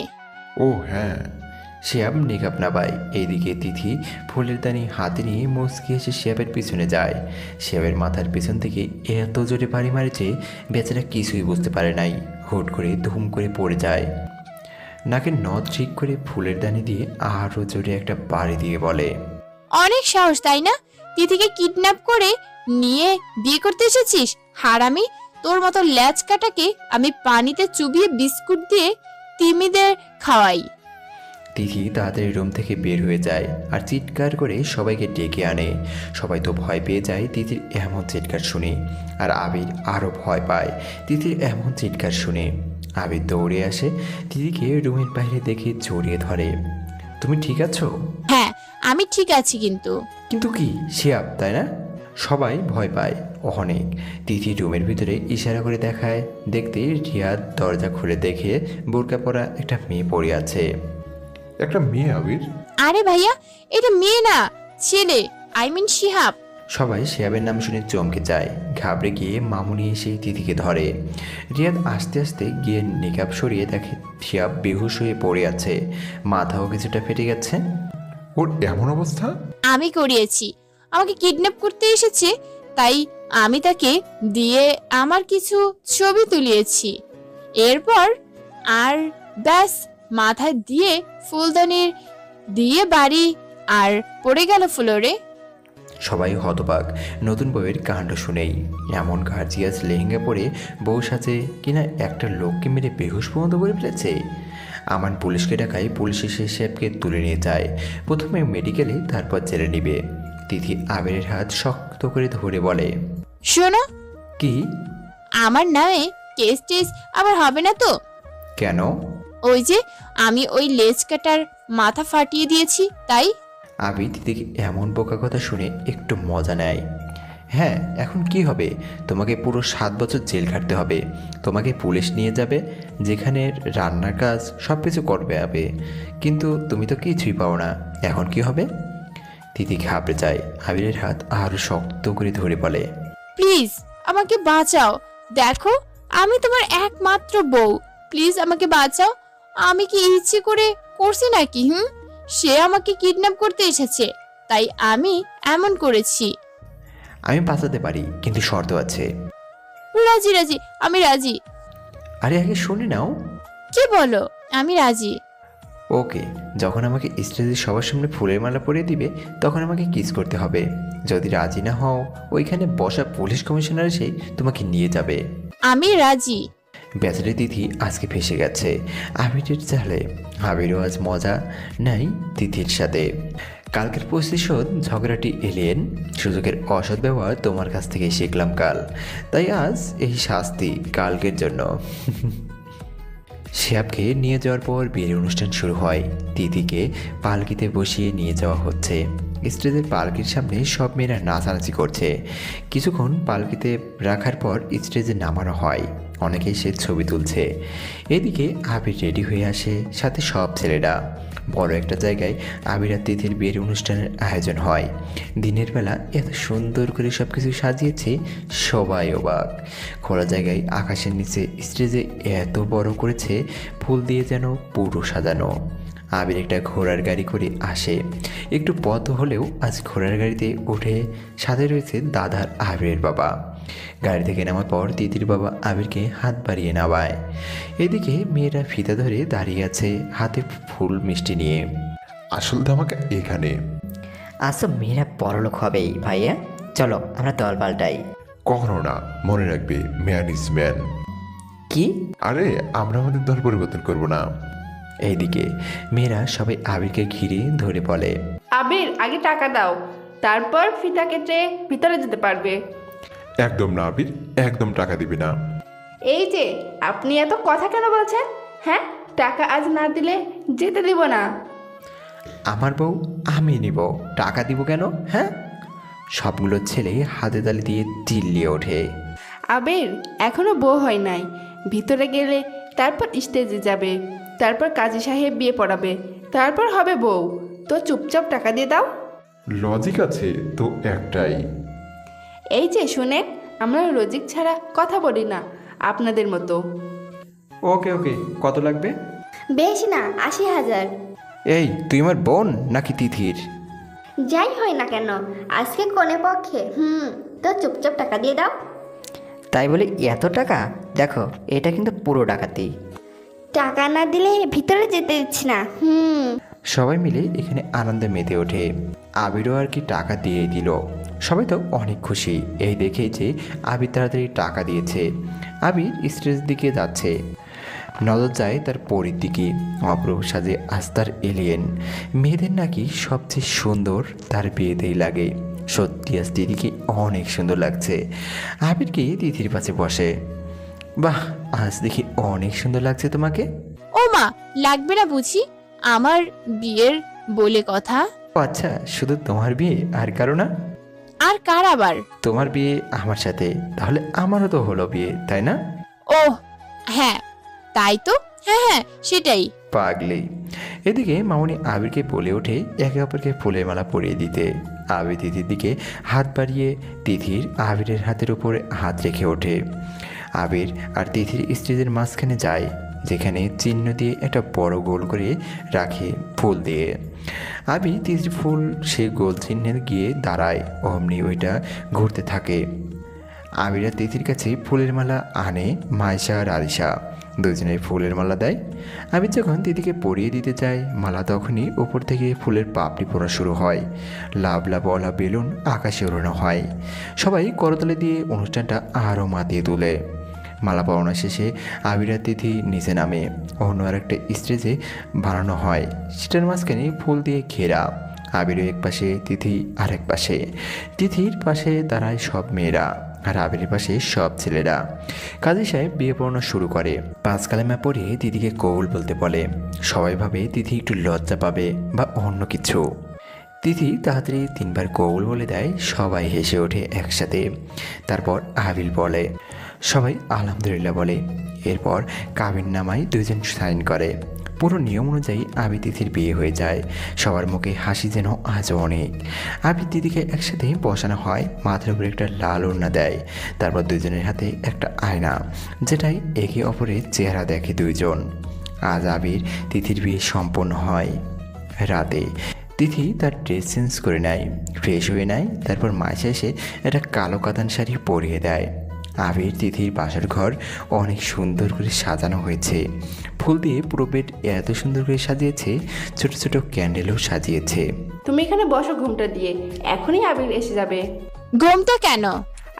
ও হ্যাঁ। শিয়াব নিকাপ নাবায়। এইদিকে তিথি ফুলের দানি হাতে নিয়ে মুচকি এসে শিয়াবের পিছনে যায়। শিয়াবের মাথার পিছন থেকে এত জোরে বাড়ি মারে যে বেচারা কিছুই বুঝতে পারে নাই। হুট করে ধুম করে পড়ে যায়। নাকে নথ ঠিক করে ফুলের দানি দিয়ে আরও জোরে একটা বাড়ি দিয়ে বলে, অনেক সাহস, তাই না? তিথিকে কিডন্যাপ করে নিয়ে বিয়ে করতে এসেছিস হারামি। তোর মতো ল্যাচ কাটাকে আমি পানিতে চুবিয়ে বিস্কুট দিয়ে তিমিদের খাওয়াই। তিথি তাড়াতাড়ি রুম থেকে বের হয়ে যায় আর চিৎকার করে সবাইকে ডেকে আনে। সবাই তো ভয় পেয়ে যায় তিথির এমন চিৎকার শুনে, আর আবির আরও ভয় পায় তিথির এমন চিৎকার শুনে। আবির দৌড়ে আসে, তিথিকে রুমের বাইরে দেখে জড়িয়ে ধরে। তুমি ঠিক আছো? হ্যাঁ, আমি ঠিক আছি, কিন্তু কিন্তু কি শিহাব, তাই না? সবাই ভয় পায় অনেক। তিথি রুমের ভিতরে ইশারা করে দেখায়। দেখতে রিয়াদ দরজা খুলে দেখে বোরকা পরা একটা মেয়ে পড়ে আছে। একটা মেয়ে আবির? আরে ভাইয়া, এটা মেয়ে না, ছেলে, আই মিন শিহাব। সবাই শিহাবের নাম শুনে চমকে যায়। ঘাবড়ে গিয়ে মামুনি এসে তিথিকে ধরে। রিয়াদ আস্তে আস্তে গিয়ে নিকাব সরিয়ে দেখে শিহাব বেহুশ হয়ে পড়ে আছে, মাথাও কিছুটা ফেটে গেছে। ওর এমন অবস্থা? আমি করিয়েছি, আমাকে কিডন্যাপ করতে এসেছে, তাই আমি তাকে দিয়ে আমার কিছু ছবি তুলিয়েছি। এরপর আর ব্যাস, মাথায় দিয়ে ফুলদানির দিয়ে বাড়ি আর পড়ে গেল ফ্লোরে। সবাই হতবাক নতুন বউয়ের কাণ্ড শুনেই। এমন গার্জিয়াস লেহেঙ্গা পরে বউ সাজে কিনা একটা লোককে মেরে বেহুশ পর্যন্ত করে ফেলেছে। আমান পুলিশকে ডাকায়, পুলিশ এসে শিহাবকে তুলে নিয়ে যায়। প্রথমে মেডিকেলে, তারপর জেলে নিবে। তিথি আবিরের হাত শক্ত করে ধরে বলে, শোনো, কি? আমার নামে কেস টেস আবার হবে না তো? কেন? ওই যে আমি ওই লেজ কাটার মাথা ফাটিয়ে দিয়েছি, তাই। আবির তিথিকে এমন বোকা কথা শুনে একটু মজা নেয়। হ্যাঁ, এখন কি হবে? তোমাকে পুরো 7 বছর জেল খাটতে হবে। তোমাকে পুলিশ নিয়ে যাবে, যেখানে রান্নার কাজ সব কিছু করবে হবে, কিন্তু তুমি তো কিছুই পাও না। এখন কি হবে? তিথি ঘাবড়ে যায়। আবিরের হাত আরও শক্ত করে ধরে বলে, প্লিজ আমাকে বাঁচাও, দেখো আমি তোমার একমাত্র বউ, প্লিজ আমাকে বাঁচাও। আমি কি ইচ্ছে করে করছি নাকি? সে আমাকে কিডন্যাপ করতে এসেছে, তাই আমি এমন করেছি। আমি বাঁচাতে পারি, কিন্তু শর্ত আছে। রাজি রাজি, আমি রাজি। আরে আগে শুনে নাও। কি বলো? আমি রাজি। ওকে, যখন আমাকে স্টেজে সবার সামনে ফুলের মালা পরিয়ে দিবে, তখন আমাকে কিস করতে হবে। যদি রাজি না হও, ওইখানে বসা পুলিশ কমিশনার এসে তোমাকে নিয়ে যাবে। আমি রাজি। বেচারি তিথি আজকে ফেসে গেছে আবিরের জালে। আবিরও আজ মজা নাই তিথির সাথে। কালকের প্রতিশোধ ঝগড়াটি এলিয়েন, সুযোগের অসৎ ব্যবহার তোমার কাছ থেকে শিখলাম কাল, তাই আজ এই শাস্তি কালকের জন্য। শিহাবকে নিয়ে যাওয়ার পর বিয়ের অনুষ্ঠান শুরু হয়। তিথিকে পালকিতে বসিয়ে নিয়ে যাওয়া হচ্ছে। স্টেজের পালকির সামনে সব মেয়েরা নাচানাচি করছে। কিছুক্ষণ পালকিতে রাখার পর স্টেজে নামানো হয়। অনেকেই সে ছবি তুলছে। এদিকে আবির রেডি হয়ে আসে, সাথে সব ছেলেরা। বড় একটা জায়গায় আবির আর তিথির বিয়ের অনুষ্ঠানের আয়োজন হয়। দিনের বেলা এত সুন্দর করে সব কিছু সাজিয়েছে, সবাই অবাক। খোলা জায়গায় আকাশের নিচে স্টেজে এত বড় করেছে, ফুল দিয়ে যেন পুরো সাজানো। আবির একটা ঘোড়ার গাড়ি করে আসে। একটু পথ হলেও আজ ঘোড়ার গাড়িতে উঠে সাথে রয়েছে দাদার আবিরের বাবা। গাড়ি থেকে নামার পর তিতির বাবা আবিরকে হাত বাড়িয়ে নামায়। এদিকে মেয়েরা ফিতা ধরে দাঁড়িয়ে আছে, হাতে ফুল মিষ্টি নিয়ে। আসল ধামাকা এখানে। আসো, মেয়েরা বড়লোক হবেই ভাইয়া, চলো আমরা দল পাল্টাই। কখনো না, মনে রাখবে ম্যান ইজ ম্যান। কি? আরে আমরা আমাদের দল পরিবর্তন করব না। এইদিকে মেয়েরা সবাই আবিরকে ঘিরে ধরে বলে, আবির আগে টাকা দাও, তারপর ফিতা কেটে ভিতরে যেতে পারবে। একদম না আবির, একদম টাকা দিবি না। এই যে আপনি এত কথা কেন বলছেন? হ্যাঁ, টাকা আজ না দিলে যেতে দিব না। আমার বউ আমি নিব, টাকা দিব কেন? হ্যাঁ, সবগুলো ছেলে হাতে তালি দিয়ে চিল্লিয়ে ওঠে। আবির এখনো বউ হয় নাই, ভিতরে গেলে তারপর স্টেজে যাবে, তারপর কাজী সাহেব বিয়ে পড়াবে, তারপর হবে বউ। তো চুপচাপ টাকা দিয়ে দাও। লজিক আছে তো একটাই। এই যে শুনেন, আমরা লজিক ছাড়া কথা বলি না আপনাদের মতো। ওকে ওকে, কত লাগবে? বেশি না, 80,000। এই তুই আমার বোন নাকি তিথির? যাই হয় না কেন, আজকে কোনে পক্ষে। তো চুপচাপ টাকা দিয়ে দাও। তাই বলে এত টাকা? দেখো, এটা কিন্তু পুরো ডাকাতি। টাকা না দিলে ভিতরে যেতে দিচ্ছি না। সবাই মিলে এখানে আনন্দে মেতে ওঠে। আবিরও আর কি টাকা দিয়ে দিল। সবাই তো অনেক খুশি এই দেখে যে আবির তাড়াতাড়ি টাকা দিয়েছে। আবির স্টেজের দিকে যাচ্ছে। নজর যায় তার পরীর দিকে। অপরূপ সাজে আস্তার এলিয়েন। মেয়েদের নাকি সবচেয়ে সুন্দর তার বিয়েতেই লাগে। সত্যি আজ দিদিকে অনেক সুন্দর লাগছে। আবিরকে তিথির পাশে বসে। বাহ, আজ দেখি অনেক সুন্দর লাগছে তোমাকে। ও মা, লাগবে না বুঝি? আমার বিয়ের বলে কথা। ও আচ্ছা, শুধু তোমার বিয়ে আর কারো না? আর কার আবার? তোমার বিয়ে আমার সাথে, তাহলে আমারও তো হলো বিয়ে, তাই না? ও হ্যাঁ, তাই তো। হ্যাঁ হ্যাঁ, সেটাই। পাগলি। এদিকে মামুনি আবিরকে বলে ওঠে একে অপরকে ফুলের মালা পরিয়ে দিতে। আবির তিথির দিকে হাত বাড়িয়ে তিথির আবিরের হাতের উপর হাত রেখে ওঠে। আবির আর তিথির স্ত্রীদের মাঝখানে যায়, যেখানে চিহ্ন দিয়ে একটা বড় গোল করে রাখে ফুল দিয়ে। আবির তিথির ফুল সে গোল চিহ্নে গিয়ে দাঁড়ায়, অমনি ওইটা ঘুরতে থাকে। আবির আর তিথির কাছে ফুলের মালা আনে মাইশা আর আরিশা। দুজনেই ফুলের মালা দেয়। আবির যখন তিথিকে পরিয়ে দিতে চায় মালা, তখনই উপর থেকে ফুলের পাপড়ি পড়া শুরু হয়। লাভ লাভওয়ালা বেলুন আকাশে ওড়ানো হয়। সবাই করতালি দিয়ে অনুষ্ঠানটা আরও মাতিয়ে তোলে। মালা পরানো শেষে আবির আর তিথি নিচে নামে। অন্য আরেকটা স্টেজে বানানো হয়, সেটার মাঝখানে ফুল দিয়ে ঘেরা। আবিরও এক পাশে, তিথি আরেক পাশে। তিথির পাশে দাঁড়ায় সব মেয়েরা, আর আবিরের পাশে সব ছেলেরা। কাজী সাহেব বিয়ে পড়ানো শুরু করে। 5 কালেমা পড়ে তিথিকে কৌল বলতে বলে। সবাই ভাবে তিথি একটু লজ্জা পাবে বা অন্য কিছু। তিথি তাড়াতাড়ি 3 বার কৌল বলে দেয়। সবাই হেসে ওঠে একসাথে। তারপর আবির বলে, সবাই আলহামদুলিল্লাহ বলে। এরপর কাবিন নামায় 2 জন সাইন করে। পুরো নিয়ম অনুযায়ী আবির তিথির বিয়ে হয়ে যায়। সবার মুখে হাসি যেন আজও অনেক। আবির তিথিকে একসাথে বসানো হয়, মাথার উপরে একটা লাল ওড়না দেয়। তারপর 2 জনের হাতে একটা আয়না, যেটাই একে অপরের চেহারা দেখে 2 জন। আজ আবির তিথির বিয়ে সম্পন্ন হয় রাতে। তিথি তার ড্রেস চেঞ্জ করে নেয়, ফ্রেশ হয়ে নেয়। তারপর মাসে এসে একটা কালো কাতান শাড়ি পরিয়ে দেয়। আবির তিথির বাসার ঘর অনেক সুন্দর করে সাজানো হয়েছে। ফুল দিয়ে পুরো বেড এত সুন্দর করে সাজিয়েছে, ছোট ছোট ক্যান্ডেলও সাজিয়েছে। তুমি এখানে বসো ঘুমটা দিয়ে, এখনই আবির এসে যাবে। ঘুমটা কেন?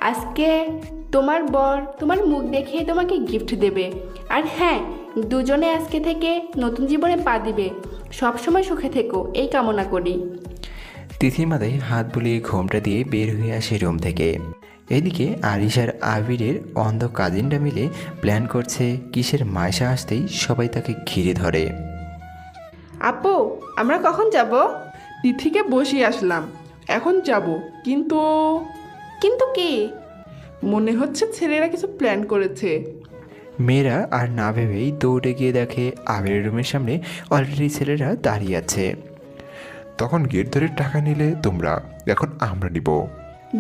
আজকে তোমার বর তোমার মুখ দেখে তোমাকে গিফট দেবে। আর হ্যাঁ, দুজনে আজকে থেকে নতুন জীবনে পা দিবে। সবসময় সুখে থেকো, এই কামনা করি। তিথির মাথায় হাত বুলিয়ে ঘোমটা দিয়ে বের হয়ে আসে রুম থেকে। এদিকে আরিশার আবিরের অন্ধ কাজিনরা মিলে প্ল্যান করছে কিসের মাইশা আসতেই সবাই তাকে ঘিরে ধরে। আপু, আমরা কখন যাব? তিথিকে বসিয়ে আসলাম, এখন যাব। কিন্তু কিন্তু কি? মনে হচ্ছে ছেলেরা কিছু প্ল্যান করেছে। মেয়েরা আর না ভেবেই দৌড়ে গিয়ে দেখে আবিরের রুমের সামনে অলরেডি ছেলেরা দাঁড়িয়ে আছে। তখন গেট ধরে টাকা নিলে তোমরা, এখন আমরা নিব।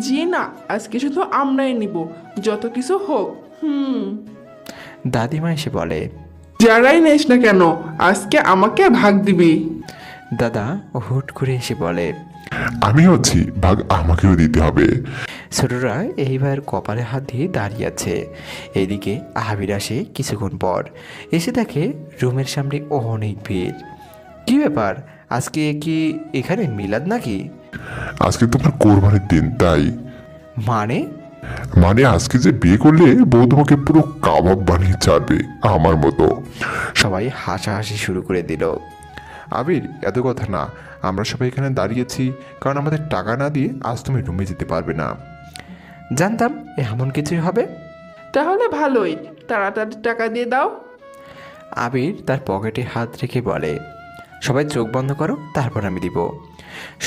জি না, আজকে শুধু আমরাই নিব, যত কিছু হোক। দাদিমা এসে বলে, যারাই নেস না কেন, আজকে আমাকে ভাগ দিবি। দাদা হুট করে এসে বলে, আমি হচ্ছি ভাগ, আমাকেও দিতে হবে। ছোটরা এইবার কপালে হাত দিয়ে দাঁড়িয়ে আছে। এদিকে আবির আসে কিছুক্ষণ পর। এসে দেখে রুমের সামনে অনেক ভিড়। কি ব্যাপার, আজকে কি এখানে মিলাদ নাকি? আজকে তোমার কোরবানির দিন, তাই। মানে আজকে যে বিয়ে করলে বউ তোমাকে পুরো কাবাব বানিয়ে ছাড়বে, আমার মতো। সবাই হাসাহাসি শুরু করে দিল। আবির, এত কথা না, আমরা সবাই এখানে দাঁড়িয়েছি কারণ আমাদের টাকা না দিয়ে আজ তুমি রুমে যেতে পারবে না। জানতাম এমন কিছুই হবে। তাহলে ভালোই, তাড়াতাড়ি টাকা দিয়ে দাও। আবির তার পকেটে হাত রেখে বলে, সবাই চোখ বন্ধ করো, তারপর আমি দিব।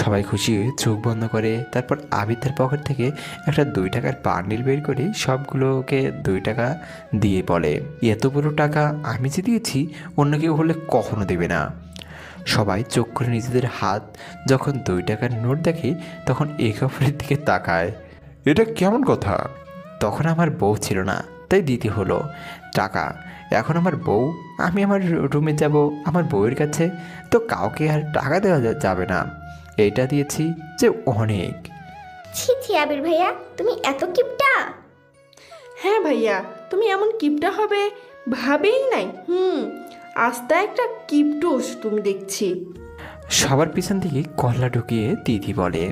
সবাই খুশি হয়ে চোখ বন্ধ করে। তারপর আবির তার পকেট থেকে একটা 2 টাকার বান্ডিল বের করে সবগুলোকে 2 টাকা দিয়ে বলে, এতগুলো টাকা আমি যে দিয়েছি, অন্য কেউ হলে কখনো দেবে না। সবাই চোখ করে নিজেদের হাত যখন 2 টাকার নোট দেখে, তখন একে অপরের দিকে তাকায়। এটা কেমন কথা? তখন আমার বউ ছিল না, তাই দিতে হলো টাকা। এখন আমার বউ, আমি আমার রুমে যাব আমার বউয়ের কাছে, তো কাউকে আর টাকা দেওয়া যাবে না। এইটা দিয়েছি যে অনেক। ছি ছি আবির ভাইয়া, তুমি এত কিপটা। হ্যাঁ ভাইয়া, তুমি এমন কিপটা হবে ভাবেই নাই। আস্তা একটা কিপটুস তুমি দেখছি। সবার পিছন থেকে কল্লা ঢুকিয়ে তিথি বলে,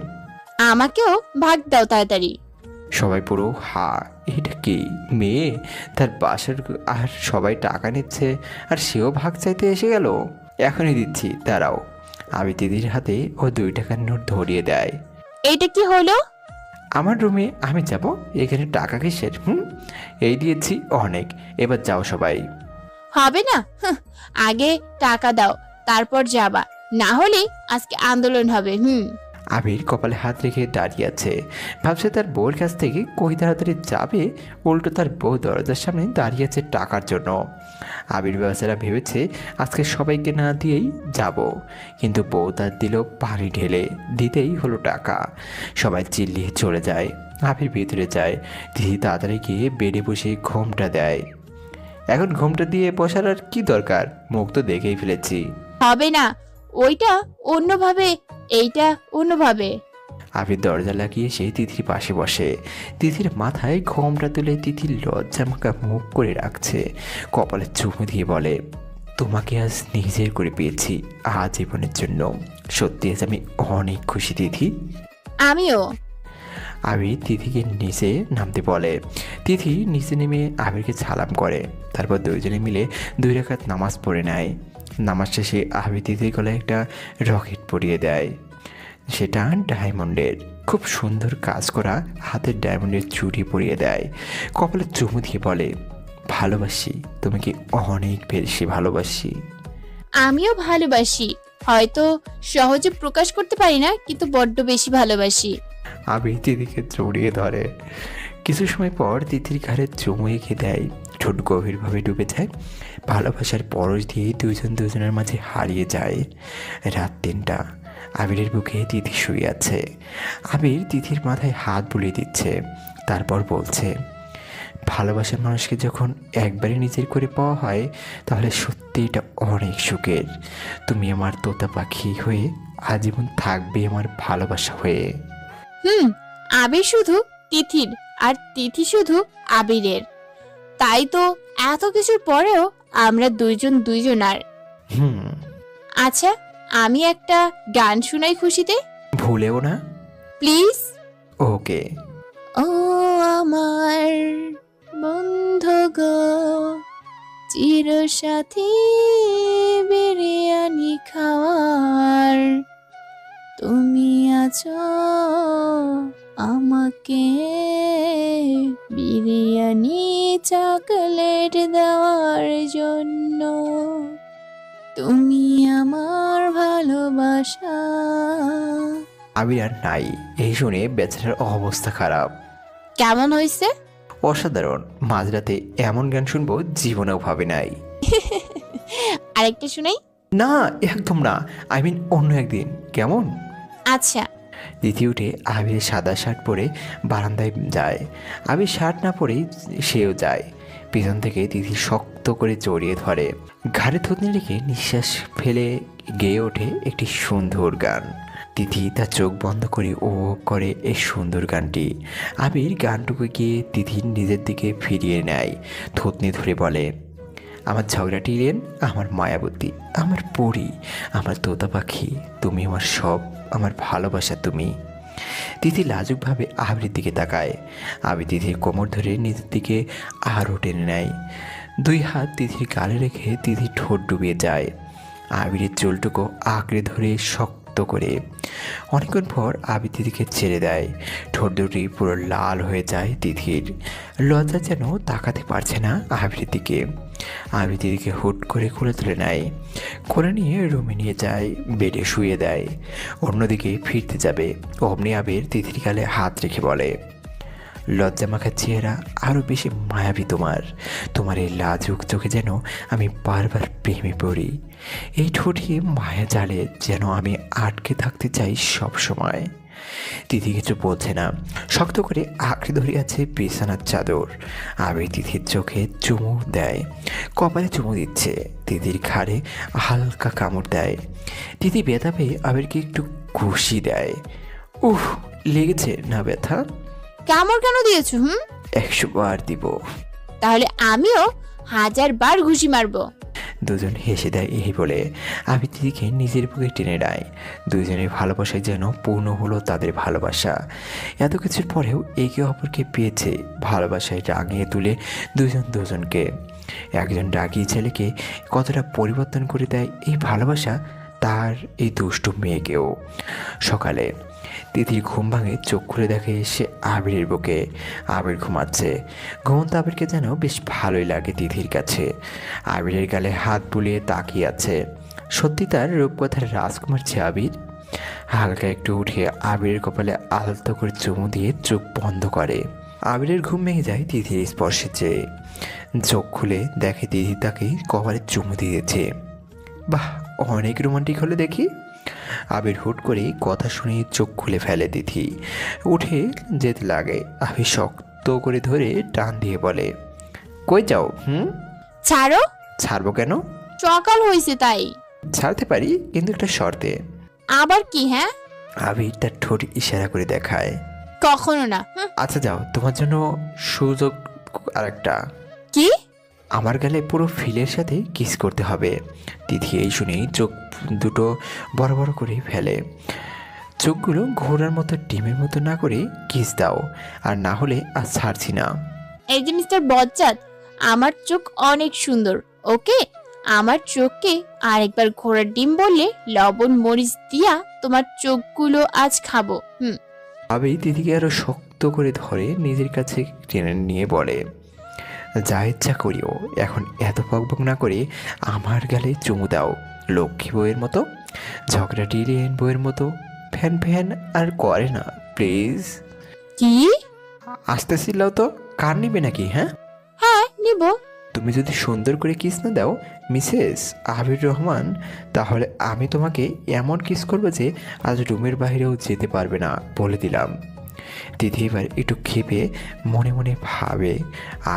আমাকেও ভাগ দাও তাড়াতাড়ি। সবাই পুরো হা, এটা কি মেয়ে? তার বাসার আর সবাই টাকা নিচ্ছে আর সেও ভাগ চাইতে এসে গেল। এখনই দিচ্ছি, দাঁড়াও। আবির দিদির হাতে ও 2 টাকার নোট ধরিয়ে দেয়। এইটা কি হলো? আমার রুমে আমি যাব, এখানে টাকা কিসের? এই দিয়েছি অনেক, এবার যাও সবাই। হবে না, আগে টাকা দাও, তারপর যাবা, না হলে আজকে আন্দোলন হবে। আবির কপালে হাত রেখে দাঁড়িয়ে আছে, ভাবছে তার বউর কাছ থেকে কই তাড়াতাড়ি যাবে, উল্টো তার বউ দরজার সামনে দাঁড়িয়ে আছে টাকার জন্য। আবির বেচারা ভেবেছে আজকে সবাইকে না দিয়েই যাব, কিন্তু বউ তার দিল পানি ঢেলে, দিতেই হলো টাকা। সবাই চিল্লিয়ে চলে যায়। আবির ভিতরে যায়, দিদি তাড়াতাড়ি গিয়ে বেডে বসে ঘোমটা দেয়। এখন ঘোমটা দিয়ে বসার আর কি দরকার, মুখ তো দেখেই ফেলেছি। হবে না, ওইটা অন্যভাবে, এইটা অন্যভাবে। আবির দরজা লাগিয়ে সেই তিথির পাশে বসে। তিথির মাথায় ঘোমটা তুলে তিথির লজ্জা মাখা মুখ করে রাখছে, কপালে চুমু দিয়ে বলে, তোমাকে আজ নিজের করে পেয়েছি আজীবনের জন্য। সত্যি আজ আমি অনেক খুশি তিথি। আমিও। আবির তিথিকে নিচে নামতে বলে। তিথি নিচে নেমে আবিরকে সালাম করে, তারপর দুইজনে মিলে 2 রাকাত নামাজ পড়ে নেয়। নামাজ শেষে আবির তিথির গলায় একটা রকেট পরিয়ে দেয়, সেটা ডায়মন্ডের, খুব সুন্দর কাজ করা হাতের ডায়মন্ডের চুড়ি পরিয়ে দেয়। কপালে চুমু দিয়ে বলে, ভালোবাসি তোমাকে, অনেক বেশি ভালোবাসি। আমিও ভালোবাসি, হয়তো সহজে প্রকাশ করতে পারি না, কিন্তু বড্ড বেশি ভালোবাসি। আবির তিথিকে জড়িয়ে ধরে। কিছু সময় পর তিথির ঘাড়ে চুমু এঁকে দেয়, ঠোঁট গভীরভাবে ডুবে যায়। ভালোবাসার পরশ দিয়ে দুজন দুজনের মাঝে হারিয়ে যায়। রাত 3টা, আবিরের বুকে তিথি শুয়ে আছে। আবির তিথির মাথায় হাত বুলিয়ে দিচ্ছে, তারপর বলছে, ভালোবাসার মানুষকে যখন একবারে নিজের করে পাওয়া হয় তাহলে সত্যি এটা অনেক সুখের। তুমি আমার তোতা পাখি হয়ে আজীবন থাকবে আমার ভালোবাসা হয়ে। আবির শুধু তিথির আর তিথি শুধু আবিরের, তাই তো এত কিছুর পরেও আমরা দুইজন দুইজনার। আচ্ছা, আমি একটা গান শুনাই খুশিতে, ভুলেও না প্লিজ। ওকে। ও আমার বন্ধু গো, চিরসাথী বিরিয়ানি খাওয়ার, তুমি আছো আমাকে বিরিয়ানি চকলেট দেওয়ার জন্য, তুমি আমার ভালোবাসা। আবির আর নাই, এই শুনে বেচারার অবস্থা খারাপ। কেমন হয়েছে? অসাধারণ। মাঝরাতে এমন গান শুনবো জীবনেও ভাবে নাই। আরেকটা শুনাই? না, একদম না, আই মিন অন্য একদিন। কেমন? আচ্ছা। তিথি উঠে আবির সাদা শার্ট পরে বারান্দায় যায়। আবির শার্ট না পরেই সেও যায়। পিছন থেকে তিথি শক্ত করে জড়িয়ে ধরে, ঘাড়ে থুতনি রেখে নিঃশ্বাস ফেলে গেয়ে ওঠে একটি সুন্দর গান। তিথি তার চোখ বন্ধ করে ও করে এই সুন্দর গানটি। আবির গানটুকু গিয়ে তিথি নিজের দিকে ফিরিয়ে নেয়, থুতনি ধরে বলে, আমার ঝগড়াটি রেন, আমার মায়াবতী, আমার পরী, আমার তোতা পাখি, তুমি আমার সব, আমার ভালোবাসা তুমি। তিথি লাজুকভাবে আবিরের দিকে তাকায়। আবির তিথির কোমর ধরে নিজের দিকে আরও টেনে নেয়। 2 হাত তিথির গালে রেখে তিথি ঠোঁট ডুবিয়ে যায়। আবিরের চুলটুকু আঁকড়ে ধরে শক্ত করে। অনেকক্ষণ পর আবির তিথিকে ছেড়ে দেয়। ঠোঁট দুটি পুরো লাল হয়ে যায় তিথির। লজ্জা যেন তাকাতে পারছে না আবিরের দিকে। আবির তিথিকে হুট করে কোলে তুলে নেয়, কোলে নিয়ে রুমে নিয়ে যায়, বেডে শুয়ে দেয়। অন্যদিকে ফিরতে যাবে অমনি আবির তিথির গালে হাত রেখে বলে, লজ্জা মাখা চেহারা আরও বেশি মায়াবী তোমার। তোমার এই লাজুক চোখে যেন আমি বারবার প্রেমে পড়ি। এই ঠোঁটে মায়া জালে যেন আমি আটকে থাকতে চাই সব সময়। তিথি কিছু বলছে না, শক্ত করে আঁকড়ে ধরে আছে বিছানার চাদর। আবির তিথির চোখে চুমু দেয়, কপালে চুমু দিচ্ছে, তিথির ঘাড়ে হালকা কামড় দেয়। তিথি ব্যথা পেয়ে আবিরকে একটু ঘুষি দেয়। উহ, লেগেছে না ব্যথা? কামড় কেন দিয়েছো? 100 বার দিব। তাহলে আমিও 1000 বার ঘুষি মারবো। দুজন হেসে দেয় এই বলে আবির তিথিকে নিজের বুকে টেনে নেয়। দুজনের ভালোবাসায় যেন পূর্ণ হলো তাদের ভালোবাসা। এত কিছুর পরেও একে অপরকে পেয়েছে, ভালোবাসায় রাঙিয়ে তুলে দুজন দুজনকে। একজন রাগী ছেলেকে কতটা পরিবর্তন করে দেয় এই ভালোবাসা তার এই দুষ্টু মেয়েকেও। সকালে তিথির ঘুম ভাঙে, চোখ খুলে দেখে সে আবিরের বুকে। আবির ঘুমাচ্ছে। ঘুমন্ত আবিরকে যেন বেশ ভালোই লাগে তিথির কাছে। আবিরের গালে হাত বুলিয়ে তাকিয়ে আছে। সত্যি তার রূপকথার রাজকুমার যে আবির। হালকা একটু উঠে আবিরের কপালে আলতো করে চুমু দিয়ে চোখ বন্ধ করে। আবিরের ঘুম ভেঙে যায় তিথির স্পর্শে চেয়ে। চোখ খুলে দেখে তিথি তাকে কপালে চুমু দিয়েছে। বাহ, অনেক রোমান্টিক হলে দেখি। আবির হুট করে কথা শুনে চোখ খুলে ফেলে তিথি। উঠে যেতে লাগে। আবির শক্ত করে ধরে টান দিয়ে বলে, কই যাও? ছাড়ো। ছাড়বো কেন? সকাল হয়েছে তাই। ছাড়তে পারি, কিন্তু একটা শর্তে। আবার কি? হ্যাঁ, আবির তার ঠোঁট ইশারা করে দেখায়। কখনো না। আচ্ছা যাও, তোমার জন্য সুযোগ আরেকটা। কি? আমার গালে পুরো ফিলের সাথে কিস করতে হবে। তিথি এই শুনেই চোখ দুটো বড় বড় করে ফেলে। চোখগুলো ঘোড়ার মতো ডিমের মতো না করে কিস দাও, আর না হলে আর ছাড়ছি না। এই যে মিস্টার বজ্জাত, আমার চোখ অনেক সুন্দর, ওকে? আমার চোখকে আরেকবার ঘোড়ার ডিম বললে লবণ মরিচ দিয়া তোমার চোখগুলো আজ খাবো। আবির তিথিকে আরো শক্ত করে ধরে নিজের কাছে টেনে নিয়ে বলে, যা ইচ্ছা করিও, এখন এত বকবক না করে আমার গালে চুমু দাও, লক্ষ্মী বউয়ের মতো। ঝগড়া ডিলেন বউয়ের মতো ফ্যান ফ্যান আর করে না, প্লিজ। কি? আসতেছিলাও তো, কার নিবে নাকি? হ্যাঁ হ্যাঁ, নিব। তুমি যদি সুন্দর করে কিস না দাও মিসেস আবির রহমান, তাহলে আমি তোমাকে এমন কিস করবো যে আজ রুমের বাইরেও যেতে পারবে না, বলে দিলাম। দিদি এবার একটু খেপে মনে মনে ভাবে,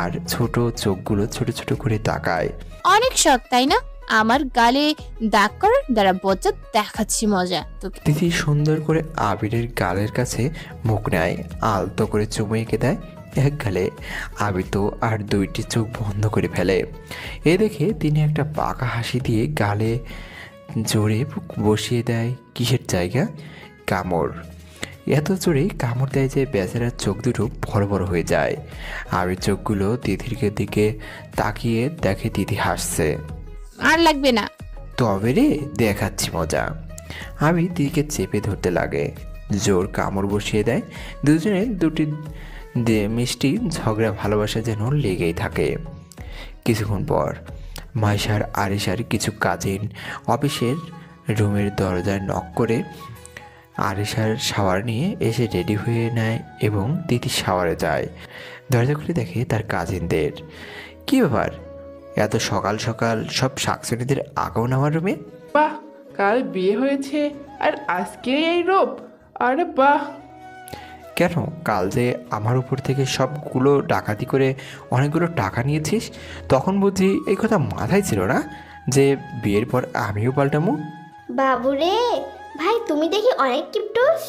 আর ছোট চোখগুলো ছোট ছোট করে তাকায়। অনেক শখ তাই না আমার গালে দাগ করার? দ্বারা বজ্জাত, দেখাচ্ছি মজা তোকে। দিদি সুন্দর করে আবিরের গালের কাছে মুখ নেয়, আলতো করে চুমু এঁকে দেয় এক গালে। আবির তো আর দুইটি চোখ বন্ধ করে ফেলে। এ দেখে তিনি একটা বাঁকা হাসি দিয়ে গালে জোরে বসিয়ে দেয়। কিসের জায়গা? কামড়। এত জোরে কামড় দেয় যে বেচারার চোখ দুটো বড় বড় হয়ে যায়। আবির চোখগুলো তিথির দিকে তাকিয়ে দেখে তিথি হাসছে। আর লাগবে না। তবে রে, দেখাচ্ছি মজা। আমি দিদিকে চেপে ধরতে লাগে, জোর কামড় বসিয়ে দেয়। দুজনের দুটি মিষ্টি ঝগড়া ভালোবাসা যেন লেগেই থাকে। কিছুক্ষণ পর মাইশার আরিশার কিছু কাজিন অফিসের রুমের দরজায় নক করে আরিশার শাওয়ার নিয়ে এসে রেডি হয়ে নেয় এবং দিদি শাওয়ারে যায়। দরজা খুলে দেখে তার কাজিনদের। কী ব্যাপার, এত সকাল সকাল সব শাকসুনিদের আগমন আমার রুমে? বাহ, কাল বিয়ে হয়েছে আর আজকে এই রূপ! আরে বাহ! কেন, কাল যে আমার উপর থেকে সবগুলো ডাকাতি করে অনেকগুলো টাকা নিয়েছিস, তখন বুঝি এই কথা মাথায় ছিল না যে বিয়ের পর আমিও পাল্টামু? বাবুরে, ভাই তুমি দেখি অনেক কিপটুস।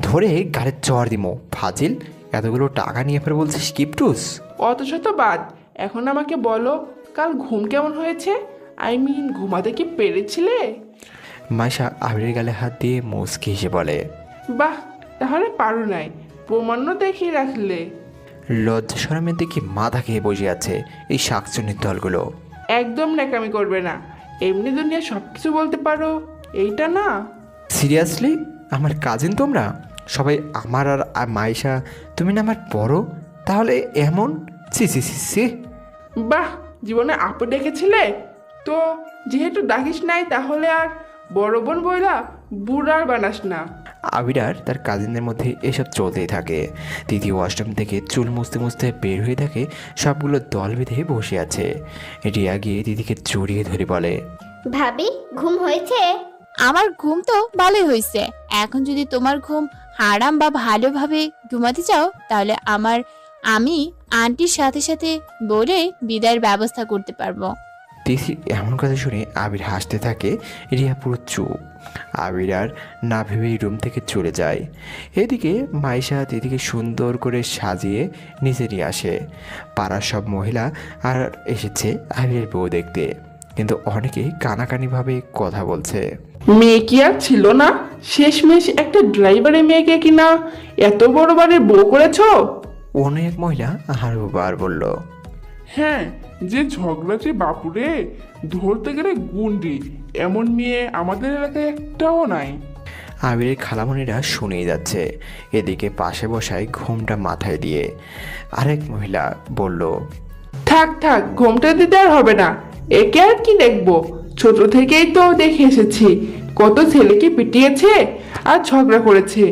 ধরে গাড়ি চড় দিমো ফাজিল। এতগুলো টাকা নিয়ে ফের বলছিস কিপটুস? অত শত বাদ, এখন আমাকে বলো কাল ঘুম কেমন হয়েছে? ঘুমাতে কি পেরেছিলে? মাইশা আবিরের গালে হাত দিয়ে মুচকি হেসে বলে, বাহ, তাহলে পারো নাই, প্রমাণ্য দেখিয়ে রাখলে। লজ্জা শরমের দিকে মাথা খেয়ে বসে আছে এই শাকচুনির দলগুলো। একদম ন্যাকামি করবে না, এমনি দুনিয়া সব কিছু বলতে পারো, এইটা না। সিরিয়াসলি? আমার কাজিন তোমরা সবাই? আমার আর মাইশা, তুমি না আমার বড়, তাহলে এমন? সি সি সি সি। বাহ, জীবনে আপু ডেকেছিলে তো, যেহেতু ডাকিস নাই তাহলে আর বড় বোন বইলা বুড়ার বানাস না। আবিরার তার কাজিনদের মধ্যে এসব চলতেই থাকে। দিদি ওয়াশরুম থেকে চুল মুছতে মুছতে বের হয়ে থাকে, সবগুলো দল বেঁধে বসে আছে। রিয়া গিয়ে দিদিকে জড়িয়ে ধরে বলে, ভাবি ঘুম হয়েছে? আমার ঘুম তো ভালোই হয়েছে। এখন যদি তোমার ঘুম হারাম বা ভালোভাবে ঘুমাতে চাও, তাহলে আমি আন্টির সাথে সাথে বলে বিদায়ের ব্যবস্থা করতে পারবো। তিথি এমন কথা শুনে আবির হাসতে থাকে। রিয়া পুরো চুপ। আবির আর না ভেবেই রুম থেকে চলে যায়। এদিকে মাইশা তিথিকে সুন্দর করে সাজিয়ে নিচে নিয়ে আসে। পাড়ার সব মহিলা আর এসেছে আবিরের বউ দেখতে, কিন্তু অনেকে কানাকানিভাবে কথা বলছে। মেয়ে কি আর ছিল না? শেষমেশ একটা ড্রাইভারের মেয়েকে কিনা এত বড় বাড়ির বউ করেছো? অনেক মহিলা আরও বার বলল। হ্যাঁ, যে ঝগড়াটে বাপুরে, ধরতে গেলে গুন্ডি, এমন মেয়ে আমাদের এলাকায় একটাও নাই। আবিরের খালামণিরা শুনেই যাচ্ছে। এদিকে পাশে বসায় ঘোমটা মাথায় দিয়ে আরেক মহিলা বলল, থাক থাক, ঘোমটা দিতে আর হবে না। একে আর কি দেখবো? ছোট থেকেই তো দেখে এসেছি কত ছেলেকে পিটিয়েছে আর ঝগড়া করেছে।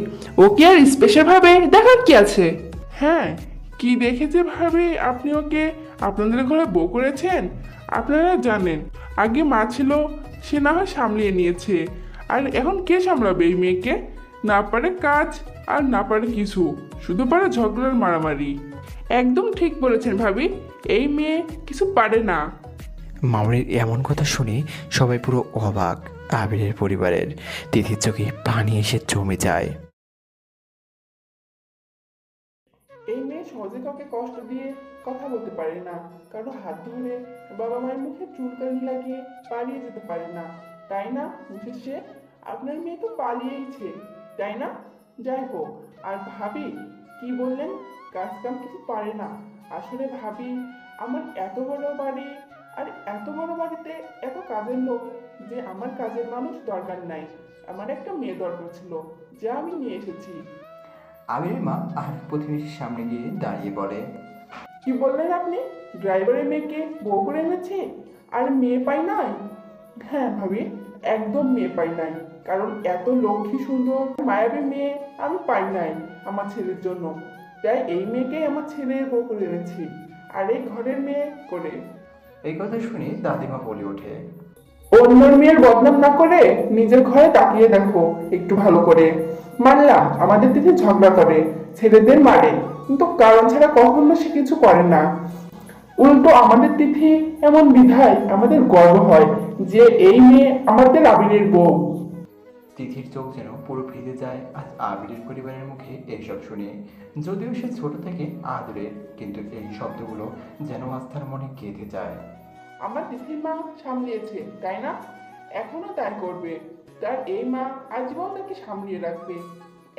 ওকে আর স্পেশাল ভাবে দেখার কি আছে? হ্যাঁ, কি দেখেছে ভাবে আপনি ওকে আপনাদের ঘরে বউ করেছেন? আপনারা জানেন, আগে মা ছিল, সে না হয় সামলিয়ে নিয়েছে, আর এখন কে সামলাবে এই মেয়েকে? না পারে কাজ আর না পারে কিছু, শুধু পারে ঝগড়ার মারামারি। একদম ঠিক বলেছেন ভাবি, এই মেয়ে কিছু পারে না। মামনির এমন কথা শুনে সবাই পুরো অবাক। আবিরের পরিবারের তিথির চোখে পানি এসে জমে যায়। এই মেয়ে সহজে কাউকে কষ্ট দিয়ে কথা বলতে পারে না, কারো হাত ধরে বাবা মায়ের মুখে চুলকানি লাগিয়ে পালিয়ে যেতে পারে না, তাই না মিসেস শেখ? আপনার মেয়ে তো পালিয়েইছে, তাই না? যাই হোক, আর ভাবি কি বললেন কাজ কাম কিছু পারে না? আসলে ভাবি, আমার এত বড় বাড়ি, আর এত বড় বাড়িতে এত কাজের লোক, যে আমার কাজের মানুষ দরকার নাই। আমার একটা মেয়ে দরকার ছিল, যা আমি নিয়ে এসেছি। আবিরের মা আর প্রতিবেশীর সামনে গিয়ে দাঁড়িয়ে বলে, কি বললেন আপনি? ড্রাইভারের মেয়েকে বউ করে এনেছে আর মেয়ে পাই নাই? হ্যাঁ ভাবি, একদম মেয়ে পাই নাই, কারণ এত লক্ষ্মী সুন্দর মায়াবী মেয়ে আমি পাই নাই আমার ছেলের জন্য। তাই এই মেয়েকেই আমার ছেলের বউ করে এনেছি, আর এই ঘরের মেয়ে করে। এই কথা শুনে দাদিমা বলে ওঠে, অন্যের মেয়ের বদনাম না করে নিজের ঘরে তাকিয়ে দেখো একটু ভালো করে। মানলাম আমাদের দিকে ঝগড়া করে, ছেলেদের মারে, কিন্তু কারণ ছাড়া কখনো সে কিছু করে না। উল্টো আমাদের তিথি এমন বিধায় আমাদের গর্ব হয় যে এই মেয়ে আমাদের আবিরের বউ। তিথির চোখ যেন পুরো ভিজে যায় আজ আবিরের পরিবারের মুখে এইসব শুনে। যদিও সে ছোট থেকে আদরের, কিন্তু এই শব্দগুলো যেন আজ তার মনে গেঁথে যায়। আমার তিথির মা সামলিয়েছে, তাই না? এখনো তাই করবে। তার এই মা আজীবন তাকে সামলিয়ে রাখবে।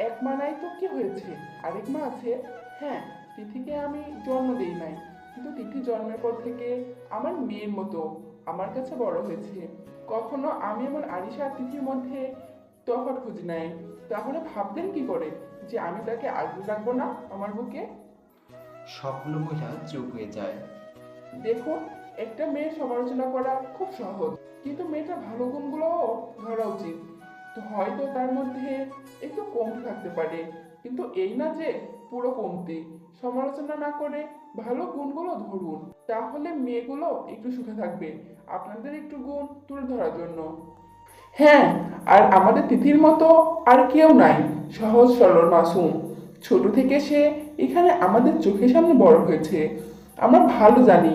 এক মা নাই তো কি হয়েছে, আরেক মা আছে। হ্যাঁ, তিথিকে আমি জন্ম দিই নাই, কিন্তু তিথি জন্মের পর থেকে আমার মেয়ের মতো আমার কাছে বড় হয়েছে। কখনো আমি আমার আরিশা আর তিথির মধ্যে তফাৎ খুঁজি নাই। তাহলে ভাবলেন কি করে যে আমি তাকে আগলে রাখবো না আমার বুকে? সবগুলো মহিলা চুপ হয়ে যায়। দেখুন, একটা মেয়ের সমালোচনা করা খুব সহজ, কিন্তু মেয়েটার ভালো গুণগুলোও ধরা উচিত। তো হয়তো তার মধ্যে একটু কম থাকতে পারে, কিন্তু এই না যে পুরো কমতি। সমালোচনা না করে ভালো গুণগুলো ধরুন, তাহলে মেয়েগুলো একটু সুখে থাকবে আপনাদের একটু গুণ তুলে ধরার জন্য। হ্যাঁ, আর আমাদের তিথির মতো আর কেউ নাই, সহজ সরল মাসুম। ছোট থেকে সে এখানে আমাদের চোখের সামনে বড় হয়েছে। আমরা ভালো জানি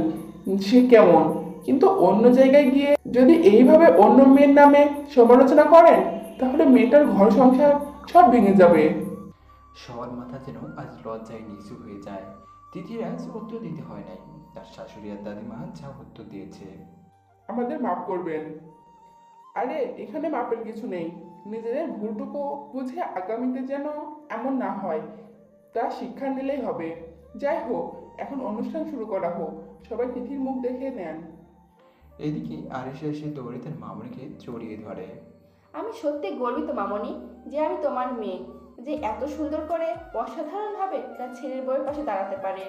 সে কেমন, কিন্তু অন্য জায়গায় গিয়ে যদি এইভাবে অন্য মেয়ের নামে সমালোচনা করেন, তাহলে মেয়েটার ঘর সংসার সব ভেঙে যাবে। সবার মাথা যেন আজ লজ্জায় নিচু হয়ে যায়। তিথির আজ উত্তর দিতে হয় নাই, তার শাশুড়ি আর দাদিমা যা উত্তর দিয়েছে। আমাদের মাফ করবেন। আরে এখানে মাপের কিছু নেই, নিজেদের ভুলটুকু বুঝে আগামীতে যেন এমন না হয় তা শিক্ষা নিলেই হবে। যাই হোক, এখন অনুষ্ঠান শুরু করা হোক, সবাই তিথির মুখ দেখে নেন। এদিকে আরিশা এসে দৌড়ে তার মামনিকে জড়িয়ে ধরে। আমি সত্যি গর্বিত মামনি যে আমি তোমার মেয়ে, যে এত সুন্দর করে অসাধারণভাবে তার ছেলের বউয়ের পাশে দাঁড়াতে পারে।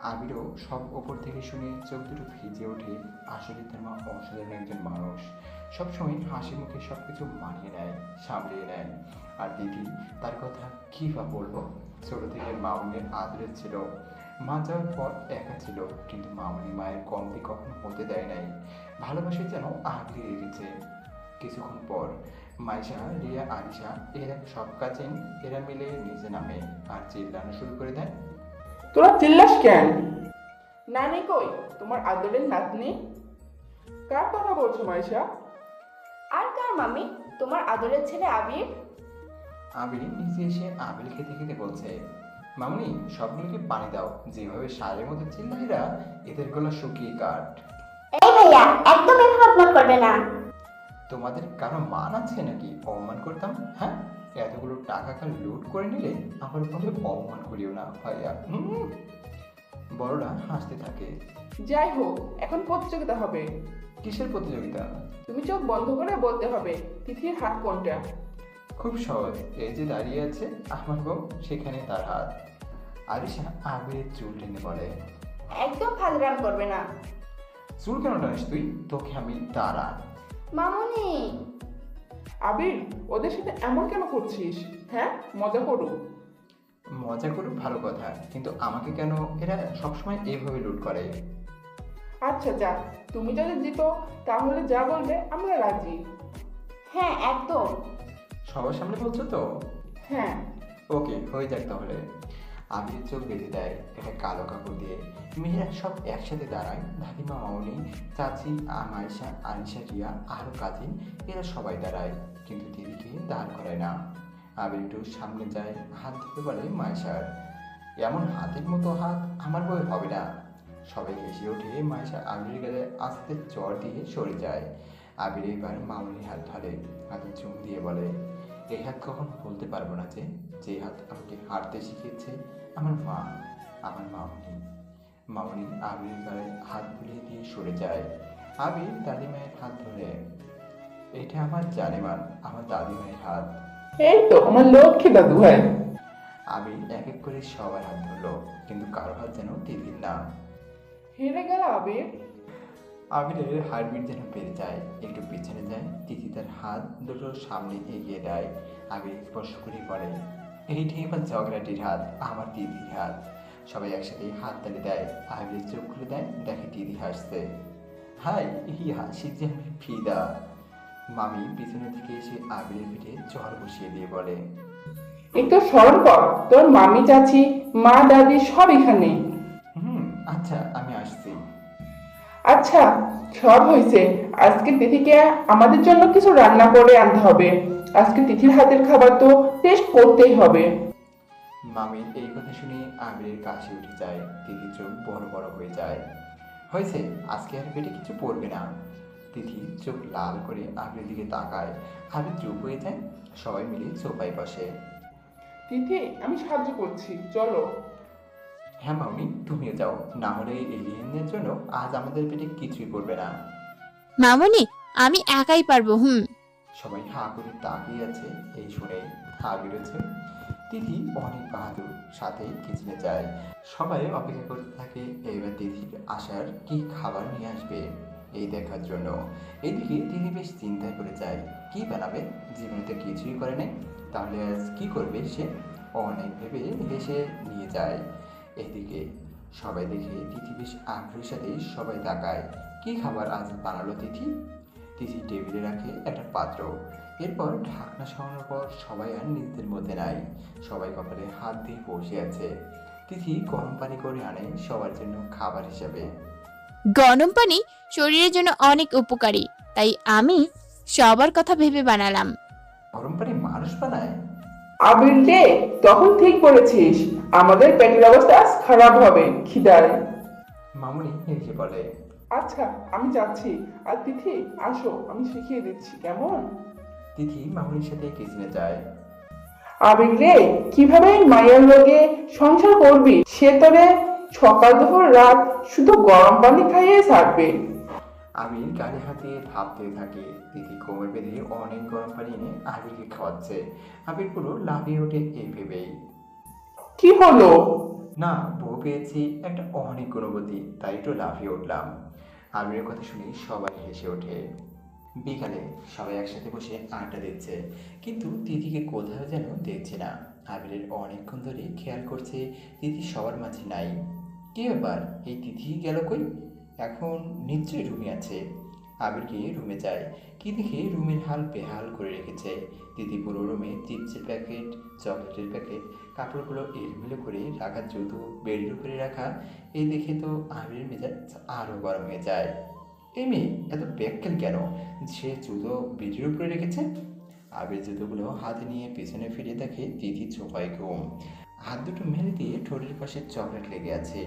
আবিরও সব ওপর থেকে শুনে চোখ দুটো ভিজে ওঠে। আসলে তার মা অসাধারণ একজন মানুষ, সবসময় হাসি মুখে সবকিছু মানিয়ে নেয়, সামলিয়ে নেয়। আর দিদি তার কথা কী বা বলবো, ছোট থেকে মামুনের আদরের ছিল। মা যাওয়ার পর একা ছিল, কিন্তু মামুনি মায়ের কমতি কখনো হতে দেয় নাই, ভালোবাসে যেন আগলে রেখেছে। কিছুক্ষণ পর মাইশা, রিয়া, আরিশা এরা সব কাজে এরা মিলে নিচে নামে আর চিল্লানো শুরু করে দেয়। তোরা চিল্লাস কেন? নানি কই তোমার আদরের নাতনি? কার কথা বলছো মাইশা? আর কার মামি? তোমার আদরের ছেলে আবির। আবির নিচে এসে আপেল খেতে খেতে বলছে, মামনি সবগুলোকে পানি দাও, যেভাবে সারের মতো চিল্লাইরা এদের গলা শুকিয়ে কাট। এই ভাইয়া, একদম এভাবে অপমান করবে না। তোমাদের কারো মান আছে নাকি অপমান করতাম? হ্যাঁ, এতগুলো টাকা কাল লুট করে নিলে আমার বলে অপমান করিও না ভাইয়া। বড়রা হাসতে থাকে। যাই হোক, এখন প্রতিযোগিতা হবে। কিসের প্রতিযোগিতা? তুমি চোখ বন্ধ করে বলতে হবে তিথির হাত কোনটা। খুব সহজ, এই যে দাঁড়িয়ে আছে আমার বউ, সেখানে তার হাত। আরিশা আবিরের চুল টেনে বলে, একদম ফাজলাম করবে না। চুল কেন টানিস তুই? তোকে আমি তারা। মামুনি, আবির, ওদের সাথে এমন কেন করছিস? হ্যাঁ, মজা করো। মজা করুক ভালো কথা, কিন্তু আমাকে কেন এরা সবসময় এইভাবে লুট করে? আচ্ছা যা, তুমি যদি জিতো তাহলে যা বলবে আমরা রাজি। হ্যাঁ একদম। সবার সামনে বলছো তো? হ্যাঁ। ওকে, হয়ে যাক তাহলে। আবির চোখ বেঁধে দেয় একটা কালো কাপড় দিয়ে। মেয়েরা সব একসাথে দাঁড়ায়। দাদিমা, মামনি, চাচি, মাইশা, আনিশা, রিয়া, আরও কাজিন, এরা সবাই দাঁড়ায়, কিন্তু দিদিকে দাঁড় করায় না। আবির একটু সামনে যায়, হাত ধরে বলে, মাইশার এমন হাতের মতো হাত আমার বউয়ের হবে না। সবাই হেসে ওঠে। মাইশা আবিরের গালে আস্তে চড় দিয়ে সরে যায়। আবির এবার মামনির হাত ধরে, হাতে চুম দিয়ে বলে, এই হাত কখনো বলতে পারবো না যে হাত আমাকে হাঁটতে শিখিয়েছে আমার মা, আমার মামনি। মামনি আবির গায়ে হাত বুলিয়ে দিয়ে সরে যায়। আবির দাদিমায়ের হাত ধরে, এটা আমার জানেমান, আমার দাদিমায়ের হাত। এই তো আমার লক্ষ্মী দাদু ভাই। আবির এক এক করে সবার হাত ধরলো, কিন্তু কারো হাত যেন দিদির না। হেরে গেল আবির। আবিরের হার্টবিট যেন বেড়ে যায়, একটু পিছনে যায়। তিথি তার হাত দুটো সামনে এগিয়ে দেয়। আবির স্পর্শ করে বলে, এইটাই আমার ঝগড়াটির হাত, আমার দিদির হাত। সবাই একসাথে হাত তালি দেয়। আবির চোখ খুলে দেয়, দেখে দিদি হাসছে। হাই, এই হাসি যে আমি ফিদা। মামি পিছনে থেকে এসে আবিরের পিঠে চড় বসিয়ে দিয়ে বলে, একটু স্মরণ কর, তোর মামি, চাচি, মা, দাদি সব এখানে। আচ্ছা আমি আসছি। আচ্ছা সব হয়েছে, আজকে তিথিকে আমাদের জন্য কিছু রান্না করে আনতে হবে। আজকে তিথির হাতের খাবার তো টেস্ট করতেই হবে। মামির এই কথা শুনে আবিরের কাশি উঠে যায়, তিথির চোখ বড় বড় হয়ে যায়। হয়েছে, আজকে আর পেটে কিছু পড়বে না। তিথি চোখ লাল করে আবিরের দিকে তাকায়। আবির চুপ হয়ে যায়। সবাই মিলে সোফায় বসে। তিথি, আমি সাহায্য করছি, চলো। হ্যাঁ মামনি, তুমিও যাও, না হলে এই এলিয়েনদের জন্য আজ আমাদের পেটে কিছুই পড়বে না। মামনি, আমি একাই পারবো। সবাই হা করে তাকিয়ে আছে। এই শুনে হা বেরোচ্ছে। তিথি অনেক বাহাদুর, সাথে কিচেনে যায়। সবাই অপেক্ষা করতে থাকে এবার তিথির আসার কি খাবার নিয়ে আসবে এই দেখার জন্য। এদিকে তিথি বেশ চিন্তায় পড়ে যায়, কি বানাবে? জীবনে তো কিছুই করে নাই, তাহলে আজ কি করবে সে? অনেক ভেবে হেসে নিয়ে যায়। এদিকে সবাই দেখে তিথি বেশ আগ্রহের সাথে সবাই তাকায়। কি খাবার আজ বানালো তিথি? তিথি টেবিলে রাখে একটা পাত্র। এরপর ঢাকনা সরানোর পর সবাই আর নিজেদের মধ্যে নাই। সবাই কপালে হাত দিয়ে বসে আছে। তিথি গরম পানি করে আনে সবার জন্য খাবার হিসাবে। গরম পানি শরীরের জন্য অনেক উপকারী, তাই আমি সবার কথা ভেবে বানালাম। গরম পানি মানুষ বানায়? আবির রে, তখন ঠিক বলেছিস, আমাদের পেটের অবস্থা আজ খারাপ হবে খিদায়। মামুনি হেসে বলে, আচ্ছা আমি যাচ্ছি, আর তিথি আসো, আমি শিখিয়ে দিচ্ছি কেমন। তিথি মামুনির সাথে কিচেনে যায়। আবির রে, কিভাবে মায়ের লোকে সংসার করবি? সে তোরে সকাল দুপুর রাত শুধু গরম পানি খাইয়ে ছাড়বে। আমি গাড়ি হাতে ভাবতে থাকি। তিথি কোমর বেঁধে অনেক গরম পানি এনে আবিরকে খাওয়াচ্ছে। আবির পুরো লাফিয়ে ওঠে এই ভেবেই। কি হলো? না, বউ পেয়েছি একটা অনেক অনুভূতি, তাই একটু লাফিয়ে উঠলাম। আবিরের কথা শুনে সবাই হেসে ওঠে। বিকালে সবাই একসাথে বসে আড্ডা দিচ্ছে, কিন্তু তিথিকে কোথাও যেন দেখছে না। আবিরের অনেকক্ষণ ধরে খেয়াল করছে তিথি সবার মাঝে নাই। কি ব্যাপার, এই তিথি গেল কই? এখন নিশ্চয়ই রুমে আছে। আবিরকে রুমে যায়, কি দেখে রুমের হাল বেহাল করে রেখেছে। তিথি পুরো রুমে চিপসের প্যাকেট, চকলেটের প্যাকেট, কাপড়গুলো এলোমেলো করে রাখা, জুতো বেডের উপরে রাখা। এই দেখে তো আবিরের মেজাজ আরও গরম হয়ে যায়। এই মেয়ে এত ব্যাককেল কেন? সে জুতো বেডের উপরে রেখেছে। আবির জুতোগুলো হাতে নিয়ে পেছনে ফিরে দেখে তিথি চোপায় ঘুম। হাত দুটো মেলে দিয়ে ঠোঁটের পাশে চকলেট লেগে আছে।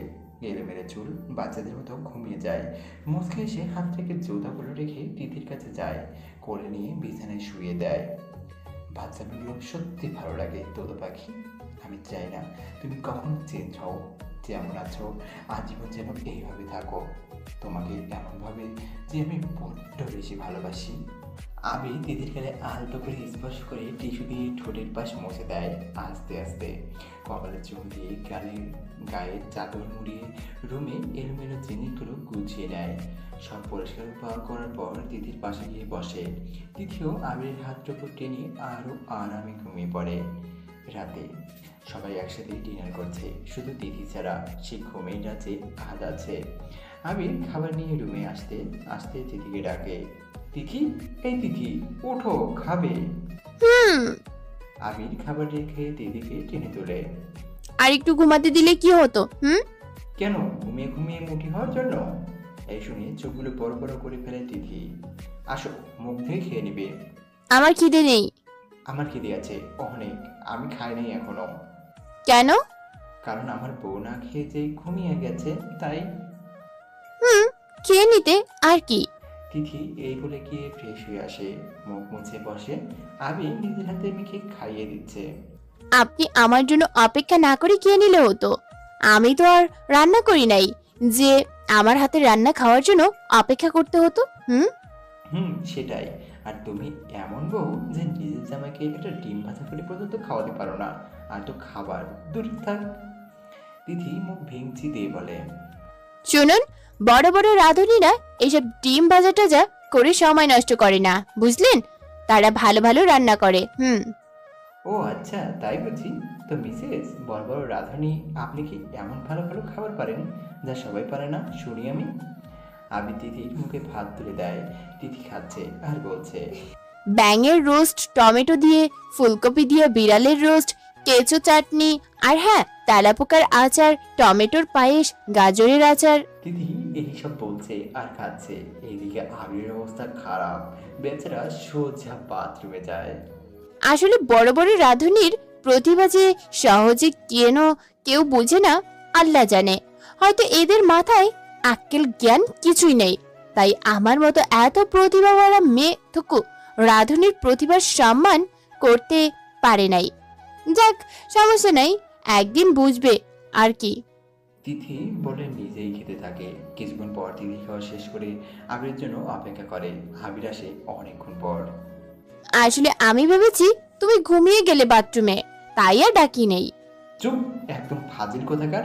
এলোমেলো চুল, বাচ্চাদের মতো ঘুমিয়ে যায়। মুচকে এসে হাত থেকে জুতাগুলো রেখে তিথির কাছে যায়, কোলে নিয়ে বিছানায় শুয়ে দেয়। বাচ্চাগুলো সত্যি ভালো লাগে তোতো পাখি। আমি চাই না তুমি কখনো চেঞ্জ হও, যেমন আছো আজীবন যেন এইভাবে থাকো। তোমাকে এমনভাবে যে আমি বড্ড বেশি ভালোবাসি। আমি দিদির গালে আলতো করে স্পর্শ করে টিস্যু দিয়ে ঠোঁটের পাশ মুছে দেয় আস্তে আস্তে। কপালে চুল দিয়ে গায়ে চাদর মুড়িয়ে রুমে এলোমেলো জিনিসগুলো গুছিয়ে নেয়। সব পরিষ্কার করার পর দিদির পাশে গিয়ে বসে। তিথিও আবিরের হাতটুকু টেনে আরও আরামে ঘুমিয়ে পড়ে। রাতে সবাই একসাথে ডিনার করছে, শুধু তিথি ছাড়া। সে ঘুমের রাতে আজ আছে। আবির খাবার নিয়ে রুমে আসতে আসতে তিথিকে ডাকে, তিথি, এই তিথি, ওঠো, খাবে। আবির খাবার রেখে দিদিকে টেনে তোলে। আর একটু ঘুমাতে দিলে কি হতো? কেন, ঘুমিয়ে ঘুমিয়ে মুঠি হওয়ার জন্য? এই শুনে চোখগুলো বড় বড় করে ফেলে তিথি। আসো, মুখ ধুয়ে খেয়ে নিবে। আমার খিদে নেই। আমার খিদে আছে অনেক, আমি খাই নাই এখনো। কেন? কারণ আমার বউ না খেয়ে যে ঘুমিয়ে গেছে, তাই। খেয়ে নিতে আর কি। তিথি এই বলে গিয়ে ফ্রেশ হয়ে আসে, মুখ মুছে বসে। আবির নিজের হাতে মেখে খাইয়ে দিচ্ছে। আপনি আমার জন্য অপেক্ষা না করে খেয়ে নিলে হতো। আমি তো আর রান্না করি নাই যে আমার হাতে রান্না খাওয়ার জন্য অপেক্ষা করতে হতো। সেটাই। আর তুমি এমন বউ যে নিজের জামাইকে একটা ডিম ভাজা করে পর্যন্ত খাওয়াতে পারো না, আর তো খাবার দূর থাক। তিথি মুখ ভেঙচি দিয়ে বলে, শুনুন, বড় বড় রাঁধুনিরা এইসব ডিম ভাজা টাজা করে সময় নষ্ট করে না, বুঝলেন? তারা ভালো ভালো রান্না করে। ও আচ্ছা, তাই বুঝি। তো মিসেস, বড় বড় রাঁধুনি, আপনি কি এমন ভালো ভালো খাবার পারেন যা সবাই পারে না? শুনি আমি। আবির তিথির মুখে ভাত তুলে দেয়। তিথি খাচ্ছে আর বলছে, ব্যাঙের রোস্ট, টমেটো দিয়ে, ফুলকপি দিয়ে বিড়ালের রোস্ট, কেঁচো চাটনি, আর হ্যাঁ, তেলাপোকার আচার, টমেটোর পায়েস, গাজরের আচার। তিথি এইসব বলছে আর খাচ্ছে। এইদিকে আবিরের অবস্থা খারাপ, বেচারা সোজা বাথরুমে যায়। আসলে বড় বড় রাঁধুনির প্রতিভা যে সহজে কেউ বোঝে না, আল্লাহ জানে। হয়তো এদের মাথায় আক্কেল জ্ঞান কিছুই নেই, তাই আমার মতো এত প্রতিভাওয়ালা মেয়ে থুকু রাঁধুনির প্রতিভার সম্মান করতে পারে নাই। যাক, সমস্যা নাই, একদিন বুঝবে আর কি। তিথি বলে নিজেই খেতে থাকে। কিছুক্ষণ পর তিথি খাওয়া শেষ করে আবিরের জন্য অপেক্ষা করে। আবির আসে অনেকক্ষণ পর। আসলে আমি ভেবেছি তুমি ঘুমিয়ে গেলে বাথরুমে, তাই আর ডাকি নেই। চুপ, একদম ফাজিল কোথাকার।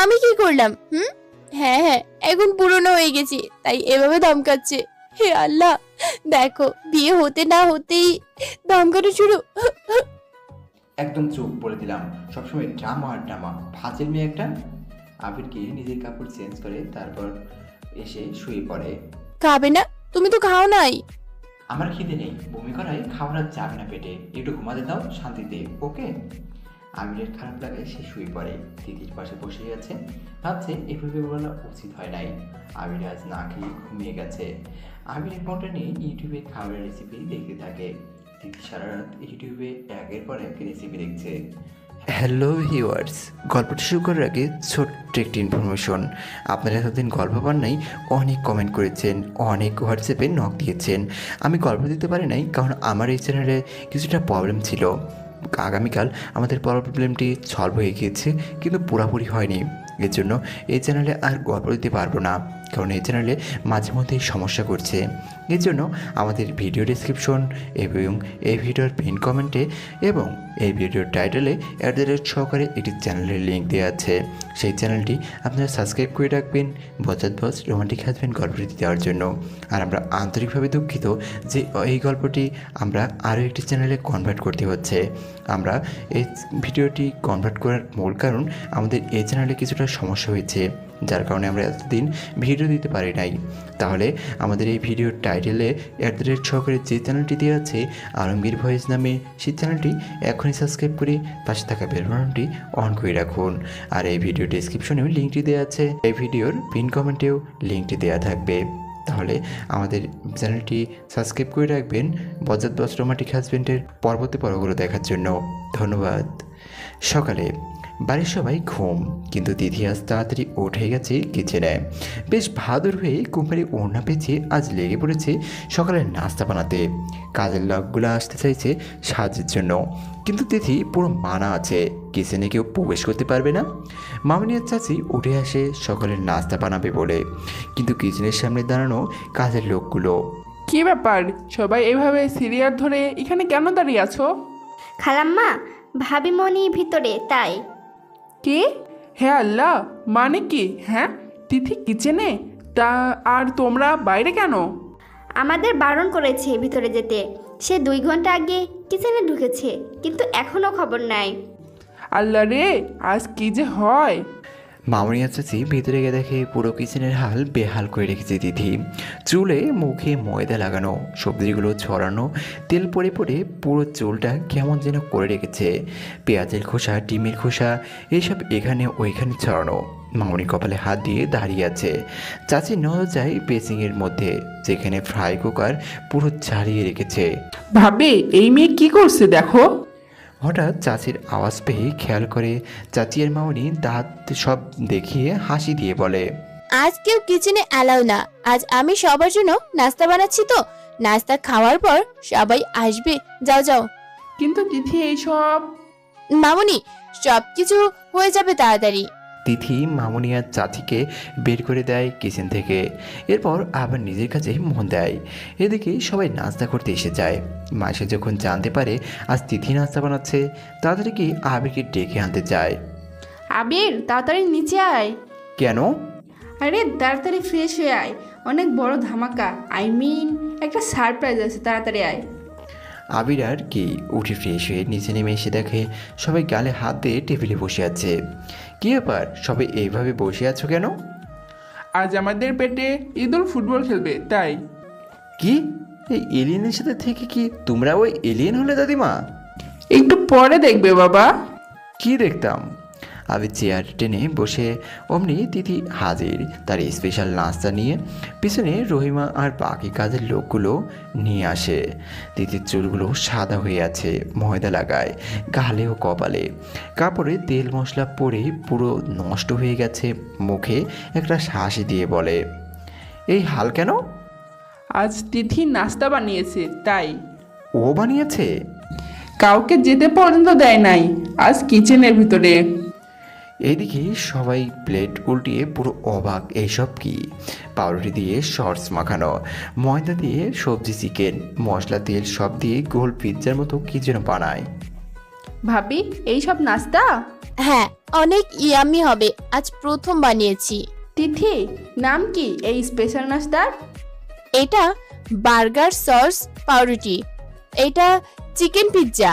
আমি কি করলাম? হ্যাঁ, এখন পুরনো হয়ে গেছি, তাই এভাবে ধমকাচ্ছে। হে আল্লাহ, দেখো, বিয়ে হতে না হতেই ধমকানো শুরু। একদম চুপ বলে দিলাম। সবসময় ড্রামা আর ড্রামা, ফাজিল মেয়ে একটা। আবির গিয়ে নিজের কাপড় চেঞ্জ করে তারপর এসে শুয়ে পড়ে। খাবে না? তুমি তো খাও নাই। আমার খিদে নেই, বমি করায় খাওয়ার আর যাবে না পেটে। একটু ঘুমাতে দাও শান্তিতে, ওকে? আবিরের খারাপ লাগায় সে শুয়ে পড়ে। তিথির পাশে বসে আছে, ভাবছে এভাবে বলা উচিত হয় নাই। আবির আজ না খেয়ে ঘুমিয়ে গেছে। আবিরের ফোনটা নিয়ে ইউটিউবে খাবারের রেসিপি দেখতে থাকে। তিথি সারা রাত ইউটিউবে একের পর এক রেসিপি দেখছে। হ্যালো ভিউয়ার্স, গল্পটি শুরু করার আগে ছোট্ট একটি ইনফরমেশন। আপনারা এতদিন গল্প পান নাই, অনেক কমেন্ট করেছেন, অনেক হোয়াটসঅ্যাপে নক দিয়েছেন। আমি গল্প দিতে পারি নাই কারণ আমার এই চ্যানেলে কিছুটা প্রবলেম ছিল। আগামীকাল আমাদের প্রবলেমটি সলভ হয়ে গিয়েছে, কিন্তু পুরোপুরি হয়নি। এর জন্য এই চ্যানেলে আর গল্প দিতে পারবো না, কারণ এই চ্যানেলে মাঝে মধ্যেই সমস্যা করছে। এর জন্য আমাদের ভিডিও ডেসক্রিপশন এবং এই ভিডিওর পিন কমেন্টে এবং এই ভিডিওর টাইটেলে সহকারে একটি চ্যানেলের লিঙ্ক দেওয়া আছে। সেই চ্যানেলটি আপনারা সাবস্ক্রাইব করে রাখবেন বজাত বস রোমান্টিক হাজব্যান্ড গল্পটি দেওয়ার জন্য। আর আমরা আন্তরিকভাবে দুঃখিত যে এই গল্পটি আমরা আরও একটি চ্যানেলে কনভার্ট করতে হচ্ছে। আমরা এই ভিডিওটি কনভার্ট করার মূল কারণ আমাদের এই চ্যানেলে কিছুটা সমস্যা হয়েছে, যার কারণে আমরা এতদিন ভিডিও দিতে পারি নাই। তাহলে আমাদের এই ভিডিওর টাইটেলে সহকারে যে চ্যানেলটি দেওয়া আছে আলমগীর ভয়েস নামে, সেই চ্যানেলটি এখনই সাবস্ক্রাইব করে পাশে থাকা বেল বাটনটি অন করে রাখুন। আর এই ভিডিও ডেসক্রিপশনেও লিঙ্কটি দেওয়া আছে, এই ভিডিওর পিন কমেন্টেও লিঙ্কটি দেওয়া থাকবে। তাহলে আমাদের চ্যানেলটি সাবস্ক্রাইব করে রাখবেন বজ্জাত রোমান্টিক হাজবেন্ডের পরবর্তী পর্বগুলো দেখার জন্য। ধন্যবাদ। সকালে বাড়ির সবাই ঘুম, কিন্তু তিথি আজ তাড়াতাড়ি উঠে গেছে কিচেনে। বেশ বাহাদুর হয়ে কোম্পানি ওড়না পেঁচিয়ে আজ লেগে পড়েছে সকালের নাস্তা বানাতে। কাজের লোকগুলো আসতে চাইছে সাহায্যের জন্য, কিন্তু তিথি পুরো মানা আছে, কিচেনে কেউ প্রবেশ করতে পারবে না। মামনি আর চাচি উঠে আসে সকালের নাস্তা বানাবে বলে, কিন্তু কিচেনের সামনে দাঁড়ানো কাজের লোকগুলো। কি ব্যাপার, সবাই এভাবে সিরিয়াল ধরে এখানে কেন দাঁড়িয়ে আছো? খালাম্মা, ভাবিমণি ভিতরে, তাই। কি? হ্যাঁ আল্লাহ, মানে কি? হ্যাঁ, তিথি কিচেনে, তা আর তোমরা বাইরে কেন? আমাদের বারণ করেছে ভিতরে যেতে। সে 2 ঘন্টা আগে কিচেনে ঢুকেছে, কিন্তু এখনও খবর নাই। আল্লাহ রে, আজ কি যে হয়! মামনি আর চাচি ভিতরে গিয়ে দেখে পুরো কিচেনের হাল বেহাল করে রেখেছে তিথি। চুলে মুখে ময়দা লাগানো, সবজিগুলো ছড়ানো, তেল পড়ে পড়ে পুরো চুলটা কেমন যেন করে রেখেছে। পেঁয়াজের খোসা, ডিমের খোসা এইসব এখানে ওইখানে ছড়ানো। মামনি কপালে হাত দিয়ে দাঁড়িয়ে আছে। চাচি নজর যায় বেসিংয়ের মধ্যে, যেখানে ফ্রাই কুকার পুরো জ্বালিয়ে রেখেছে। ভাবি, এই মেয়ে কি করছে দেখো। হঠাৎ চাচির আওয়াজ পেয়ে খেয়াল করে চাচি আর মামনি দাঁত সব দেখিয়ে হাসি দিয়ে বলে, আজ কেউ কিচেনে অ্যালাউ না। আজ আমি সবার জন্য নাস্তা বানাচ্ছি, তো নাস্তা খাওয়ার পর সবাই আসবে। যাও যাও। কিন্তু তিথি এইসব। মামুনি, সব কিছু হয়ে যাবে তাড়াতাড়ি। তিথি মামনি আর চাচিকে বের করে দেয় কিচেন থেকে। এরপর আবার নিজের কাছে মন দেয়। এদিকে সবাই নাস্তা করতে এসে যায়। মাসে যখন জানতে পারে আজ তিথি নাস্তা বানাচ্ছে, তাড়াতাড়ি কি আবিরকে ডেকে আনতে যায়। আবির, তাড়াতাড়ি নিচে আয়। কেন? আরে তাড়াতাড়ি ফ্রেশ হয়ে আয়, অনেক বড় ধামাকা, একটা সারপ্রাইজ আছে, তাড়াতাড়ি আয়। আবির আর কি উঠে ফ্রেশ হয়ে নিচে নেমে এসে দেখে সবাই গালে হাত দিয়ে টেবিলে বসে আছে। কী ব্যাপার, সবাই এইভাবে বসে আছো কেন? আজ আমাদের পেটে ঈদুল ফুটবল খেলবে, তাই। কি, এই এলিয়েনের সাথে থেকে কি তোমরা ওই এলিয়েন হলে দাদিমা? একটু পরে দেখবে বাবা। কি দেখতাম? আমি চেয়ার টেনে বসে অমনি তিথি হাজির, তার স্পেশাল নাস্তা নিয়ে। পিছনে রহিমা আর বাকি কাজের লোকগুলো নিয়ে আসে। তিথির চুলগুলো সাদা হয়ে আছে, ময়দা লাগায় গালে ও কপালে। কাপড়ে তেল মশলা পরে পুরো নষ্ট হয়ে গেছে। মুখে একটা হাসি দিয়ে বলে, এই হাল কেন? আজ তিথি নাস্তা বানিয়েছে, তাই। ও বানিয়েছে? কাউকে যেতে পর্যন্ত দেয় নাই আজ কিচেনের ভিতরে। এইদিকে সবাই প্লেট উল্টিয়ে পুরো অবাক। এইসব কি? পাউরুটি দিয়ে সস মাখানো, ময়দা দিয়ে সবজি, চিকেন, মশলা, তেল সব দিয়ে গোল পিৎজার মতো কি যেন বানায়। ভাবি, এইসব নাস্তা? হ্যাঁ, অনেক ইয়ামি হবে। আজ প্রথম বানিয়েছি। তিথি, নাম কি এই স্পেশাল নাস্তার? এটা বার্গার সস পাউরুটি, এটা চিকেন পিৎজা।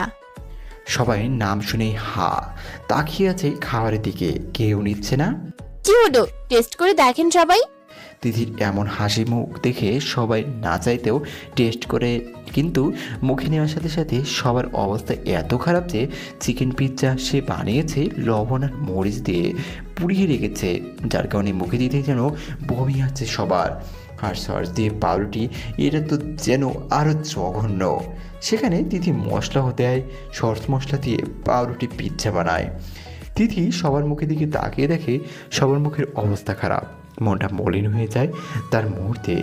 সবাই নাম শুনে তাকিয়ে আছে খাবারের দিকে, কেউ নিচ্ছে না। কি হলো, টেস্ট করে দেখেন সবাই। তিথির এমন হাসি মুখ দেখে সবাই না চাইতেও টেস্ট করে, কিন্তু মুখে নেওয়ার সাথে সাথে সবার অবস্থা এত খারাপ যে চিকেন পিৎজা সে বানিয়েছে লবণ আর মরিচ দিয়ে পুড়িয়ে রেখেছে, যার কারণে মুখে দিতে যেন বমি আছে সবার। আর সস দিয়ে পাউরুটি, এটা তো যেন আরও জঘন্য। সেখানে তিথি মশলাও দেয়, সস মশলা দিয়ে পাউরুটি পিৎজা বানায়। তিথি সবার মুখের দিকে তাকিয়ে দেখে সবার মুখের অবস্থা খারাপ, মনটা মলিন হয়ে যায়। তার মুহূর্তে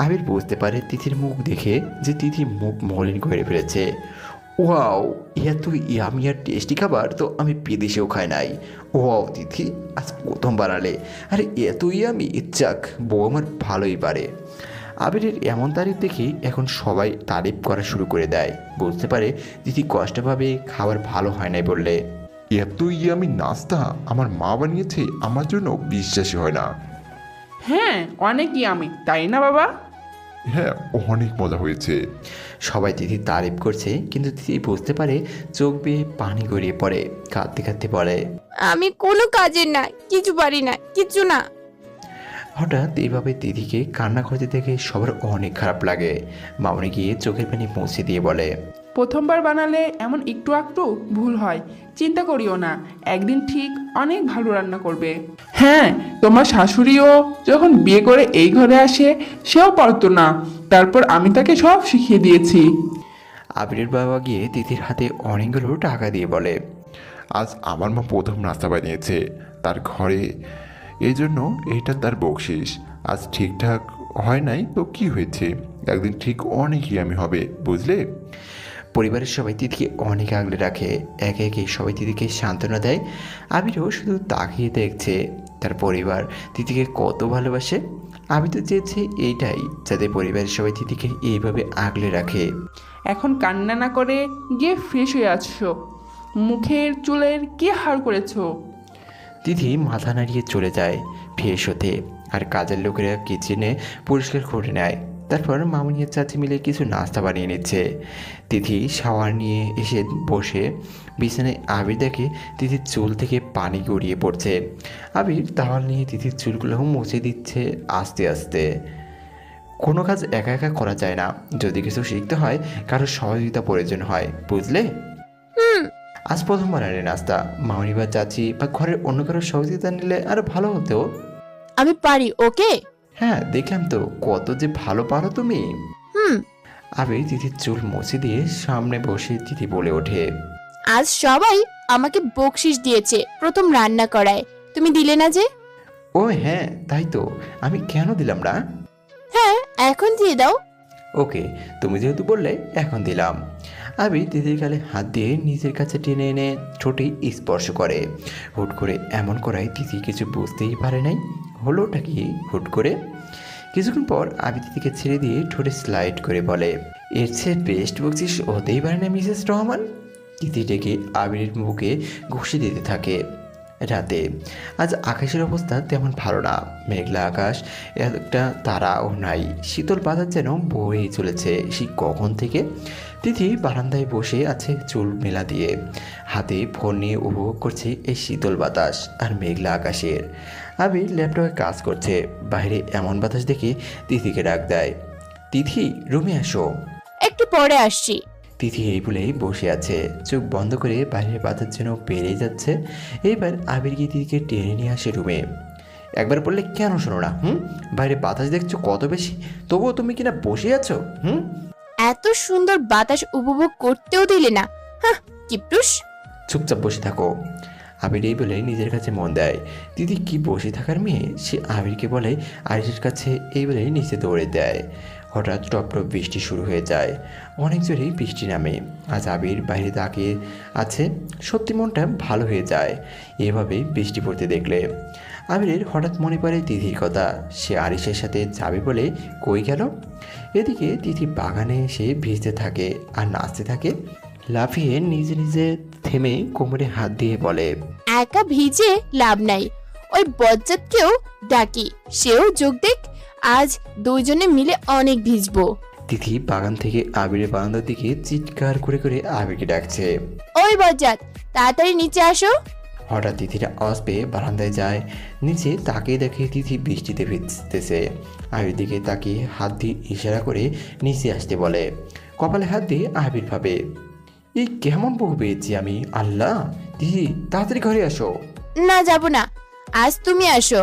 আবির বুঝতে পারে তিথির মুখ দেখে যে তিথি মুখ মলিন করে ফেলেছে। ওয়াও, এত ইয়ামি আর টেস্টি খাবার তো আমি বিদেশেও খাই নাই। ওয়াও তিথি, আজ প্রথম বানালে। আরে এত ইয়ামি, যাক বউ আমার ভালোই পারে। আবিরের এমন তারিফ দেখে এখন সবাই তারিফ করা শুরু করে দেয়। বুঝতে পারে তিথি কষ্ট পাবে খাবার ভালো হয় নাই বললে। এত ইয়ামি নাস্তা আমার মা বানিয়েছে, আমার জন্য বিশ্বাসই হয় না। হ্যাঁ, অনেক ইয়ামি, তাই না বাবা? হ্যাঁ, অনেক মজা হয়েছে। সবাই তিথি তারিফ করছে, কিন্তু তিথি বুঝতে পারে চোখ বেয়ে পানি গড়িয়ে পড়ে। কাঁদতে কাঁদতে বলে, আমি কোনো কাজের না, কিছু পারি না, কিছু না। হঠাৎ এইভাবে দিদিকে কান্না করতে দেখে সবার অনেক খারাপ লাগে। মামনি গিয়ে চোখের পানি মুছে দিয়ে বলে, প্রথমবার বানালে এমন একটু একটু ভুল হয়, চিন্তা করিও না, একদিন ঠিক অনেক ভালো রান্না করবে। হ্যাঁ, তোমার শাশুড়িও যখন বিয়ে করে এই ঘরে আসে সেও পারতো না, তারপর আমি তাকে সব শিখিয়ে দিয়েছি। আবিরের বাবা গিয়ে তিথির হাতে অনেকগুলো টাকা দিয়ে বলে, আজ আমার মা প্রথম নাস্তা বানিয়েছে তার ঘরে, এই জন্য এইটা তার বকশিস। আজ ঠিকঠাক হয় নাই তো কি হয়েছে, একদিন ঠিক অনেকই আমি হবে, বুঝলে? পরিবারের সবাই তিথিকে অনেক আগলে রাখে, একে একে সবাই তিথিকে সান্ত্বনা দেয়। আবিরও শুধু তাকিয়ে দেখছে তার পরিবার তিথিকে কত ভালোবাসে। আমি তো চেয়েছি এইটাই, যাতে পরিবারের সবাই তিথিকে এইভাবে আগলে রাখে। এখন কান্না না করে গিয়ে ফ্রেশ হয়ে আসছো, মুখের চুলের কি হার করেছো? তিথি মাথা নাড়িয়ে চলে যায় ফ্রেশ হতে, আর কাজের লোকেরা কিচেনে পরিষ্কার করে নেয়। তারপর মামুনি আর চাচি মিলে কিছু নাস্তা বানিয়ে নিচ্ছে। তিথি শাওয়ার নিয়ে এসে বসে বিছানায় আবির দেখে তিথির চুল থেকে পানি গড়িয়ে পড়ছে। আবির তাওয়াল নিয়ে তিথির চুলগুলো মুছে দিচ্ছে আস্তে আস্তে। কোনো কাজ একা একা করা যায় না, যদি কিছু শিখতে হয় কারোর সহযোগিতা প্রয়োজন হয়, বুঝলে? আজ প্রথমবার আনে নাস্তা, মামনি বা চাচি বা ঘরের অন্য কারোর সহযোগিতা নিলে আরো ভালো হতো। আমি পারি, ওকে? হ্যাঁ, দেখলাম তো কত যে ভালো পারো তুমি। হুম। আবির তিথির চুল মুছে দিয়ে সামনে বসে তিথি বলে ওঠে, আজ সবাই আমাকে বকশিস দিয়েছে প্রথম রান্না করায়, তুমি দিলে না যে? ও হ্যাঁ, তাই তো, আমি কেন দিলাম না? হ্যাঁ, এখন দিয়ে দাও। ওকে, তুমি যেহেতু বললে এখন দিলাম। আবির তিথির গালে হাত দিয়ে নিজের কাছে টেনে এনে ঠোঁটে স্পর্শ করে। হুট করে এমন করায় তিথি কিছু বুঝতেই পারে নাই, হলোটা কি হুট করে। কিছুক্ষণ পর আবির তিথিকে ছেড়ে দিয়ে ঠোঁটে স্লাইড করে বলে, এর চেয়ে বেস্ট বকশিস হতেই পারে না মিসেস রহমান। তিথি ডেকে আবিরের মুখে ঘুষি দিতে থাকে। রাতে আজ আকাশের অবস্থা তেমন ভালো না, মেঘলা আকাশ, একটা তারাও নাই, শীতল বাতাস যেন বয়েই চলেছে সে কখন থেকে। তিথি বারান্দায় বসে আছে চুল মেলা দিয়ে, হাতে ফোন নিয়ে উপভোগ করছে এই শীতল বাতাস আর মেঘলা আকাশের। আবির ল্যাপটপে কাজ করছে, বাইরে এমন বাতাস দেখে তিথিকে ডাক দেয়, তিথি রুমে আসো। একটু পরে আসছি। তিথি এই বলেই বসে আছে, চোখ বন্ধ করে বাইরের বাতাস যেন পেরিয়ে যাচ্ছে। এইবার আবির গিয়ে তিথিকে টেনে নিয়ে আসে রুমে। একবার বললে কেন শোনো না? বাইরে বাতাস দেখছো কত বেশি, তবুও তুমি কিনা বসে আছো। এত সুন্দর বাতাস উপভোগ করতেও দিলে না, হ্যাঁ কিপটুস। চুপচাপ বসে থাকো। আবির এই বলে নিজের কাছে মন দেয়। দিদি কি বসে থাকার মেয়ে, সে আবিরকে বলে আরিসের কাছে এই বলে নিচে দৌড়ে দেয়। হঠাৎ টপ টপ বৃষ্টি শুরু হয়ে যায়, অনেক জোরেই বৃষ্টি নামে। আজ আবির বাইরে তাকিয়ে আছে, সত্যি মনটা ভালো হয়ে যায় এভাবে বৃষ্টি পড়তে দেখলে। আবিরের হঠাৎ মনে পড়ে তিথির কথা, সে আরিসের সাথে যাবে বলে কই গেল। এদিকে তিথি বাগানে এসে ভিজতে থাকে আর নাচতে থাকে। লাফিয়ে নিজে নিজে থেমে কোমরে হাত দিয়ে বলে, একা ভিজে লাভ নাই, ওই বজ্জাতকেও ডাকি, সেও যোগ দেখ, আজ দুইজনে মিলে অনেক ভিজবো। তিথি বাগান থেকে আবিরের বারান্দার দিকে চিৎকার করে করে আবিরকে ডাকছে, ওই বজ্জাত তাড়াতাড়ি নিচে আসো। হঠাৎ তিথিরা আওয়াজ পেয়ে বারান্দায় যায়, নিচে তাকিয়ে দেখে তিথি বৃষ্টিতে ভিজতেছে। আবির দিকে তাকিয়ে হাত দিয়ে ইশারা করে নিচে আসতে বলে। কপালে হাত দিয়ে আবির ভাবে, এই কেমন বউ পেয়েছি আমি, আল্লাহ। তিথি তাড়াতাড়ি ঘরে আসো। না যাব না, আজ তুমি আসো।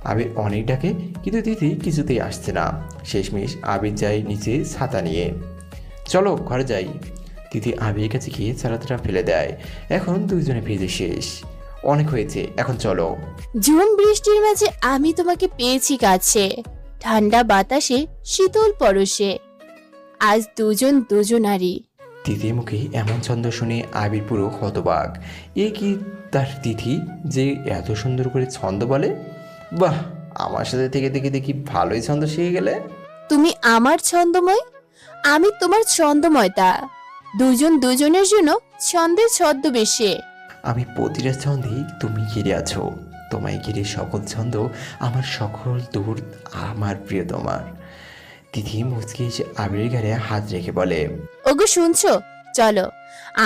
আবির অনেক ডাকে কিন্তু তিথি কিছুতেই আসছে না। শেষমেশ আবির যায় নিচে ছাতা নিয়ে। চলো ঘরে যাই। তিথি আবিরের কাছে গিয়ে ছাতাটা ফেলে দেয়। এখন দুইজনে ভিজে শেষ, অনেক হয়েছে, এখন চলো। ঝুম বৃষ্টির মাঝে আমি তোমাকে পেয়েছি কাছে, ঠান্ডা বাতাসে শীতল পরশে, আজ দুজন দুজনারই। তিথির মুখে এমন ছন্দ শুনে আবির পুরো হতবাক। এ কি তার তিথি যে এত সুন্দর করে ছন্দ বলে? বাহ, আমার সাথে থেকে থেকে দেখি ভালোই ছন্দ শিখে গেলে। তুমি আমার ছন্দময়, আমি তোমার ছন্দময়তা, দুজন দুজনের জন্য ছন্দের ছদ্মবেশে। আমি প্রতিটা ছন্দেই তুমি ঘিরে আছো, তোমায় ঘিরে সকল ছন্দ আমার সকল দূর আমার প্রিয় তোমার। তিথি মুচকি এসে আবিরের গায়ে হাত রেখে বলে, ওগো শুনছো, চলো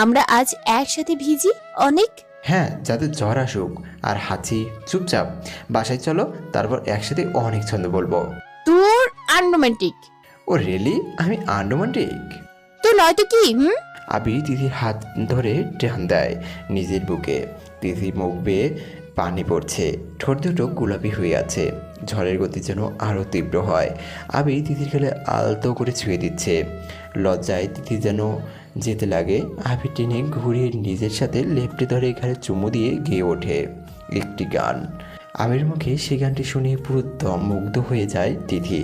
আমরা আজ একসাথে ভিজি অনেক। হ্যাঁ, যাতে জ্বর আসুক আর হাঁচি। চুপচাপ বাসায় চলো, তারপর একসাথে অনেক ছন্দ বলবো। তোর আনরোমান্টিক। ও রিয়েলি? আমি আনরোমান্টিক? তো নয়তো কি? আবির তিথির হাত ধরে টান দেয় নিজের বুকে। তিথির মুখ বেয়ে পানি পড়ছে, ঠোঁট দুটো গোলাপি হয়ে আছে। ঝড়ের গতি যেন আরও তীব্র হয়। আবির তিথির গালে আলতো করে ছুঁয়ে দিচ্ছে। লজ্জায় তিথি যেন যেতে লাগে। আবির টেনে ঘুরিয়ে নিজের সাথে লেপটে ধরে ঘাড়ে চুমু দিয়ে গেয়ে ওঠে একটি গান। আবির মুখে সেই গানটি শুনে পুরো মুগ্ধ হয়ে যায় তিথি।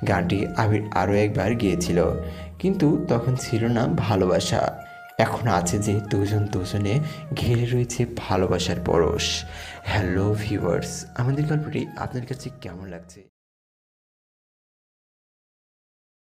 গানটি আবির আরও একবার গেয়েছিল, কিন্তু তখন ছিল না ভালোবাসা, এখন আছে যে দুজন দুজনে ঘিরে রয়েছে ভালোবাসার পরশ। হ্যালো ভিউয়ার্স, আমাদের গল্পটি আপনার কাছে কেমন লাগছে?